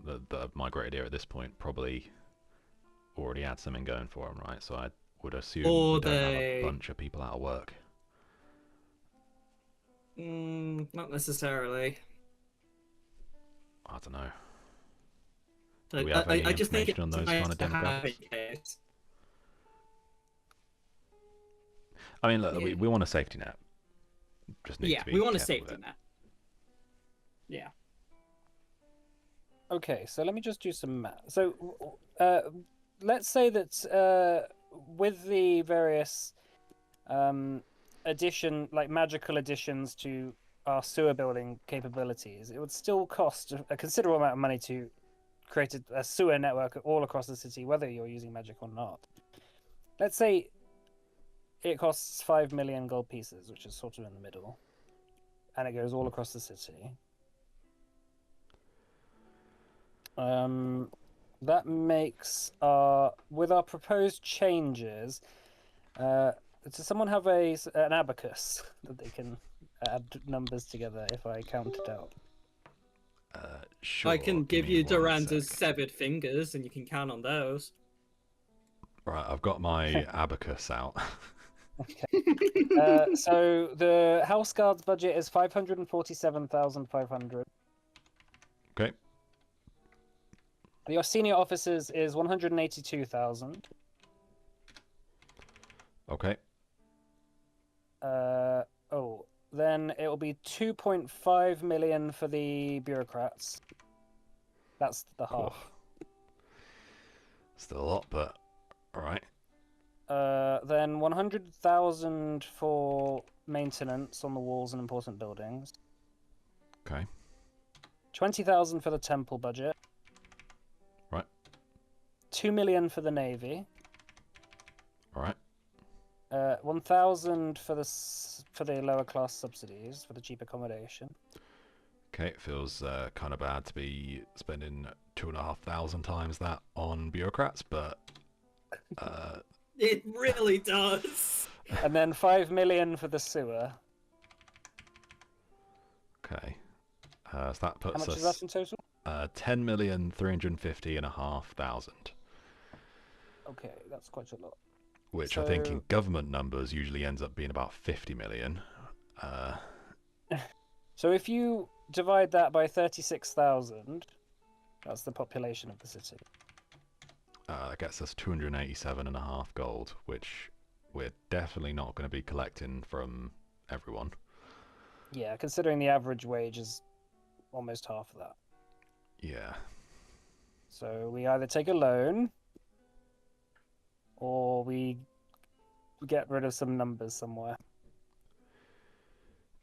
Speaker 4: that have migrated here at this point probably already had something going for them, right? So I would assume
Speaker 6: Or
Speaker 4: we don't have
Speaker 6: they-
Speaker 4: a bunch of people out of work.
Speaker 6: Not necessarily.
Speaker 4: I don't know.
Speaker 6: So
Speaker 4: Do we have any
Speaker 6: I just think
Speaker 4: information on those
Speaker 6: it's
Speaker 4: kind of
Speaker 6: nice to have
Speaker 4: demographics?
Speaker 6: a case.
Speaker 4: I mean, look,
Speaker 6: Yeah.
Speaker 4: we want a safety net. Just need
Speaker 6: Yeah,
Speaker 4: to be
Speaker 6: we want a
Speaker 4: careful with
Speaker 6: safety
Speaker 4: it.
Speaker 6: net. Yeah.
Speaker 1: Okay, so let me just do some math. So, let's say that with the various magical additions to our sewer building capabilities, it would still cost a considerable amount of money to create a sewer network all across the city, whether you're using magic or not. Let's say it costs 5 million gold pieces, which is sort of in the middle, and it goes all across the city. That makes with our proposed changes. Does someone have an abacus that they can add numbers together if I count it out?
Speaker 4: Sure.
Speaker 6: I can give
Speaker 4: me
Speaker 6: you
Speaker 4: 1
Speaker 6: Doranda's
Speaker 4: sec.
Speaker 6: severed fingers, and you can count on those.
Speaker 4: Right, I've got my abacus out.
Speaker 1: Okay. So the house guard's budget is 547,500.
Speaker 4: Okay.
Speaker 1: Your senior officers is 182,000.
Speaker 4: Okay.
Speaker 1: Then it will be 2.5 million for the bureaucrats. That's the half.
Speaker 4: Still a lot, but all right.
Speaker 1: Then 100,000 for maintenance on the walls and important buildings.
Speaker 4: Okay.
Speaker 1: 20,000 for the temple budget.
Speaker 4: Right.
Speaker 1: 2 million for the navy.
Speaker 4: All right.
Speaker 1: 1,000 for the lower class subsidies for the cheap accommodation.
Speaker 4: Okay, it feels kind of bad to be spending 2,500 times that on bureaucrats, but
Speaker 6: It really does.
Speaker 1: And then 5 million for the sewer.
Speaker 4: okay. So that
Speaker 1: How
Speaker 4: puts
Speaker 1: much is
Speaker 4: us
Speaker 1: that in total?
Speaker 4: 10,350,500,
Speaker 1: Okay, that's quite a lot.
Speaker 4: which I think in
Speaker 1: So-
Speaker 4: government numbers usually ends up being about 50 million.
Speaker 1: So if you divide that by 36,000, that's the population of the city.
Speaker 4: That gets us 287.5 gold, which we're definitely not going to be collecting from everyone.
Speaker 1: Yeah, considering the average wage is almost half of that.
Speaker 4: Yeah.
Speaker 1: So we either take a loan or we get rid of some numbers somewhere.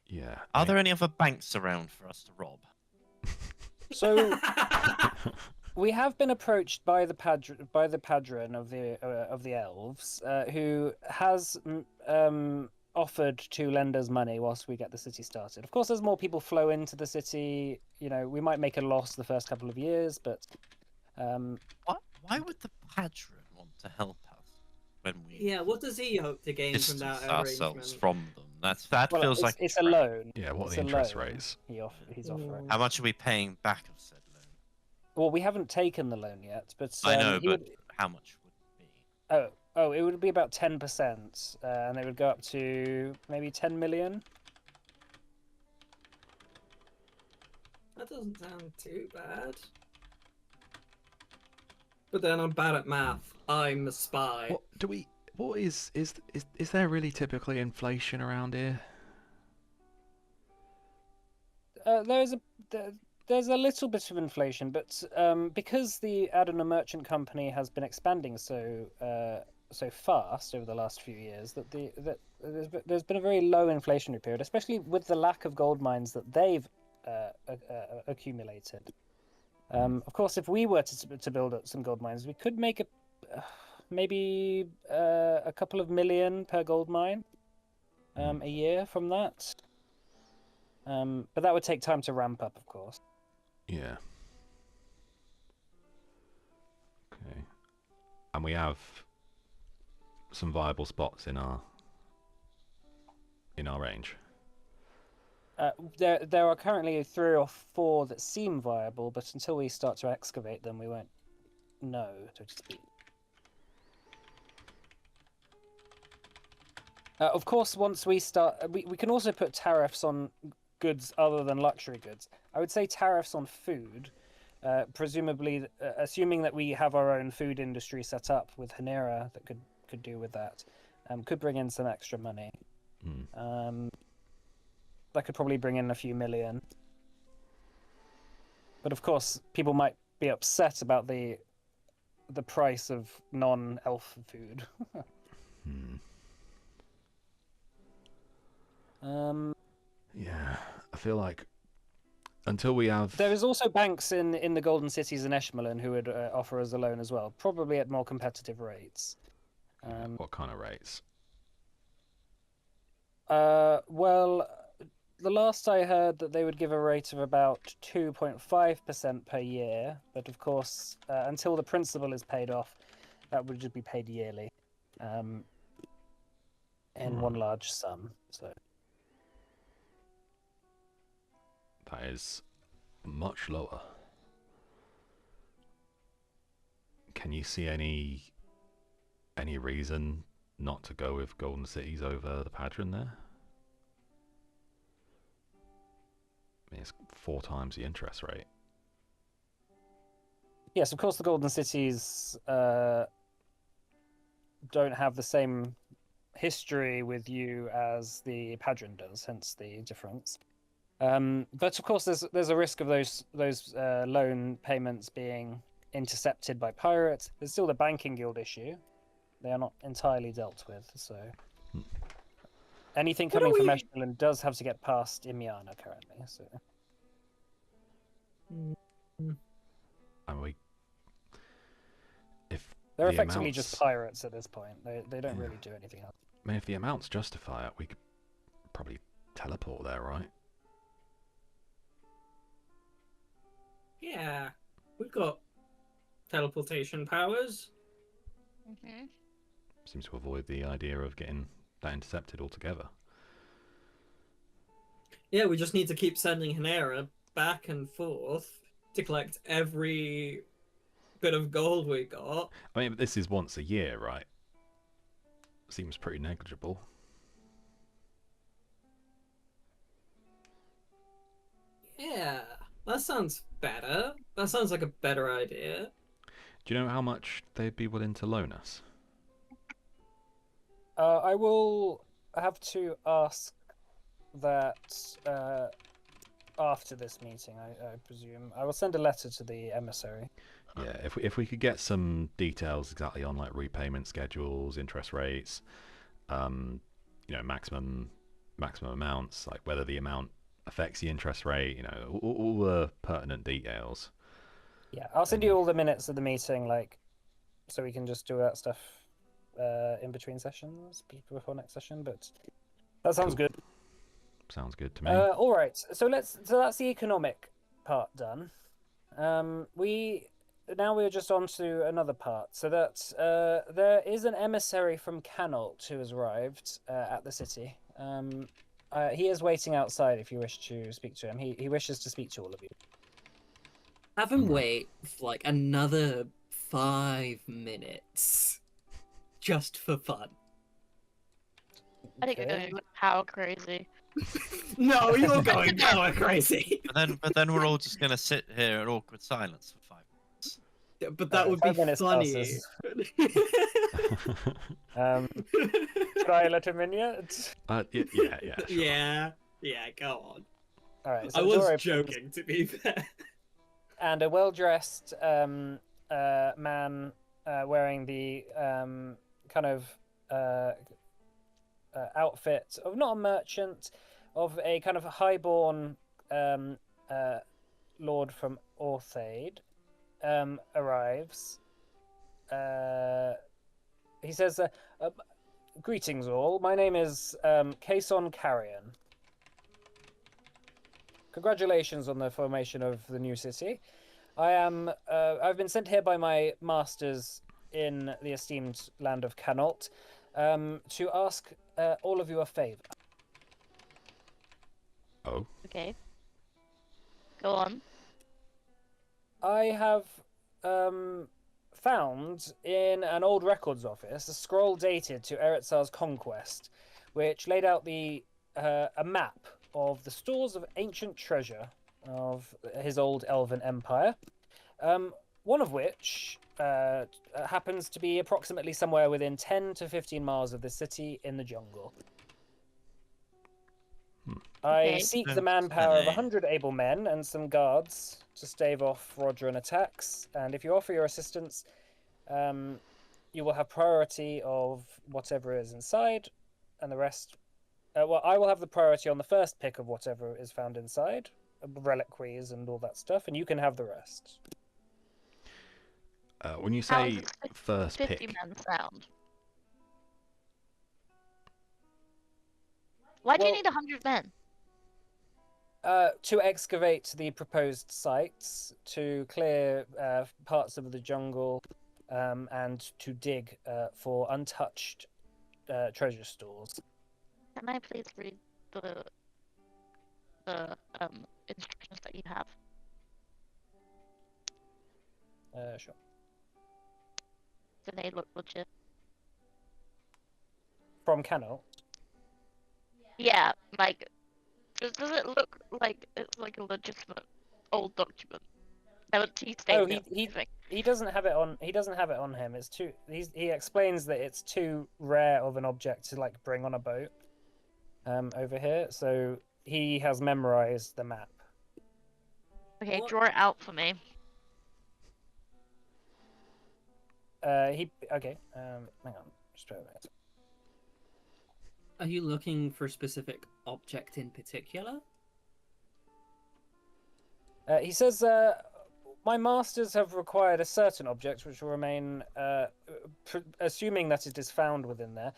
Speaker 4: Yeah.
Speaker 3: Are there any other banks around for us to rob?
Speaker 1: So we have been approached by the padron of the elves, who has offered to lend us money whilst we get the city started. Of course, as more people flow into the city, we might make a loss the first couple of years, but
Speaker 3: Why would the patron want to help us when we
Speaker 6: Yeah, what does he hope to gain from
Speaker 3: distance
Speaker 6: that
Speaker 3: ourselves
Speaker 6: arrangement?
Speaker 3: from them? That
Speaker 1: well,
Speaker 3: feels
Speaker 1: it's,
Speaker 3: like
Speaker 1: it's a
Speaker 3: trap.
Speaker 1: loan.
Speaker 4: Yeah, what are
Speaker 1: It's
Speaker 4: the
Speaker 1: a
Speaker 4: interest
Speaker 1: loan
Speaker 4: rates?
Speaker 1: he's offering.
Speaker 3: How much are we paying back of said loan?
Speaker 1: Well, we haven't taken the loan yet, but
Speaker 3: I know,
Speaker 1: he
Speaker 3: but
Speaker 1: would...
Speaker 3: how much would it be?
Speaker 1: Oh, it would be about 10%, and it would go up to maybe 10 million.
Speaker 6: That doesn't sound too bad. But then I'm bad at math. I'm a spy.
Speaker 4: What do we? What is there really typically inflation around here?
Speaker 1: There's a little bit of inflation, but because the Adana Merchant Company has been expanding so so fast over the last few years that there's been a very low inflationary period, especially with the lack of gold mines that they've accumulated. Of course, if we were to build up some gold mines, we could make maybe a couple of million per gold mine a year from that. But that would take time to ramp up, of course.
Speaker 4: Yeah. Okay. And we have some viable spots in our range.
Speaker 1: There are currently 3 or 4 that seem viable, but until we start to excavate them, we won't know, so to speak. Of course, once we start, we can also put tariffs on goods other than luxury goods. I would say tariffs on food, presumably, assuming that we have our own food industry set up with Hanera that could do with that, could bring in some extra money. That could probably bring in a few million. But of course, people might be upset about the price of non-elf food.
Speaker 4: Yeah, I feel like until we have...
Speaker 1: There is also banks in the Golden Cities in Eshmalin who would offer us a loan as well, probably at more competitive rates.
Speaker 4: What kind of rates?
Speaker 1: Well, the last I heard that they would give a rate of about 2.5% per year, but of course, until the principal is paid off, that would just be paid yearly, in one large sum. So
Speaker 4: that is much lower. Can you see any reason not to go with Golden Cities over the Padron there? I mean, it's 4 times the interest rate.
Speaker 1: yes, of course, the Golden Cities don't have the same history with you as the Padron does, hence the difference. But of course, there's a risk of those loan payments being intercepted by pirates. There's still the banking guild issue. They are not entirely dealt with, so anything coming from Eshmalin does have to get past Imiana currently. So,
Speaker 4: and if
Speaker 1: they're
Speaker 4: the
Speaker 1: effectively
Speaker 4: amounts,
Speaker 1: just pirates at this point. They don't really do anything else.
Speaker 4: I mean, if the amounts justify it, we could probably teleport there, right?
Speaker 6: Yeah, we've got teleportation powers.
Speaker 4: Seems to avoid the idea of getting that intercepted altogether.
Speaker 6: Yeah, we just need to keep sending Hanera back and forth to collect every bit of gold we got.
Speaker 4: I mean, this is once a year, right? Seems pretty negligible.
Speaker 6: Yeah, that sounds better. That sounds like a better idea.
Speaker 4: Do you know how much they'd be willing to loan us?
Speaker 1: I will have to ask that after this meeting, I presume. I will send a letter to the emissary.
Speaker 4: Yeah, if we could get some details exactly on like repayment schedules, interest rates, maximum amounts, like whether the amount affects the interest rate, all the pertinent details.
Speaker 1: Yeah, I'll send you all the minutes of the meeting, so we can just do that stuff in between sessions before next session. But that sounds good.
Speaker 4: Sounds good to me.
Speaker 1: All right, so that's the economic part done. We're just on to another part. So that there is an emissary from Canault who has arrived at the city. He is waiting outside if you wish to speak to him. He wishes to speak to all of you.
Speaker 2: Have him wait for like another 5 minutes. Just for fun.
Speaker 5: I think you're going power crazy.
Speaker 6: No, you're going power crazy.
Speaker 3: But then we're all just gonna sit here in awkward silence for 5 minutes.
Speaker 6: Yeah, but that would be
Speaker 1: 5 minutes
Speaker 6: funny.
Speaker 1: Should I let him in yet?
Speaker 4: Yeah, sure.
Speaker 6: Yeah, go on.
Speaker 1: All right. So
Speaker 6: I was
Speaker 1: Doro
Speaker 6: joking, to be fair.
Speaker 1: and a well-dressed man wearing the kind of outfit of not a merchant, of a kind of highborn lord from Orthaid arrives. He says, "Greetings all. My name is Kason Carrion. Congratulations on the formation of the new city. I've been sent here by my masters in the esteemed land of Canault to ask all of you a favor."
Speaker 4: Oh.
Speaker 5: Okay. Go on.
Speaker 1: I have found in an old records office a scroll dated to Eretzar's conquest, which laid out a map of the stores of ancient treasure of his old elven empire. One of which happens to be approximately somewhere within 10 to 15 miles of the city in the jungle. I seek the manpower of 100 able men and some guards to stave off Rodran attacks, and if you offer your assistance, you will have priority of whatever is inside, and the rest... well, I will have the priority on the first pick of whatever is found inside, reliquaries and all that stuff, and you can have the rest.
Speaker 4: When you
Speaker 5: How
Speaker 4: say
Speaker 5: does
Speaker 4: first
Speaker 5: 50
Speaker 4: pick,
Speaker 5: men sound? Why do you
Speaker 1: Well-
Speaker 5: need 100 men?
Speaker 1: To excavate the proposed sites, to clear parts of the jungle, and to dig for untouched treasure stores.
Speaker 5: Can I please read the instructions that you have?
Speaker 1: Sure.
Speaker 5: Do they look legit?
Speaker 1: From Cano.
Speaker 5: Yeah, like, does it look like it's like a legitimate old document? Haven't
Speaker 1: Oh,
Speaker 5: stated anything.
Speaker 1: he doesn't have it on. He doesn't have it on him. It's too. He explains that it's too rare of an object to like bring on a boat. Over here, so he has memorized the map.
Speaker 5: Okay,
Speaker 6: What-
Speaker 5: draw it out for me.
Speaker 1: Okay. Hang on. Just wait a minute.
Speaker 6: Are you looking for a specific object in particular?
Speaker 1: He says, "My masters have required a certain object which will remain, assuming that it is found within there.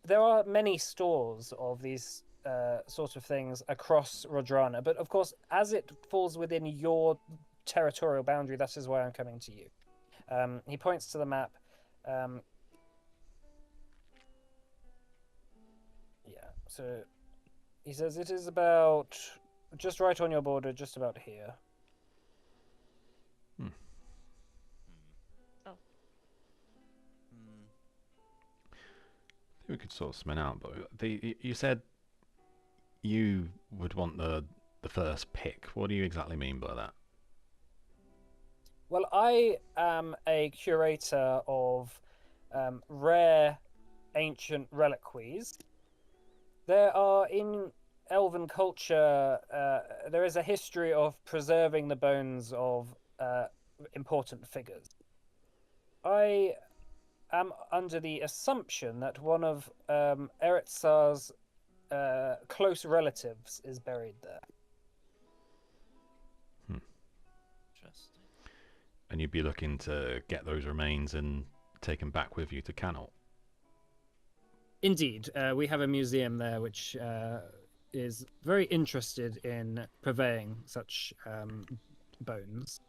Speaker 1: There are many stores of these sort of things across Rodrana, but of course, as it falls within your territorial boundary, that is why I'm coming to you." He points to the map. Yeah, so he says it is about just right on your border, just about here.
Speaker 5: Oh.
Speaker 4: we could sort something out. But you said you would want the first pick. What do you exactly mean by that?
Speaker 1: Well, I am a curator of rare ancient reliquaries. There are in elven culture, there is a history of preserving the bones of important figures. I am under the assumption that one of Eretzar's close relatives is buried there.
Speaker 3: Interesting.
Speaker 4: And you'd be looking to get those remains and take them back with you to Canault.
Speaker 1: Indeed, we have a museum there which is very interested in purveying such bones.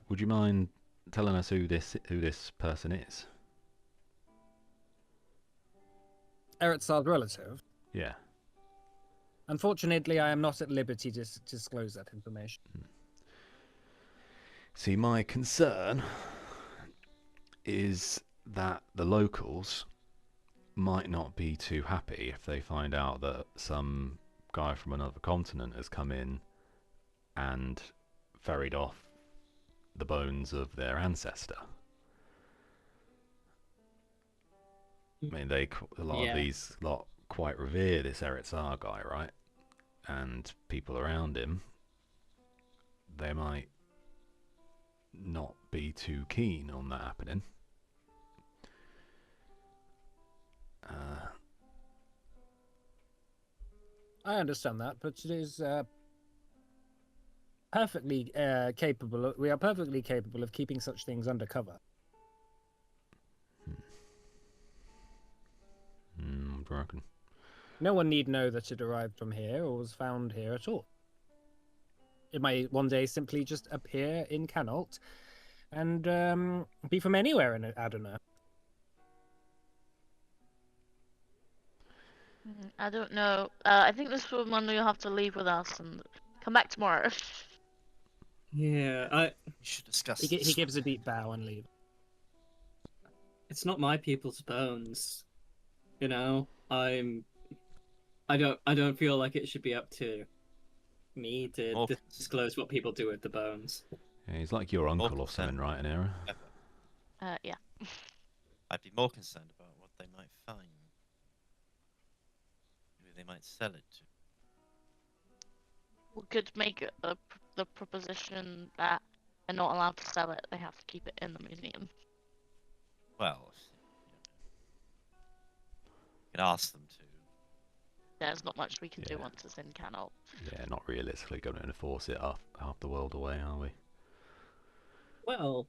Speaker 4: Would you mind telling us who this person is?
Speaker 1: Eretzar's relative.
Speaker 4: Yeah.
Speaker 1: Unfortunately, I am not at liberty to disclose that information.
Speaker 4: See, my concern is that the locals might not be too happy if they find out that some guy from another continent has come in and ferried off the bones of their ancestor. I mean, a lot of these lot quite revere this Eretzar guy, right? And people around him, they might not be too keen on that happening.
Speaker 1: I understand that, but it is perfectly capable. We are perfectly capable of keeping such things undercover.
Speaker 4: What do you reckon?
Speaker 1: No one need know that it arrived from here or was found here at all. It might one day simply just appear in Canault and be from anywhere in Adana.
Speaker 5: I don't know. I think this one you'll have to leave with us and come back tomorrow.
Speaker 6: Yeah,
Speaker 3: We should discuss
Speaker 1: He
Speaker 3: this.
Speaker 1: gives a deep bow and leaves.
Speaker 6: it's not my people's bones. You know, I don't feel like it should be up to me to
Speaker 3: More
Speaker 6: disclose what people do with the bones.
Speaker 4: Yeah, he's like your uncle or
Speaker 3: consent.
Speaker 4: something, right, Anera?
Speaker 5: Yeah.
Speaker 3: I'd be more concerned about what they might find. Who they might sell it to.
Speaker 5: We could make the proposition that they're not allowed to sell it. They have to keep it in the museum.
Speaker 3: Well, you could ask them to.
Speaker 5: There's not much we can do
Speaker 4: Yeah.
Speaker 5: once it's in Canault.
Speaker 4: Yeah, not realistically going to enforce it half the world away, are we?
Speaker 6: Well,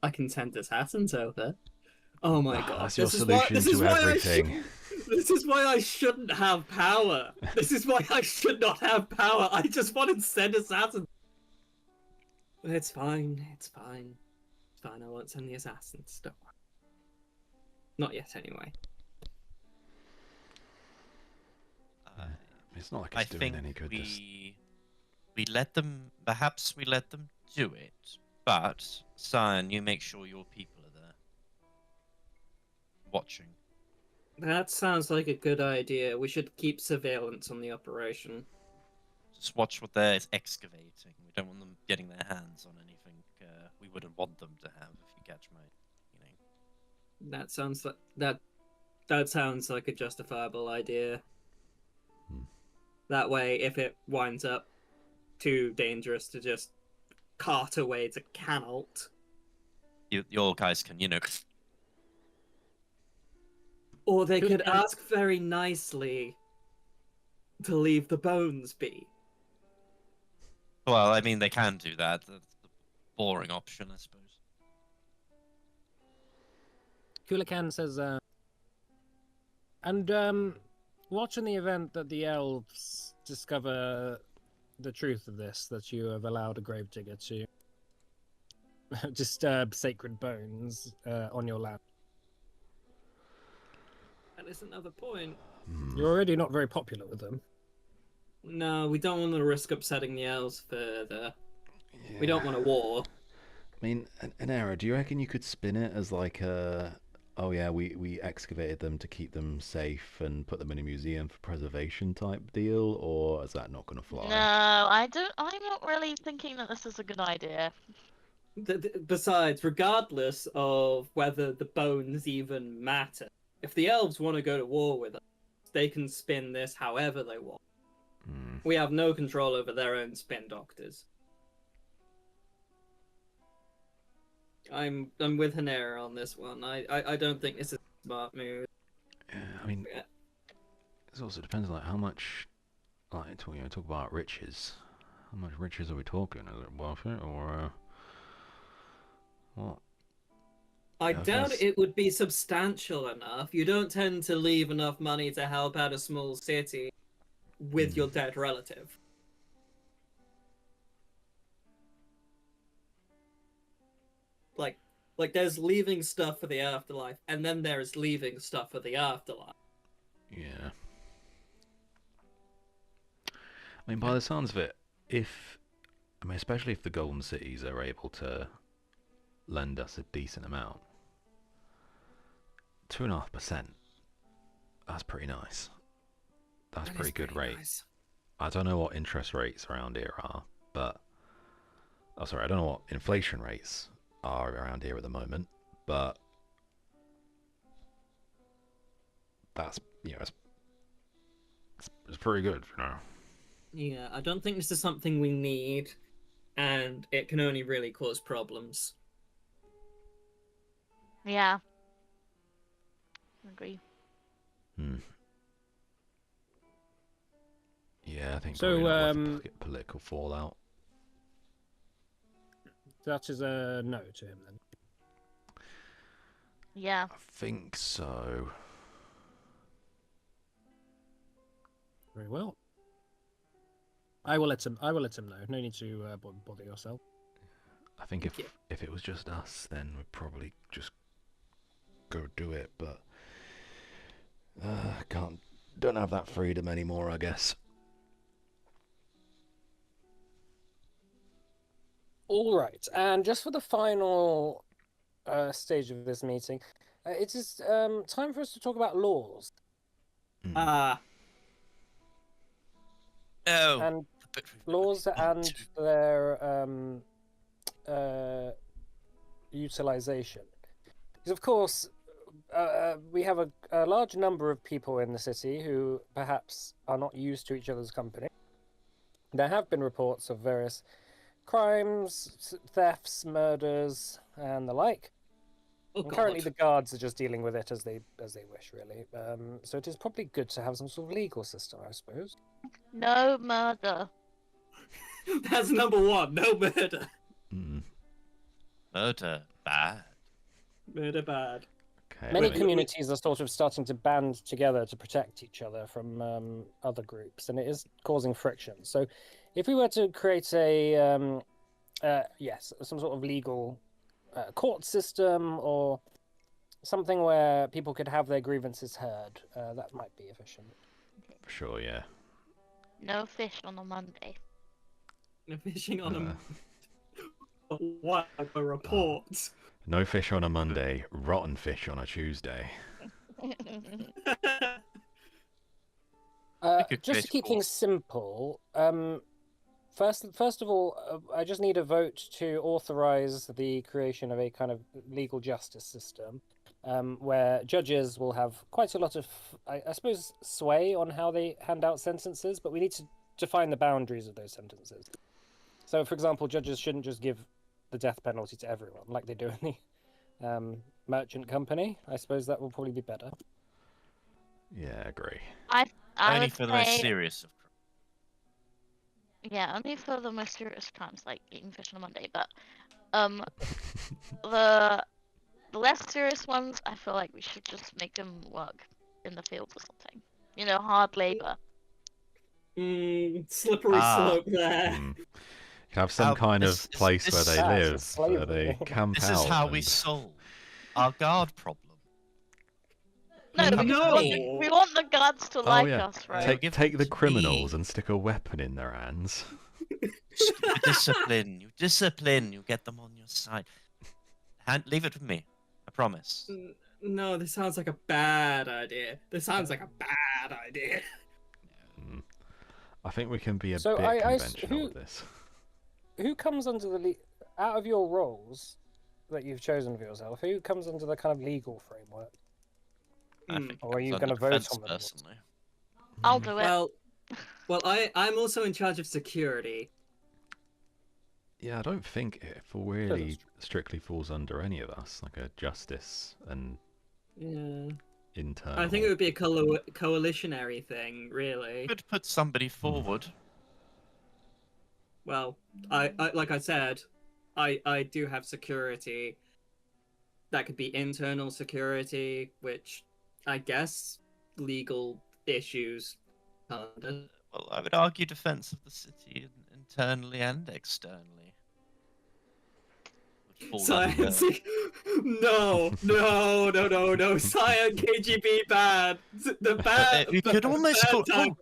Speaker 6: I can send assassins over. Oh my god,
Speaker 4: That's your solution to everything.
Speaker 6: This is why I shouldn't have power. This is why I should not have power. I just want to send assassins. It's fine. It's fine. It's fine. I won't send the assassins. Don't worry. Not yet, anyway.
Speaker 4: It's not like
Speaker 3: I
Speaker 4: it's doing
Speaker 3: think
Speaker 4: any good.
Speaker 3: we let them. Perhaps we let them do it, but Cyan, you make sure your people are there, watching.
Speaker 6: That sounds like a good idea. We should keep surveillance on the operation.
Speaker 3: Just watch what they're excavating. We don't want them getting their hands on anything we wouldn't want them to have. If you catch my meaning.
Speaker 6: That sounds like that sounds like a justifiable idea. That way, if it winds up too dangerous to just cart away to Canault,
Speaker 3: Your guys can,
Speaker 6: or they
Speaker 1: Good
Speaker 6: could
Speaker 1: point.
Speaker 6: ask very nicely to leave the bones be.
Speaker 3: Well, I mean, they can do that. That's the boring option, I suppose.
Speaker 1: Kulakan says, watch in the event that the elves discover the truth of this, that you have allowed a gravedigger to disturb sacred bones on your land.
Speaker 6: That is another point.
Speaker 1: You're already not very popular with them.
Speaker 6: No, we don't want to risk upsetting the elves further. We don't want a war.
Speaker 4: I mean, an error. Do you reckon you could spin it as like a, oh yeah, we excavated them to keep them safe and put them in a museum for preservation type deal, or is that not going to fly?
Speaker 5: No, I don't. I'm not really thinking that this is a good idea.
Speaker 6: Besides, regardless of whether the bones even matter, if the elves want to go to war with us, they can spin this however they want. We have no control over their own spin doctors. I'm with Hanera on this one. I don't think this is a smart move.
Speaker 4: Yeah, I mean, it also depends like how much, like talk about riches. How much riches are we talking? Is it worth it, or what?
Speaker 6: I
Speaker 4: Yeah,
Speaker 6: doubt
Speaker 4: that's-
Speaker 6: it would be substantial enough. You don't tend to leave enough money to help out a small city with your dead relative. Like there's leaving stuff for the afterlife, and then there's leaving stuff for the afterlife.
Speaker 4: Yeah. I mean, by the sounds of it, especially if the Golden Cities are able to lend us a decent amount, 2.5%. That's pretty nice. That's
Speaker 6: That
Speaker 4: pretty
Speaker 6: is
Speaker 4: good
Speaker 6: pretty
Speaker 4: rate.
Speaker 6: nice.
Speaker 4: I don't know what interest rates around here are, but I don't know what inflation rates are around here at the moment, but that's it's pretty good,
Speaker 6: Yeah, I don't think this is something we need, and it can only really cause problems.
Speaker 5: Yeah. Agree.
Speaker 4: Yeah, I think
Speaker 1: So,
Speaker 4: probably not worth a political fallout.
Speaker 1: that is a no to him then.
Speaker 5: Yeah.
Speaker 4: I think so.
Speaker 1: Very well. I will let him know. No need to bother yourself.
Speaker 4: I think
Speaker 6: Thank you.
Speaker 4: if it was just us, then we'd probably just go do it. But don't have that freedom anymore, I guess.
Speaker 1: All right, and just for the final stage of this meeting, it is time for us to talk about laws
Speaker 6: Ah,
Speaker 3: No.
Speaker 1: and
Speaker 3: the bit we've
Speaker 1: laws
Speaker 3: got
Speaker 1: and
Speaker 3: into.
Speaker 1: their utilization. Because of course, we have a large number of people in the city who perhaps are not used to each other's company. There have been reports of various crimes, thefts, murders, and the like.
Speaker 6: oh
Speaker 1: And currently,
Speaker 6: god.
Speaker 1: the guards are just dealing with it as they wish, really. So it is probably good to have some sort of legal system, I suppose.
Speaker 5: No murder.
Speaker 6: That's number one. No murder.
Speaker 3: Murder, bad.
Speaker 6: Murder bad.
Speaker 4: Okay.
Speaker 1: Many
Speaker 6: Wait,
Speaker 1: communities are sort of starting to band together to protect each other from other groups, and it is causing friction. So, if we were to create a some sort of legal court system or something where people could have their grievances heard, that might be efficient.
Speaker 4: For sure, yeah.
Speaker 5: No fish on a Monday.
Speaker 6: No fishing on a what? A report.
Speaker 4: No fish on a Monday, rotten fish on a Tuesday.
Speaker 3: could
Speaker 1: Just
Speaker 3: create
Speaker 1: to
Speaker 3: a
Speaker 1: keep things
Speaker 3: court.
Speaker 1: simple, first of all, I just need a vote to authorize the creation of a kind of legal justice system, where judges will have quite a lot of, I suppose, sway on how they hand out sentences, but we need to define the boundaries of those sentences. So, for example, judges shouldn't just give the death penalty to everyone like they do in the merchant company. I suppose that will probably be better.
Speaker 4: Yeah, agree.
Speaker 5: I
Speaker 3: Only
Speaker 5: would
Speaker 3: for the most
Speaker 5: say,
Speaker 3: serious of crimes.
Speaker 5: yeah, only for the most serious crimes like eating fish on a Monday. But the less serious ones, I feel like we should just make them work in the fields or something. You know, hard labor.
Speaker 6: Slippery
Speaker 3: Ah.
Speaker 6: slope there.
Speaker 4: You can have some kind
Speaker 3: this
Speaker 4: of place where they
Speaker 1: That's
Speaker 4: live, where they
Speaker 1: slavery.
Speaker 4: camp
Speaker 3: This
Speaker 4: out.
Speaker 3: is how we
Speaker 4: and-
Speaker 3: solve our guard problem.
Speaker 5: No,
Speaker 3: No.
Speaker 5: we want the guards to like
Speaker 4: yeah.
Speaker 5: us, right?
Speaker 3: Take-
Speaker 4: Take
Speaker 3: Give
Speaker 4: the
Speaker 3: them to
Speaker 4: criminals
Speaker 3: me.
Speaker 4: and stick a weapon in their hands.
Speaker 3: You discipline. You get them on your side. Leave it with me. I promise.
Speaker 6: No, this sounds like a bad idea. This sounds like a bad idea.
Speaker 4: I think we can be a
Speaker 1: So
Speaker 4: bit
Speaker 1: I-
Speaker 4: conventional
Speaker 1: who-
Speaker 4: with this.
Speaker 1: Who comes under the out of your roles that you've chosen for yourself? Who comes under the kind of legal framework?
Speaker 3: I think
Speaker 1: Or are
Speaker 3: it's
Speaker 1: you
Speaker 3: under
Speaker 1: gonna vote
Speaker 3: defense,
Speaker 1: on them?
Speaker 3: personally.
Speaker 5: I'll do it.
Speaker 6: Well, I'm also in charge of security.
Speaker 4: Yeah, I don't think it really strictly falls under any of us, like a justice and
Speaker 6: Yeah.
Speaker 4: internal.
Speaker 6: I think it would be a coalitionary thing, really.
Speaker 3: Could put somebody forward.
Speaker 6: Well, I like I said, I do have security. That could be internal security, which I guess legal issues under.
Speaker 3: Well, I would argue defense of the city internally and externally. Would fall under-
Speaker 6: Science. No. Science KGB bad. The bad.
Speaker 3: You could almost
Speaker 6: bad
Speaker 3: call.
Speaker 6: time.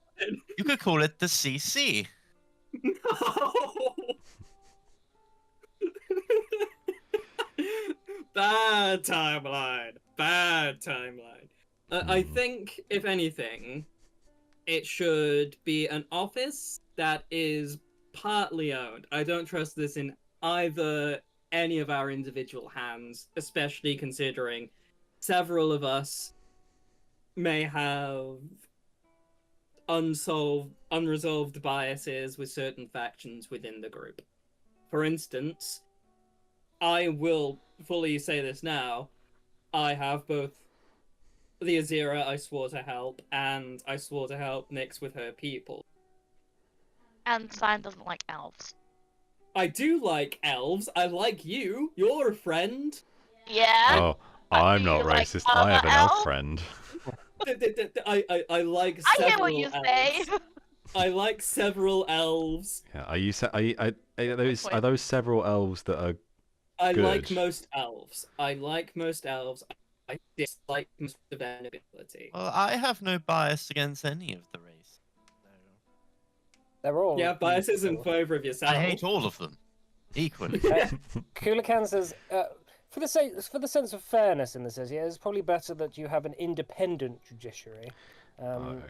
Speaker 3: You could call it the CC.
Speaker 6: No. Bad timeline. Bad timeline. I think, if anything, it should be an office that is partly owned. I don't trust this in either any of our individual hands, especially considering several of us may have unresolved biases with certain factions within the group. For instance, I will fully say this now, I have both the Azira I swore to help, and I swore to help Nyx with her people.
Speaker 5: And Cyan doesn't like elves.
Speaker 6: I do like elves. I like you. You're a friend.
Speaker 5: Yeah.
Speaker 4: Oh, I'm
Speaker 5: Do
Speaker 4: not
Speaker 5: you like
Speaker 4: racist. I have an
Speaker 5: other
Speaker 4: elf
Speaker 5: elves?
Speaker 4: friend.
Speaker 6: I like
Speaker 5: I
Speaker 6: several
Speaker 5: hear what you say.
Speaker 6: elves. I like several elves.
Speaker 4: Yeah, are you? Are
Speaker 5: point.
Speaker 4: those several elves that are?
Speaker 6: I like
Speaker 4: Good.
Speaker 6: most elves. I like most elves. I dislike most of their ability.
Speaker 3: Well, I have no bias against any of the race. So
Speaker 1: They're all.
Speaker 6: Yeah, biases in
Speaker 1: beautiful.
Speaker 6: favour of yourself.
Speaker 3: I hate all of them equally.
Speaker 1: Kulikan says, for the sense of fairness in this, yeah, it's probably better that you have an independent judiciary.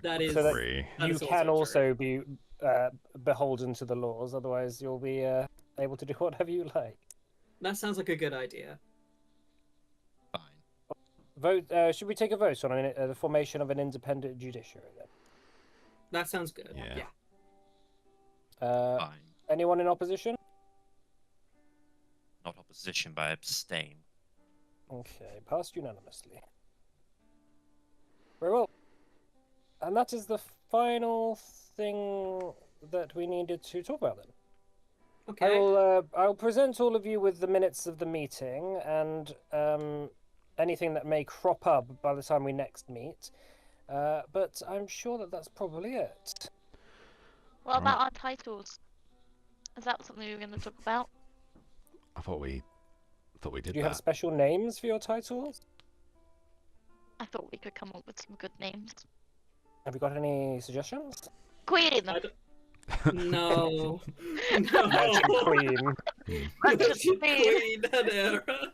Speaker 6: That is-
Speaker 1: so that
Speaker 4: agree.
Speaker 6: That
Speaker 1: you
Speaker 6: is
Speaker 1: can
Speaker 6: also
Speaker 1: also be beholden to the laws. Otherwise, you'll be able to do whatever you like.
Speaker 6: That sounds like a good idea.
Speaker 3: Fine.
Speaker 1: Vote. Should we take a vote on the formation of an independent judiciary then?
Speaker 6: That sounds good.
Speaker 4: Yeah.
Speaker 3: Fine.
Speaker 1: Anyone in opposition?
Speaker 3: Not opposition, but I abstain.
Speaker 1: Okay, passed unanimously. Very well. And that is the final thing that we needed to talk about then.
Speaker 6: Okay.
Speaker 1: I'll present all of you with the minutes of the meeting and anything that may crop up by the time we next meet. But I'm sure that that's probably it.
Speaker 5: What about
Speaker 4: Right.
Speaker 5: our titles? Is that something we were going to talk about?
Speaker 4: I thought we did
Speaker 1: Do you
Speaker 4: that.
Speaker 1: have special names for your titles?
Speaker 5: I thought we could come up with some good names.
Speaker 1: Have you got any suggestions?
Speaker 5: Queen!
Speaker 6: I don't- No.
Speaker 1: Merchant
Speaker 6: No.
Speaker 1: Queen.
Speaker 5: Merchant Queen!
Speaker 6: Queen Hanera.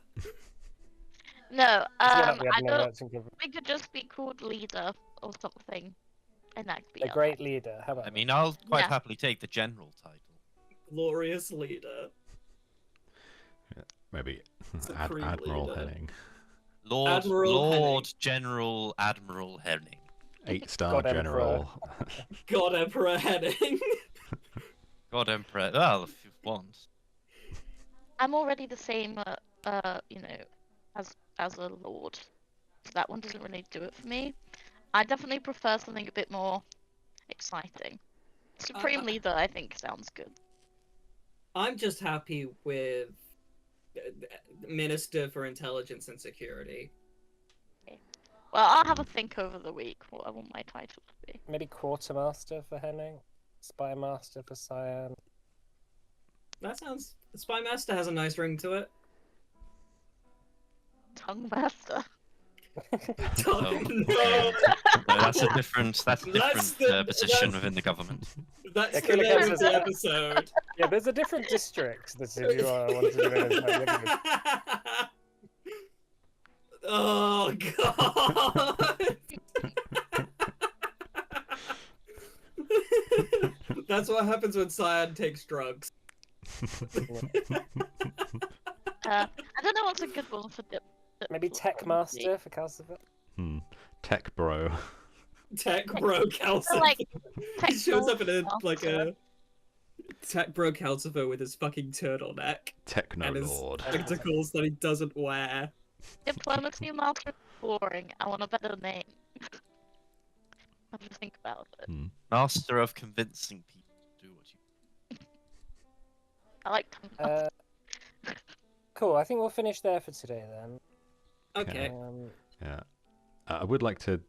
Speaker 5: No,
Speaker 1: It's not the
Speaker 5: I
Speaker 1: Admiral
Speaker 5: don't.
Speaker 1: Merchant Queen.
Speaker 5: We could just be called leader or something, and that could be
Speaker 1: A
Speaker 5: okay.
Speaker 1: great leader. How about
Speaker 3: I
Speaker 1: that?
Speaker 3: mean, I'll quite
Speaker 5: Yeah.
Speaker 3: happily take the general title.
Speaker 6: Glorious leader.
Speaker 4: Maybe
Speaker 6: Supreme
Speaker 4: Admiral
Speaker 6: leader.
Speaker 4: Henning.
Speaker 3: Lord,
Speaker 6: Admiral
Speaker 3: Lord General Admiral Henning.
Speaker 4: 8-star
Speaker 1: God Emperor.
Speaker 4: general.
Speaker 6: God Emperor Henning.
Speaker 3: God Emperor. Well, if you want.
Speaker 5: I'm already the same, as a lord, so that one doesn't really do it for me. I definitely prefer something a bit more exciting. Supreme leader, I think, sounds good.
Speaker 6: I'm just happy with Minister for Intelligence and Security.
Speaker 5: Well, I'll have a think over the week what I want my title to be.
Speaker 1: Maybe Quartermaster for Henning? Spy Master for Cyan?
Speaker 6: That sounds. Spy Master has a nice ring to it.
Speaker 5: Tongue master.
Speaker 6: No.
Speaker 3: No, that's a different. That's a
Speaker 6: That's
Speaker 3: different
Speaker 6: the-
Speaker 3: position
Speaker 6: that's-
Speaker 3: within the government.
Speaker 6: That's
Speaker 1: Yeah,
Speaker 6: the
Speaker 1: Killigan
Speaker 6: name of
Speaker 1: says
Speaker 6: the
Speaker 1: that.
Speaker 6: episode.
Speaker 1: Yeah, there's a different district that if you want to do it as well.
Speaker 6: Oh god. That's what happens when Cyan takes drugs.
Speaker 5: I don't know what's a good one for
Speaker 1: Maybe Tech Master for Calcifer?
Speaker 4: Tech bro.
Speaker 6: Tech bro Calcifer.
Speaker 5: like,
Speaker 6: He shows up in a
Speaker 5: Techno
Speaker 6: like a Tech bro Calcifer with his fucking turtleneck
Speaker 4: Techno
Speaker 6: and his
Speaker 4: Lord.
Speaker 6: spectacles that he doesn't wear.
Speaker 5: Diplomacy master is boring. I want a better name. I have to think about it.
Speaker 3: Master of convincing people to do what you.
Speaker 5: I like tongue master.
Speaker 1: Cool, I think we'll finish there for today then.
Speaker 6: Okay.
Speaker 4: Yeah. I would like to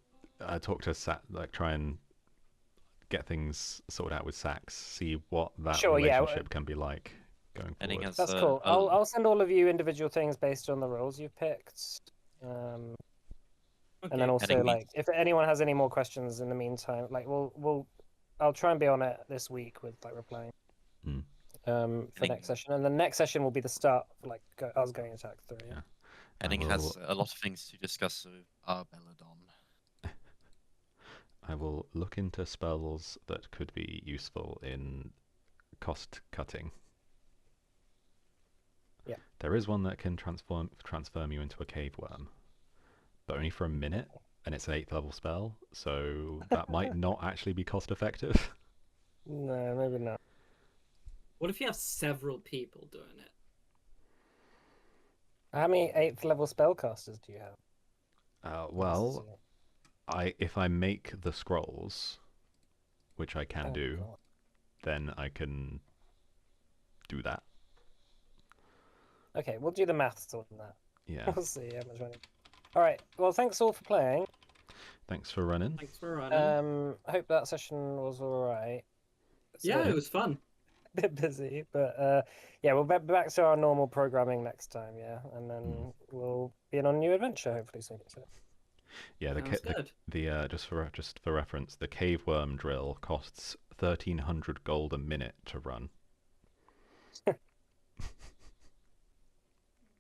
Speaker 4: talk to try and get things sorted out with Sax, see what that
Speaker 1: Sure, yeah,
Speaker 4: relationship can be like going
Speaker 3: Henning
Speaker 4: forward.
Speaker 3: has,
Speaker 1: That's cool. I'll send all of you individual things based on the roles you've picked. And then
Speaker 6: Okay.
Speaker 1: also,
Speaker 3: Henning
Speaker 1: like, if anyone has any more questions in the meantime, like, I'll try and be on it this week with like replying. For
Speaker 3: Henning-
Speaker 1: next session, and the next session will be the start of like us going into Act 3.
Speaker 4: Yeah.
Speaker 3: Henning
Speaker 4: will-
Speaker 3: has a lot of things to discuss with our Belladon.
Speaker 4: I will look into spells that could be useful in cost cutting.
Speaker 1: Yeah.
Speaker 4: There is one that can transform you into a cave worm, but only for a minute, and it's an 8th level spell, so that might not actually be cost effective.
Speaker 1: No, maybe not.
Speaker 6: What if you have several people doing it?
Speaker 1: How many 8th level spellcasters do you have?
Speaker 4: Well, if I make the scrolls, which I can
Speaker 1: Oh,
Speaker 4: do,
Speaker 1: God.
Speaker 4: then I can do that.
Speaker 1: Okay, we'll do the maths on that.
Speaker 4: Yeah.
Speaker 1: We'll see how much money. All right. Well, thanks all for playing.
Speaker 4: Thanks for running.
Speaker 6: Thanks for running.
Speaker 1: I hope that session was all right. It's
Speaker 6: Yeah,
Speaker 1: a
Speaker 6: it was fun.
Speaker 1: bit busy, but yeah, we'll be back to our normal programming next time. Yeah, and then we'll be on a new adventure hopefully soon. So.
Speaker 4: Yeah,
Speaker 6: Sounds good.
Speaker 4: the just for reference, the cave worm drill costs 1,300 gold a minute to run.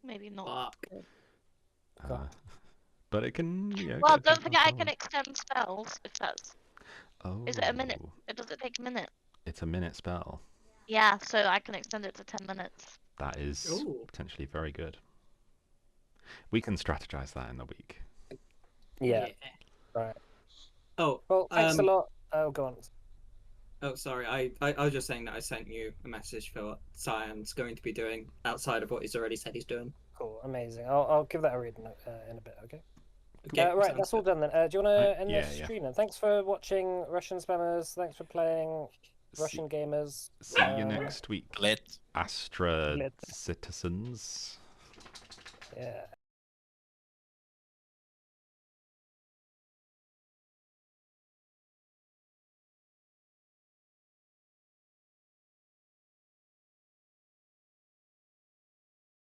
Speaker 5: Maybe not.
Speaker 6: Fuck.
Speaker 4: But it can. Yeah,
Speaker 5: Well,
Speaker 4: get
Speaker 5: don't forget I
Speaker 4: on.
Speaker 5: can extend spells if that's.
Speaker 4: Oh.
Speaker 5: Is it a minute? Does it take a minute?
Speaker 4: It's a minute spell.
Speaker 5: Yeah, so I can extend it to 10 minutes.
Speaker 4: That is
Speaker 6: Ooh.
Speaker 4: potentially very good. We can strategize that in the week.
Speaker 1: Yeah. Right.
Speaker 6: Oh.
Speaker 1: Well, thanks a lot. Oh, go on.
Speaker 6: Oh, sorry. I was just saying that I sent you a message for what Cyan's going to be doing outside of what he's already said he's doing.
Speaker 1: Cool, amazing. I'll give that a read in a bit. Okay.
Speaker 6: Okay,
Speaker 1: Right,
Speaker 6: sounds
Speaker 1: that's all
Speaker 6: good.
Speaker 1: done then. Do you want to end
Speaker 4: yeah,
Speaker 1: the
Speaker 4: yeah.
Speaker 1: stream then? Thanks for watching, Russian spammers. Thanks for playing,
Speaker 4: See-
Speaker 1: Russian gamers.
Speaker 4: See you next week.
Speaker 3: Lit.
Speaker 4: Astra
Speaker 1: Lit.
Speaker 4: citizens.
Speaker 1: Yeah.